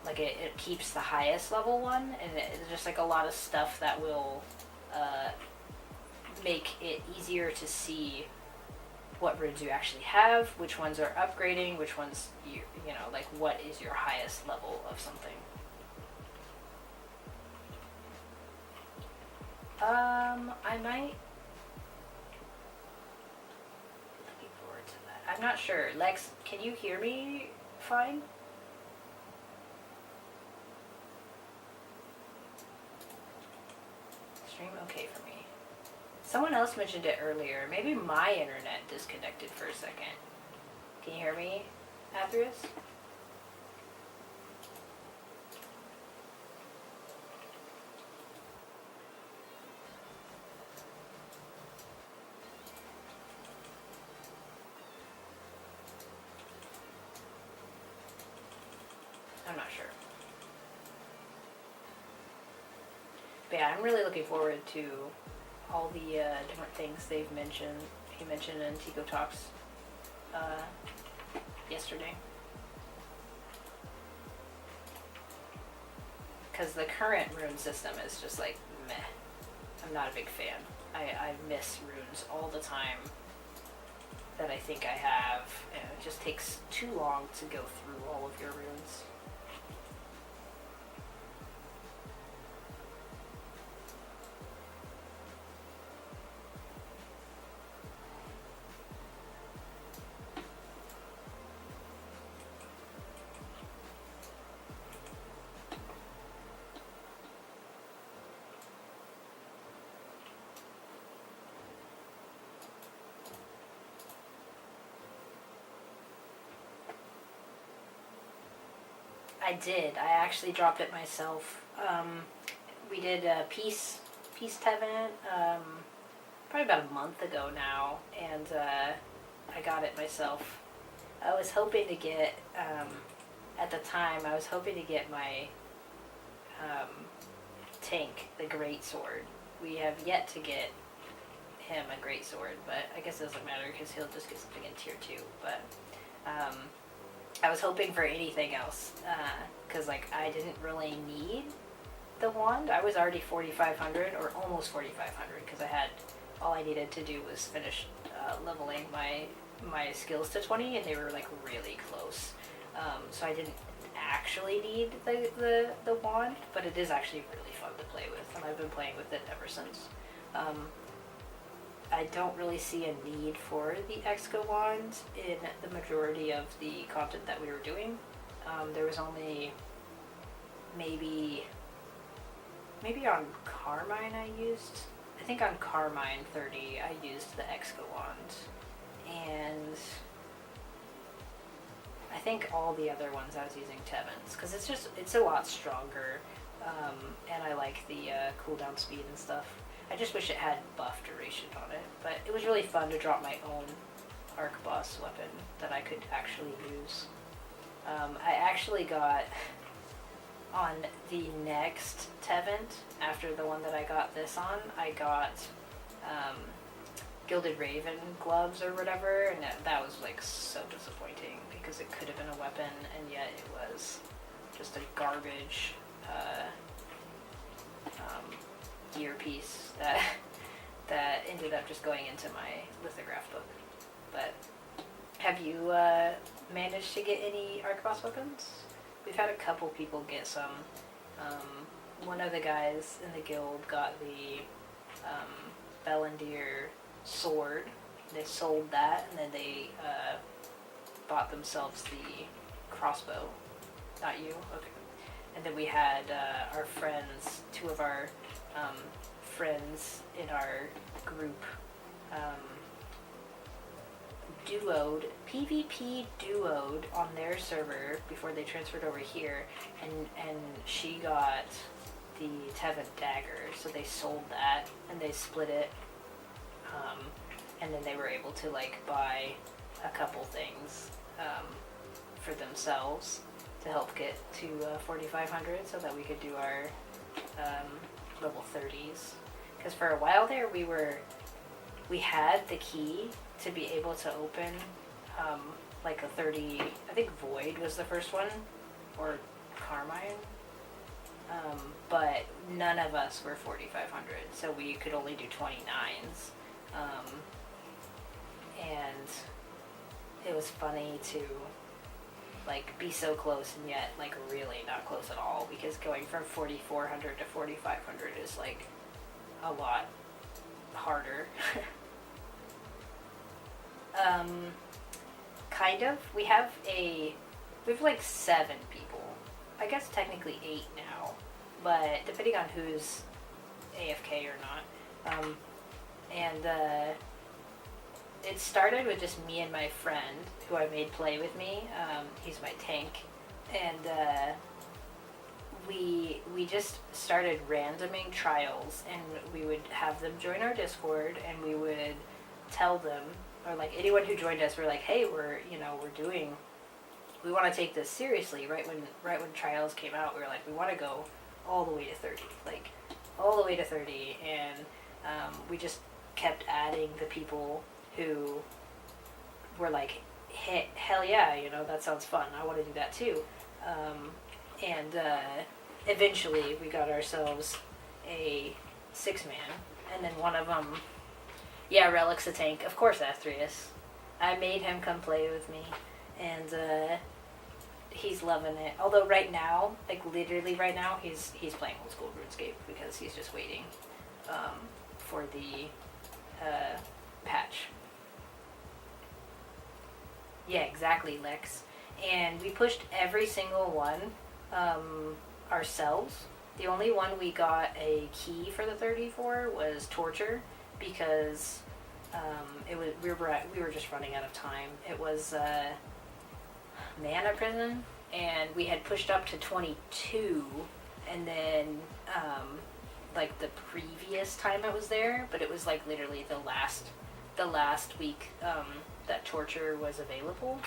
Speaker 1: like it keeps the highest level one, and it's just like a lot of stuff that will make it easier to see what runes you actually have, which ones are upgrading, which ones you know, like what is your highest level of something. I might. Looking forward to that. I'm not sure. Lex, can you hear me fine? Stream okay for me. Someone else mentioned it earlier. Maybe my internet disconnected for a second. Can you hear me, Atheris? I'm not sure. But yeah, I'm really looking forward to all the different things they've mentioned. He mentioned in Tico Talks yesterday. Because the current rune system is just like meh. I'm not a big fan. I miss runes all the time that I think I have. And it just takes too long to go through all of your runes. I did. I actually dropped it myself. We did a Peace Tevin, probably about a month ago now, and I got it myself. I was hoping to get, at the time, I was hoping to get my tank, the Great Sword. We have yet to get him a Great Sword, but I guess it doesn't matter because he'll just get something in tier 2. But I was hoping for anything else because like I didn't really need the wand. I was already 4,500 or almost 4,500 because I had all I needed to do was finish leveling my skills to 20, and they were like really close. So I didn't actually need the wand, but it is actually really fun to play with, and I've been playing with it ever since. I don't really see a need for the Exco wand in the majority of the content that we were doing. There was only maybe on Carmine I think on Carmine 30 I used the Exco wand, and I think all the other ones I was using Tevin's because it's a lot stronger, and I like the cooldown speed and stuff. I just wish it had buff duration on it, but it was really fun to drop my own arc boss weapon that I could actually use. I actually got on the next Tevent after the one that I got this on. I got Gilded Raven gloves or whatever, and that was like so disappointing because it could have been a weapon, and yet it was just a garbage gear piece that ended up just going into my lithograph book. But have you managed to get any arc boss weapons? We've had a couple people get some. One of the guys in the guild got the Talandre sword. They sold that, and then they bought themselves the crossbow. Not you? Okay. And then we had our friends, two of our friends in our group PvP duoed on their server before they transferred over here, and she got the Tevin dagger, so they sold that and they split it, and then they were able to like buy a couple things for themselves to help get to 4,500 so that we could do our level 30s. Because for a while there we had the key to be able to open like a 30, I think Void was the first one, or Carmine, but none of us were 4,500, so we could only do 29s, and it was funny to like be so close and yet like really not close at all, because going from 4,400 to 4,500 is like a lot harder. Kind of. We have like 7 people. I guess technically 8 now, but depending on who's AFK or not. It started with just me and my friend, who I made play with me. He's my tank, and we just started randoming trials, and we would have them join our Discord, and we would tell them, or like anyone who joined us, we're like, hey, we want to take this seriously. Right when trials came out, we were like, we want to go all the way to 30, like all the way to 30, and we just kept adding the people who were like, hey, hell yeah, that sounds fun, I want to do that too. Eventually we got ourselves a 6-man, and then one of them, yeah, Relic's a tank, of course, Athreus. I made him come play with me, and he's loving it. Although right now, like literally right now, he's playing old school RuneScape because he's just waiting for the patch. Yeah, exactly, Lex. And we pushed every single one ourselves. The only one we got a key for the 34 was Torture, because we were just running out of time. It was Mana Prison, and we had pushed up to 22, and then like the previous time I was there, but it was like literally the last week that torture was available,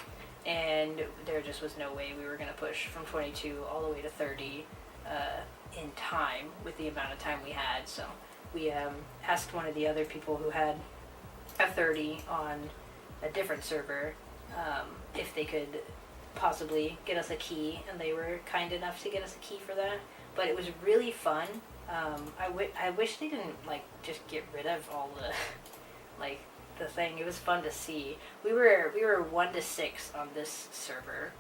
Speaker 1: and there just was no way we were going to push from 22 all the way to 30 in time with the amount of time we had. So we asked one of the other people who had a 30 on a different server if they could possibly get us a key, and they were kind enough to get us a key for that. But it was really fun. I wish they didn't like just get rid of all the like the thing. It was fun to see. We were 1 to 6 on this server,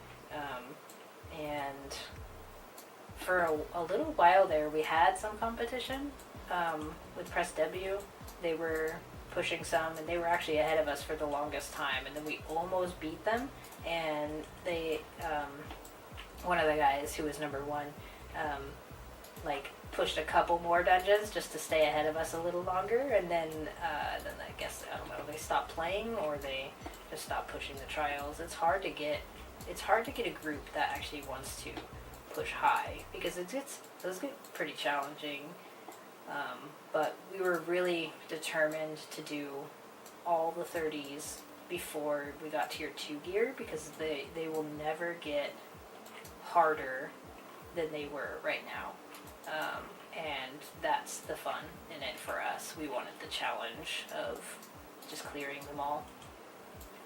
Speaker 1: and for a little while there we had some competition with Press W. They were pushing some, and they were actually ahead of us for the longest time, and then we almost beat them, and they one of the guys who was number 1 like pushed a couple more dungeons just to stay ahead of us a little longer, and then I guess, I don't know, they stopped playing or they just stopped pushing the trials. It's hard to get a group that actually wants to push high, because it does get pretty challenging. But we were really determined to do all the 30s before we got tier 2 gear, because they will never get harder than they were right now. And that's the fun in it for us. We wanted the challenge of just clearing them all.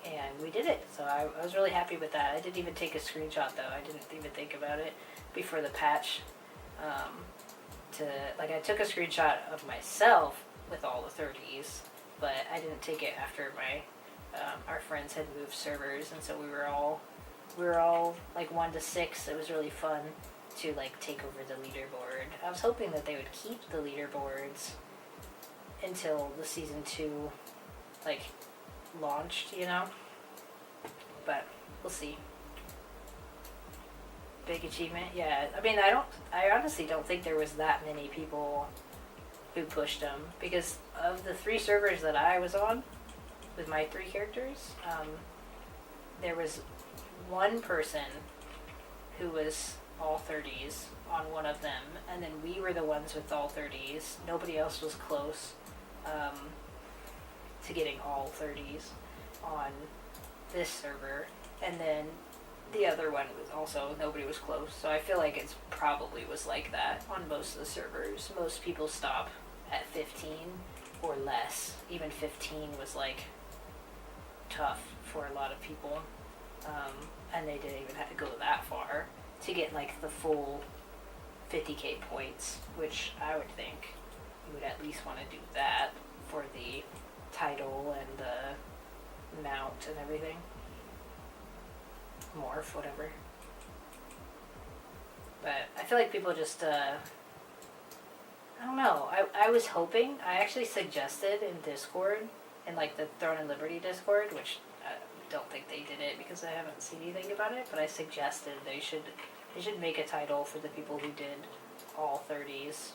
Speaker 1: And we did it. So I was really happy with that. I didn't even take a screenshot though. I didn't even think about it before the patch. I took a screenshot of myself with all the 30s, but I didn't take it after our friends had moved servers, and so we were all like 1 to 6. It was really fun to like take over the leaderboard. I was hoping that they would keep the leaderboards until the season 2 like launched, but we'll see. Big achievement, yeah. I mean, I honestly don't think there was that many people who pushed them, because of the 3 servers that I was on with my 3 characters, there was one person who was all 30s on one of them, and then we were the ones with all 30s. Nobody else was close to getting all 30s on this server, and then the other one was also, nobody was close. So I feel like it's probably was like that on most of the servers. Most people stop at 15 or less. Even 15 was like tough for a lot of people, and they didn't even have to go that far to get like the full 50k points, which I would think you would at least want to do that for the title and the mount and everything. Morph, whatever. But I feel like people just, I don't know. I was hoping, I actually suggested in Discord, in like the Throne and Liberty Discord, which I don't think they did it because I haven't seen anything about it, but I suggested they should make a title for the people who did all 30s,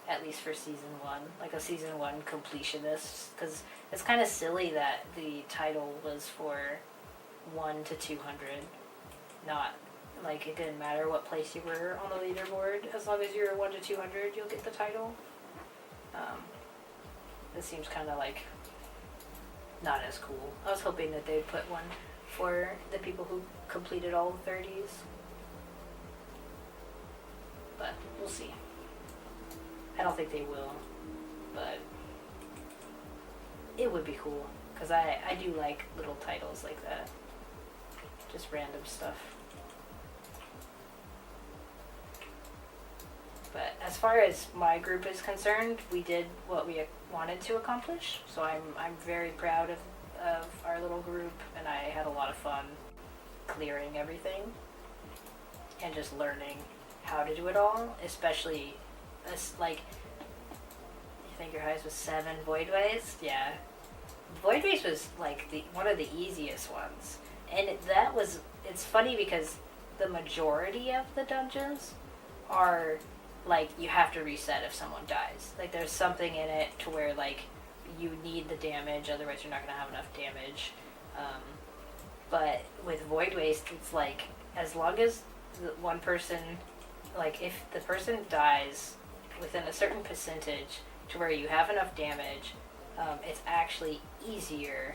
Speaker 1: at least for season 1, like a season 1 completionist, because it's kind of silly that the title was for 1 to 200, not like it didn't matter what place you were on the leaderboard, as long as you're 1 to 200 you'll get the title. This seems kind of like not as cool. I was hoping that they'd put one for the people who completed all the 30s, but we'll see. I don't think they will, but it would be cool, because I do like little titles like that. Just random stuff. But as far as my group is concerned, we did what we wanted to accomplish. So I'm very proud of our little group, and I had a lot of fun clearing everything and just learning how to do it all. Especially, like, you think your highest was 7 Voidways? Yeah. Voidways was like one of the easiest ones. And it's funny because the majority of the dungeons are, like, you have to reset if someone dies. Like, there's something in it to where, like, you need the damage, otherwise you're not going to have enough damage. But with Void Waste, it's like, as long as the one person, like, if the person dies within a certain percentage to where you have enough damage, it's actually easier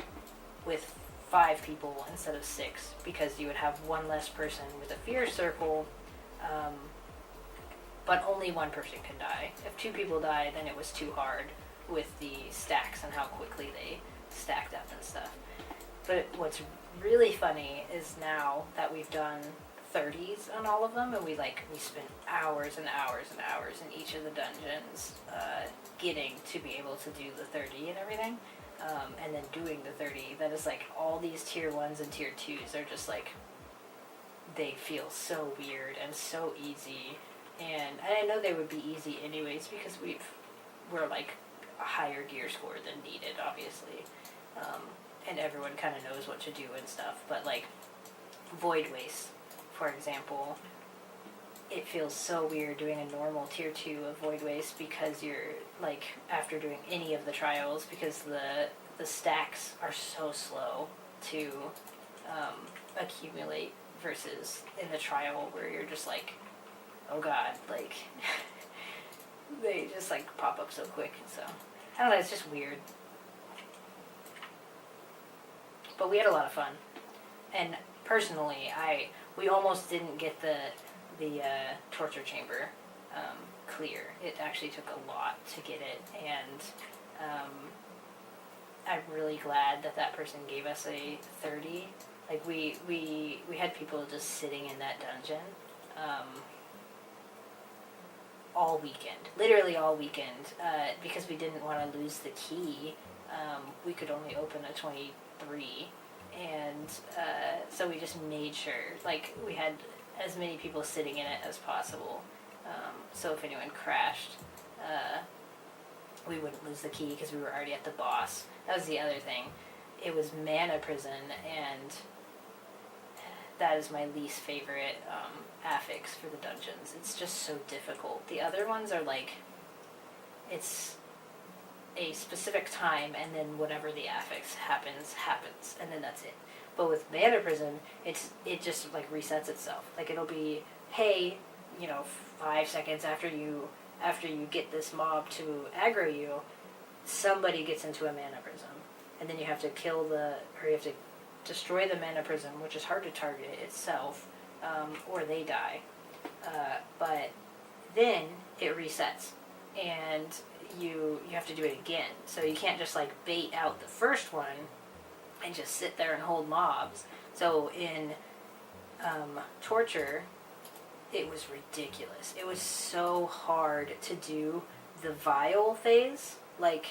Speaker 1: with 5 people instead of 6, because you would have one less person with a fear circle, but only one person can die. If 2 people die, then it was too hard with the stacks and how quickly they stacked up and stuff. But what's really funny is now that we've done 30s on all of them, and we spent hours and hours and hours in each of the dungeons getting to be able to do the 30 and everything, and then doing the 30, that is like all these tier 1s and tier 2s are just like, they feel so weird and so easy. And I know they would be easy anyways, because we're like a higher gear score than needed, obviously. And everyone kind of knows what to do and stuff. But like Void Waste, for example, it feels so weird doing a normal tier 2 of Void Waste, because you're like, after doing any of the trials, because the stacks are so slow to accumulate, versus in the trial where you're just like, oh god, like they just like pop up so quick. So I don't know, it's just weird. But we had a lot of fun, and personally, we almost didn't get the torture chamber clear. It actually took a lot to get it, and I'm really glad that person gave us a 30. Like we had people just sitting in that dungeon all weekend, literally all weekend, because we didn't want to lose the key. We could only open a 23, and so we just made sure, like, we had as many people sitting in it as possible, so if anyone crashed, we wouldn't lose the key because we were already at the boss. That was the other thing. It was Mana Prison, and that is my least favorite affix for the dungeons. It's just so difficult. The other ones are like, it's a specific time, and then whatever the affix happens, and then that's it. But with Mana Prison, it just like resets itself. Like, it'll be, hey, 5 seconds after you get this mob to aggro you, somebody gets into a Mana Prism, and then you have to you have to destroy the Mana Prism, which is hard to target itself, or they die. But then it resets, and you have to do it again. So you can't just like bait out the first one and just sit there and hold mobs. So in Torture, it was ridiculous. It was so hard to do the vial phase, like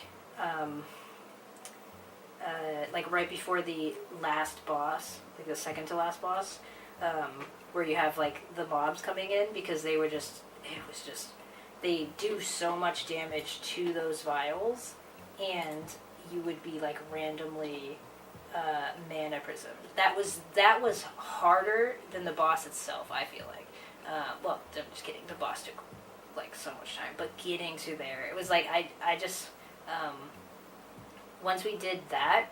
Speaker 1: right before the last boss, like the second to last boss, where you have like the mobs coming in, because they do so much damage to those vials, and you would be like randomly mana prismed. That was harder than the boss itself, I feel like. Well, I'm just kidding. The boss took like so much time, but getting to there, it was like I just once we did that,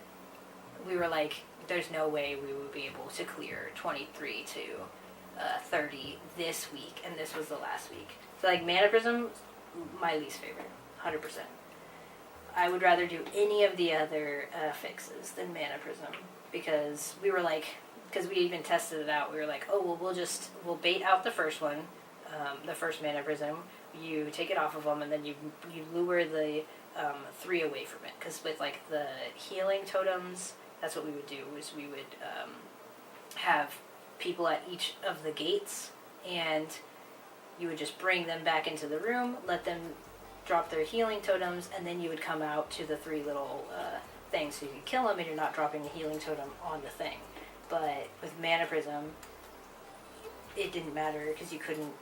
Speaker 1: we were like, there's no way we would be able to clear 23 to 30 this week, and this was the last week. So like Mana Prism, my least favorite, 100%. I would rather do any of the other fixes than Mana Prism, because we were like, because we even tested it out, we were like, oh, well, we'll bait out the first one, the first Mana Prism, you take it off of them, and then you lure the 3 away from it, because with like the healing totems, that's what we would do, is we would have people at each of the gates, and you would just bring them back into the room, let them drop their healing totems, and then you would come out to the 3 little things, so you could kill them, and you're not dropping a healing totem on the thing. But with Mana Prism, it didn't matter, because you couldn't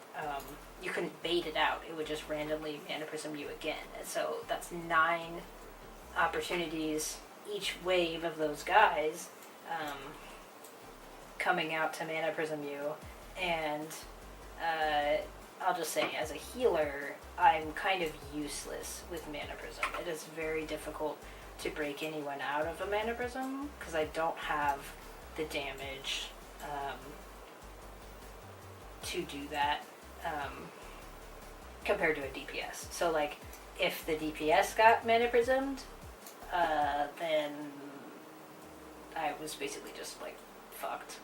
Speaker 1: bait it out. It would just randomly Mana Prism you again. And so that's 9 opportunities each wave of those guys coming out to Mana Prism you. And I'll just say, as a healer, I'm kind of useless with Mana Prism. It is very difficult to break anyone out of a Mana Prism, because I don't have the damage to do that compared to a DPS. So like if the DPS got mana prismed, then I was basically just like fucked.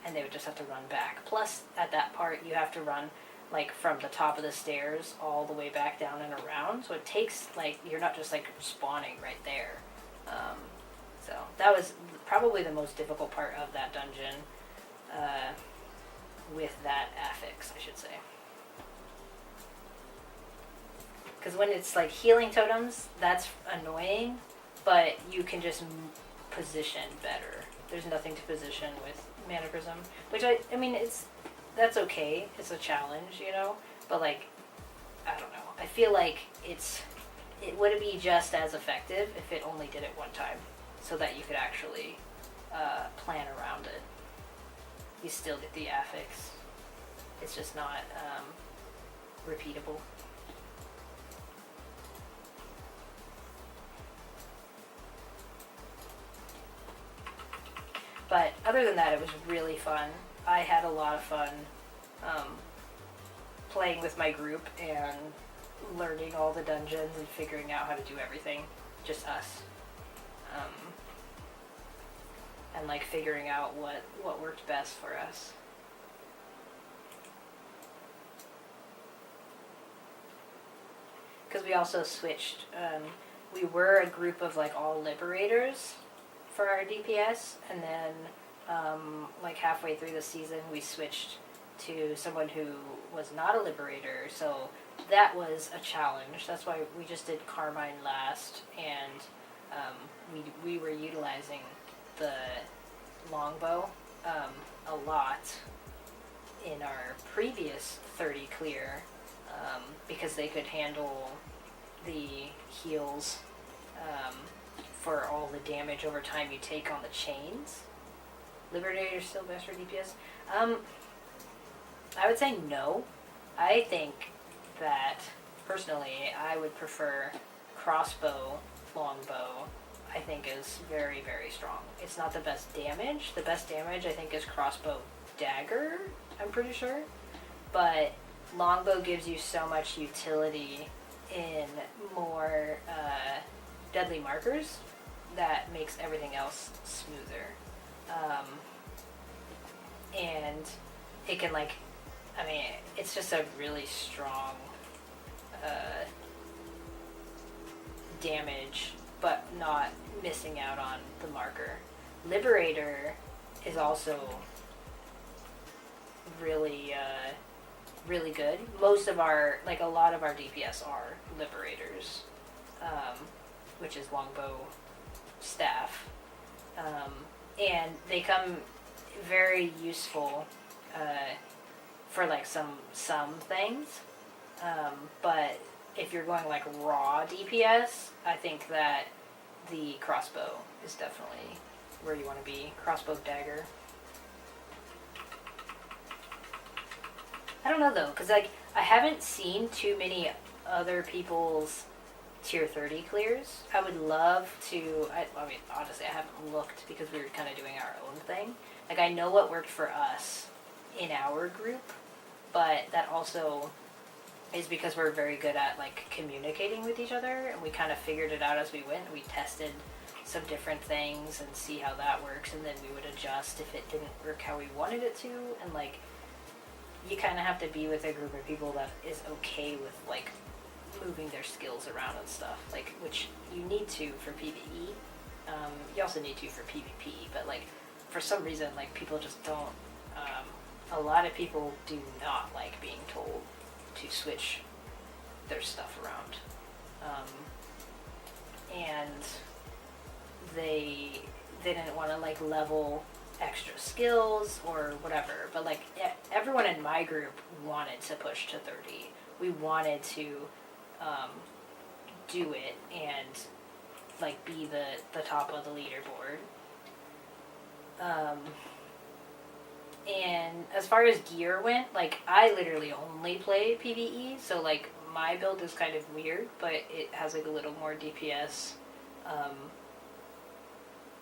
Speaker 1: And they would just have to run back. Plus, at that part, you have to run like from the top of the stairs all the way back down and around. So it takes like, you're not just like spawning right there. So that was probably the most difficult part of that dungeon with that affix, I should say. Because when it's like healing totems, that's annoying, but you can just position better. There's nothing to position with Mana Prism, which I mean, that's okay. It's a challenge, you know. But like, I don't know. I feel like it would be just as effective if it only did it one time, so that you could actually plan around it. You still get the affix. It's just not repeatable. But other than that, it was really fun. I had a lot of fun playing with my group and learning all the dungeons and figuring out how to do everything. Just us. And like figuring out what worked best for us. Because we also switched. We were a group of like all liberators for our DPS, and then like halfway through the season we switched to someone who was not a liberator, so that was a challenge. That's why we just did Carmine last, and we were utilizing the longbow a lot in our previous 30 clear because they could handle the heals for all the damage over time you take on the chains. Liberator is still best for DPS? I would say no. I think that, personally, I would prefer crossbow, longbow, I think is very, very strong. It's not the best damage. The best damage, I think, is crossbow dagger, I'm pretty sure. But longbow gives you so much utility in more deadly markers that makes everything else smoother. And it can like, I mean, it's just a really strong damage, but not missing out on the marker. Liberator is also really, really good. Most of our, like a lot of our DPS are liberators, which is longbow staff. And they come very useful for like some things. But if you're going like raw DPS, I think that the crossbow is definitely where you want to be. Crossbow dagger. I don't know though, because like I haven't seen too many other people's tier 30 clears. I would love to, I mean, honestly, I haven't looked because we were kind of doing our own thing. Like, I know what worked for us in our group, but that also is because we're very good at, like, communicating with each other, and we kind of figured it out as we went. We tested some different things and see how that works, and then we would adjust if it didn't work how we wanted it to, and, like, you kind of have to be with a group of people that is okay with, like, moving their skills around and stuff, like, which you need to for PvE. You also need to for PvP, but like for some reason, like people just don't. A lot of people do not like being told to switch their stuff around, and they didn't want to like level extra skills or whatever. But like everyone in my group wanted to push to 30. We wanted to do it and like be the top of the leaderboard. And as far as gear went, like I literally only play PvE, so like my build is kind of weird, but it has like a little more DPS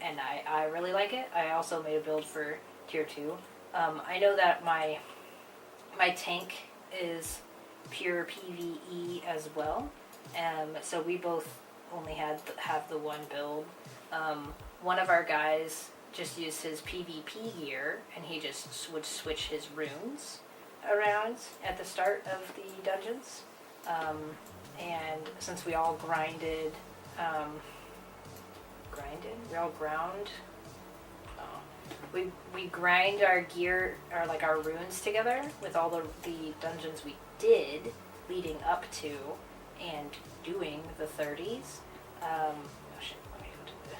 Speaker 1: and I really like it. I also made a build for tier 2. I know that my tank is pure PvE as well, so we both only have the one build. One of our guys just used his PvP gear, and he just would switch his runes around at the start of the dungeons. And since we all grinded, we all ground. We grind our gear, or like our runes together with all the dungeons we did leading up to and doing the 30s. Oh shit, let me go to the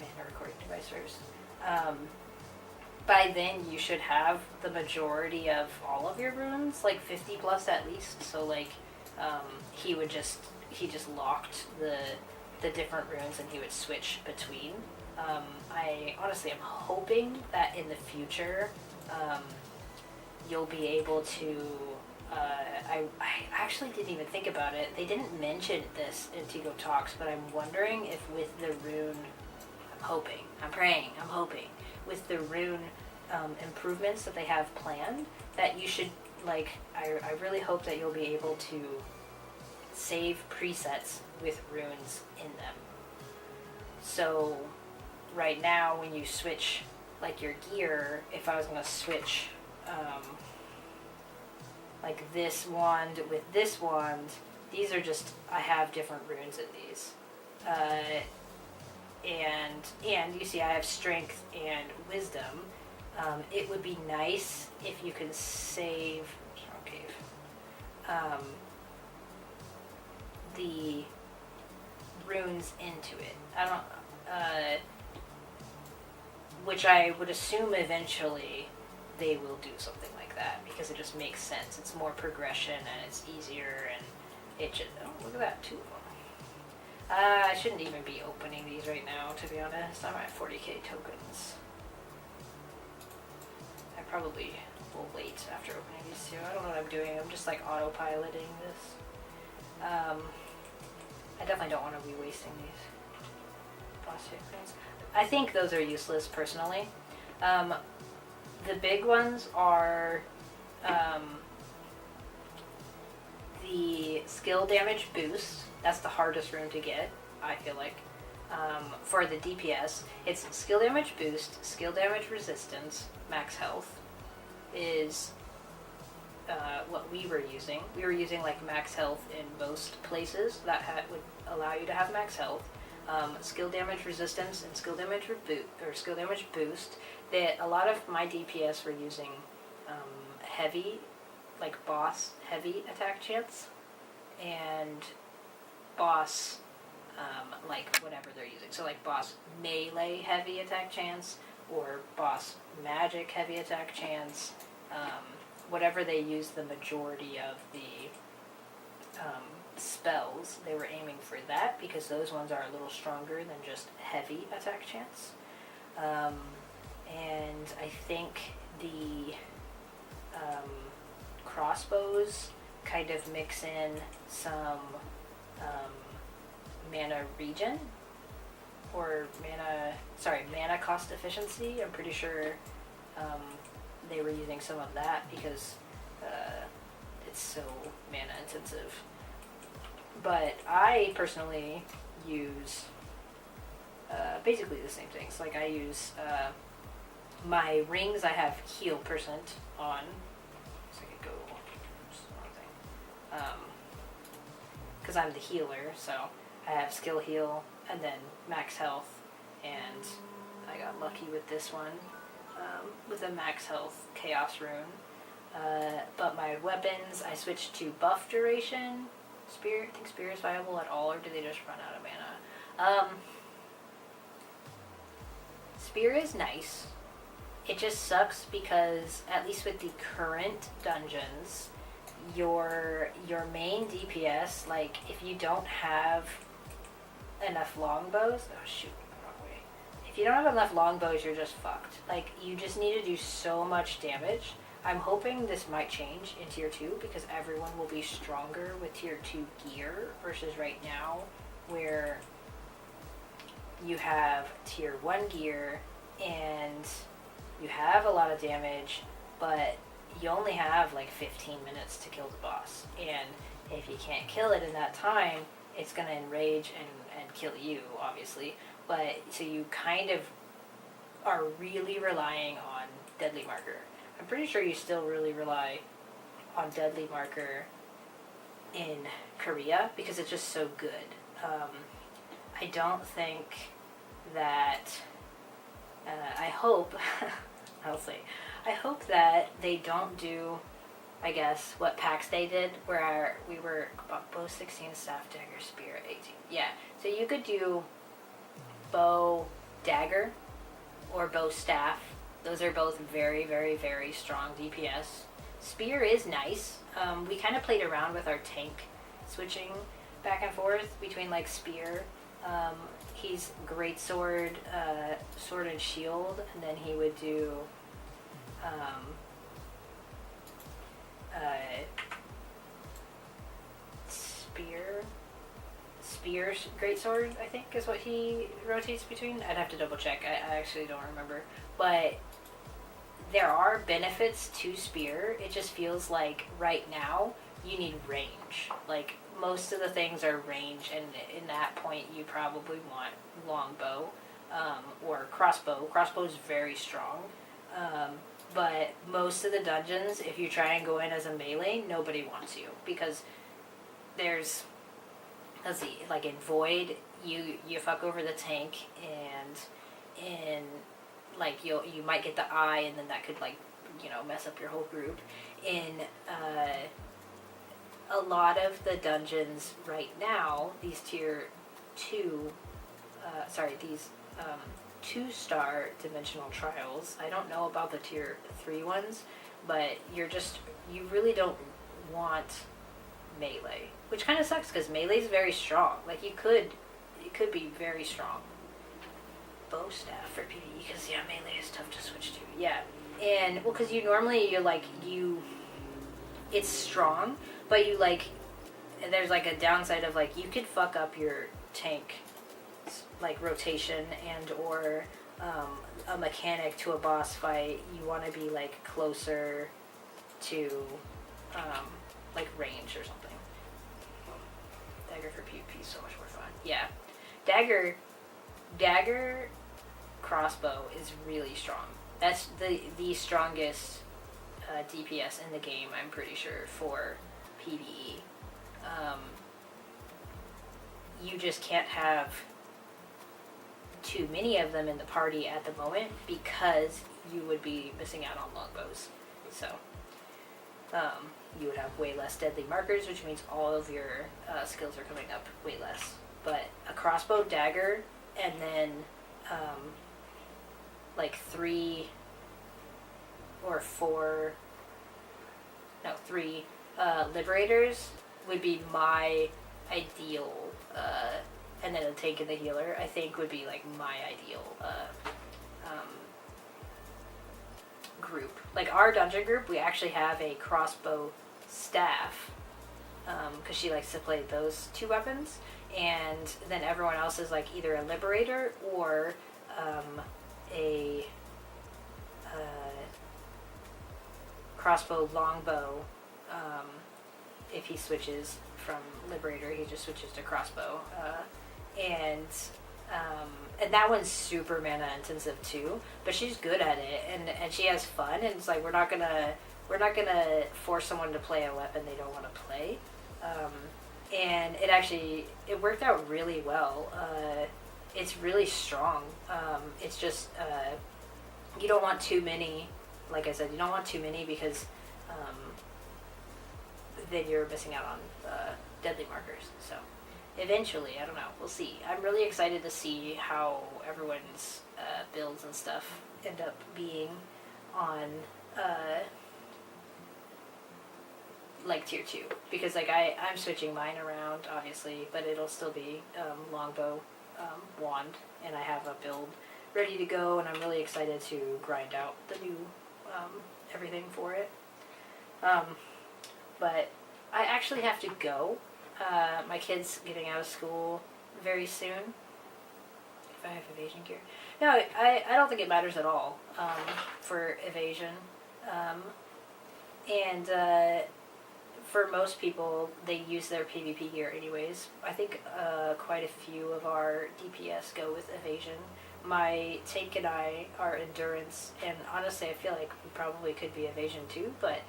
Speaker 1: mana recording device first. By then you should have the majority of all of your runes, like 50 plus at least. So like, he just locked the different runes and he would switch between. I honestly am hoping that in the future, you'll be able to, I actually didn't even think about it. They didn't mention this in Tigo Talks, but I'm wondering if with the rune, I'm hoping, with the rune improvements that they have planned, that you should, like, I really hope that you'll be able to save presets with runes in them. So right now when you switch like your gear, if I was going to switch like this wand with this wand, these are just, I have different runes in these. And you see I have strength and wisdom. It would be nice if you could save the runes into it. I don't, which I would assume eventually they will do something like that, because it just makes sense. It's more progression and it's easier, and it just, oh, look at that, 2 of them. I shouldn't even be opening these right now, to be honest. I'm at 40k tokens. I probably will wait after opening these two. I don't know what I'm doing. I'm just like autopiloting this. I definitely don't want to be wasting these plastic things. I think those are useless personally. The big ones are the skill damage boost. That's the hardest rune to get, I feel like. For the DPS, it's skill damage boost, skill damage resistance, max health is what we were using. We were using like max health in most places that would allow you to have max health. Skill damage resistance and skill damage skill damage boost. That a lot of my DPS were using heavy, like boss heavy attack chance, and boss like whatever they're using. So like boss melee heavy attack chance or boss magic heavy attack chance. Whatever they use the majority of the spells, they were aiming for that, because those ones are a little stronger than just heavy attack chance. And I think the crossbows kind of mix in some mana regen, or mana cost efficiency. I'm pretty sure they were using some of that because it's so mana intensive. But I personally use basically the same things. Like I use my rings, I have heal percent on. So I could go because I'm the healer, so I have skill heal and then max health, and I got lucky with this one with a max health chaos rune. But my weapons, I switched to buff duration. Spear, I think spear is viable at all, or do they just run out of mana? Spear is nice. It just sucks because, at least with the current dungeons, your main DPS, like, if you don't have enough longbows, oh shoot, wrong way. If you don't have enough longbows, you're just fucked. Like, you just need to do so much damage. I'm hoping this might change in tier 2, because everyone will be stronger with tier 2 gear versus right now, where you have tier 1 gear, and you have a lot of damage, but you only have like 15 minutes to kill the boss. And if you can't kill it in that time, it's going to enrage and kill you, obviously. But so you kind of are really relying on Deadly Marker. I'm pretty sure you still really rely on Deadly Marker in Korea because it's just so good. I don't think that... I hope... I'll say... I hope that they don't do, I guess, what PAX Day did, where we were bow 16, staff, dagger, spear 18. Yeah, so you could do bow, dagger, or bow, staff. Those are both very, very, very strong DPS. Spear is nice. We kind of played around with our tank, switching back and forth between like spear. He's greatsword, sword and shield, and then he would do spear's greatsword, I think, is what he rotates between. I'd have to double check. I actually don't remember. But there are benefits to spear. It just feels like right now you need range. Like most of the things are range, and in that point you probably want longbow or crossbow. Crossbow is very strong. But most of the dungeons, if you try and go in as a melee, nobody wants you. Because there's, let's see, like in Void, you fuck over the tank, and in, like, you might get the eye, and then that could, like, you know, mess up your whole group. In a lot of the dungeons right now, these tier 2, these 2-star dimensional trials. I don't know about the tier 3 ones, but you really don't want melee, which kind of sucks because melee is very strong. Like it could be very strong. Bow staff for PvE because yeah, melee is tough to switch to. Yeah, and well, because it's strong, but there's like a downside of like you could fuck up your tank like rotation and or a mechanic to a boss fight. You want to be like closer to like range or something. Dagger for PvP is so much more fun. Yeah, dagger crossbow is really strong. That's the strongest DPS in the game, I'm pretty sure, for PvE. You just can't have too many of them in the party at the moment because you would be missing out on longbows. So you would have way less deadly markers, which means all of your skills are coming up way less. But a crossbow, dagger, and then like 3 liberators would be my ideal, and then a tank and the healer, I think, would be like my ideal group. Like our dungeon group, we actually have a crossbow staff, because she likes to play those 2 weapons, and then everyone else is like either a liberator or a crossbow longbow. If he switches from liberator, he just switches to crossbow, and that one's super mana intensive too, but she's good at it, and she has fun, and it's like we're not gonna force someone to play a weapon they don't want to play, and it worked out really well. It's really strong. It's just you don't want too many. Like I said, you don't want too many because then you're missing out on deadly markers. So eventually, I don't know, we'll see. I'm really excited to see how everyone's builds and stuff end up being on like tier 2, because like I'm switching mine around obviously, but it'll still be longbow, wand, and I have a build ready to go, and I'm really excited to grind out the new everything for it. But I actually have to go. My kid's getting out of school very soon. If I have evasion gear. No, I don't think it matters at all for evasion. And for most people, they use their PvP gear anyways. I think quite a few of our DPS go with evasion. My tank and I are endurance, and honestly, I feel like we probably could be evasion too, but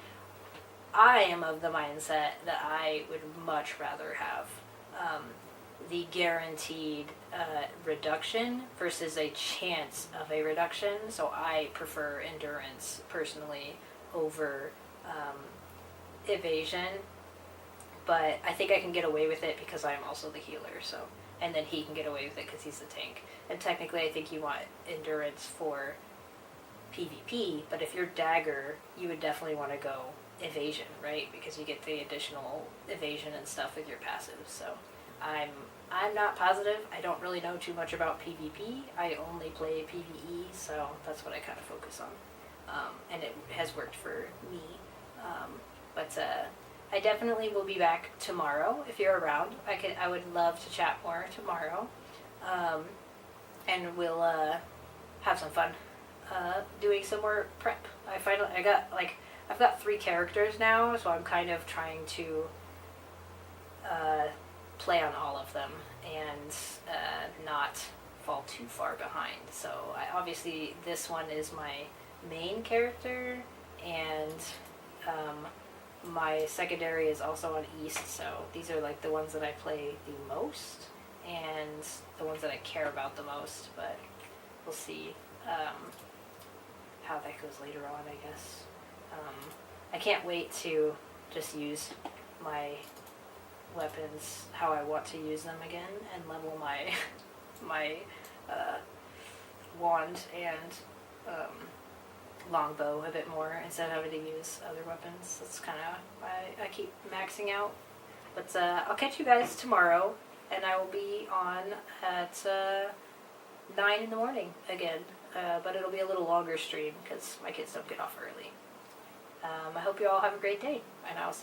Speaker 1: I am of the mindset that I would much rather have the guaranteed reduction versus a chance of a reduction. So I prefer endurance personally over evasion, but I think I can get away with it because I'm also the healer. So, and then he can get away with it because he's the tank. And technically, I think you want endurance for PvP, but if you're dagger, you would definitely want to go evasion, right? Because you get the additional evasion and stuff with your passive. So I'm not positive. I don't really know too much about PvP. I only play PvE, so that's what I kind of focus on. And it has worked for me. But I definitely will be back tomorrow if you're around. I would love to chat more tomorrow. And we'll have some fun doing some more prep. I've got 3 characters now, so I'm kind of trying to play on all of them and not fall too far behind. So obviously this one is my main character, and my secondary is also on East, so these are like the ones that I play the most and the ones that I care about the most, but we'll see how that goes later on, I guess. I can't wait to just use my weapons how I want to use them again and level my my wand and longbow a bit more instead of having to use other weapons. That's kind of why I keep maxing out. But I'll catch you guys tomorrow, and I will be on at 9 in the morning again. But it'll be a little longer stream because my kids don't get off early. I hope you all have a great day, and I'll see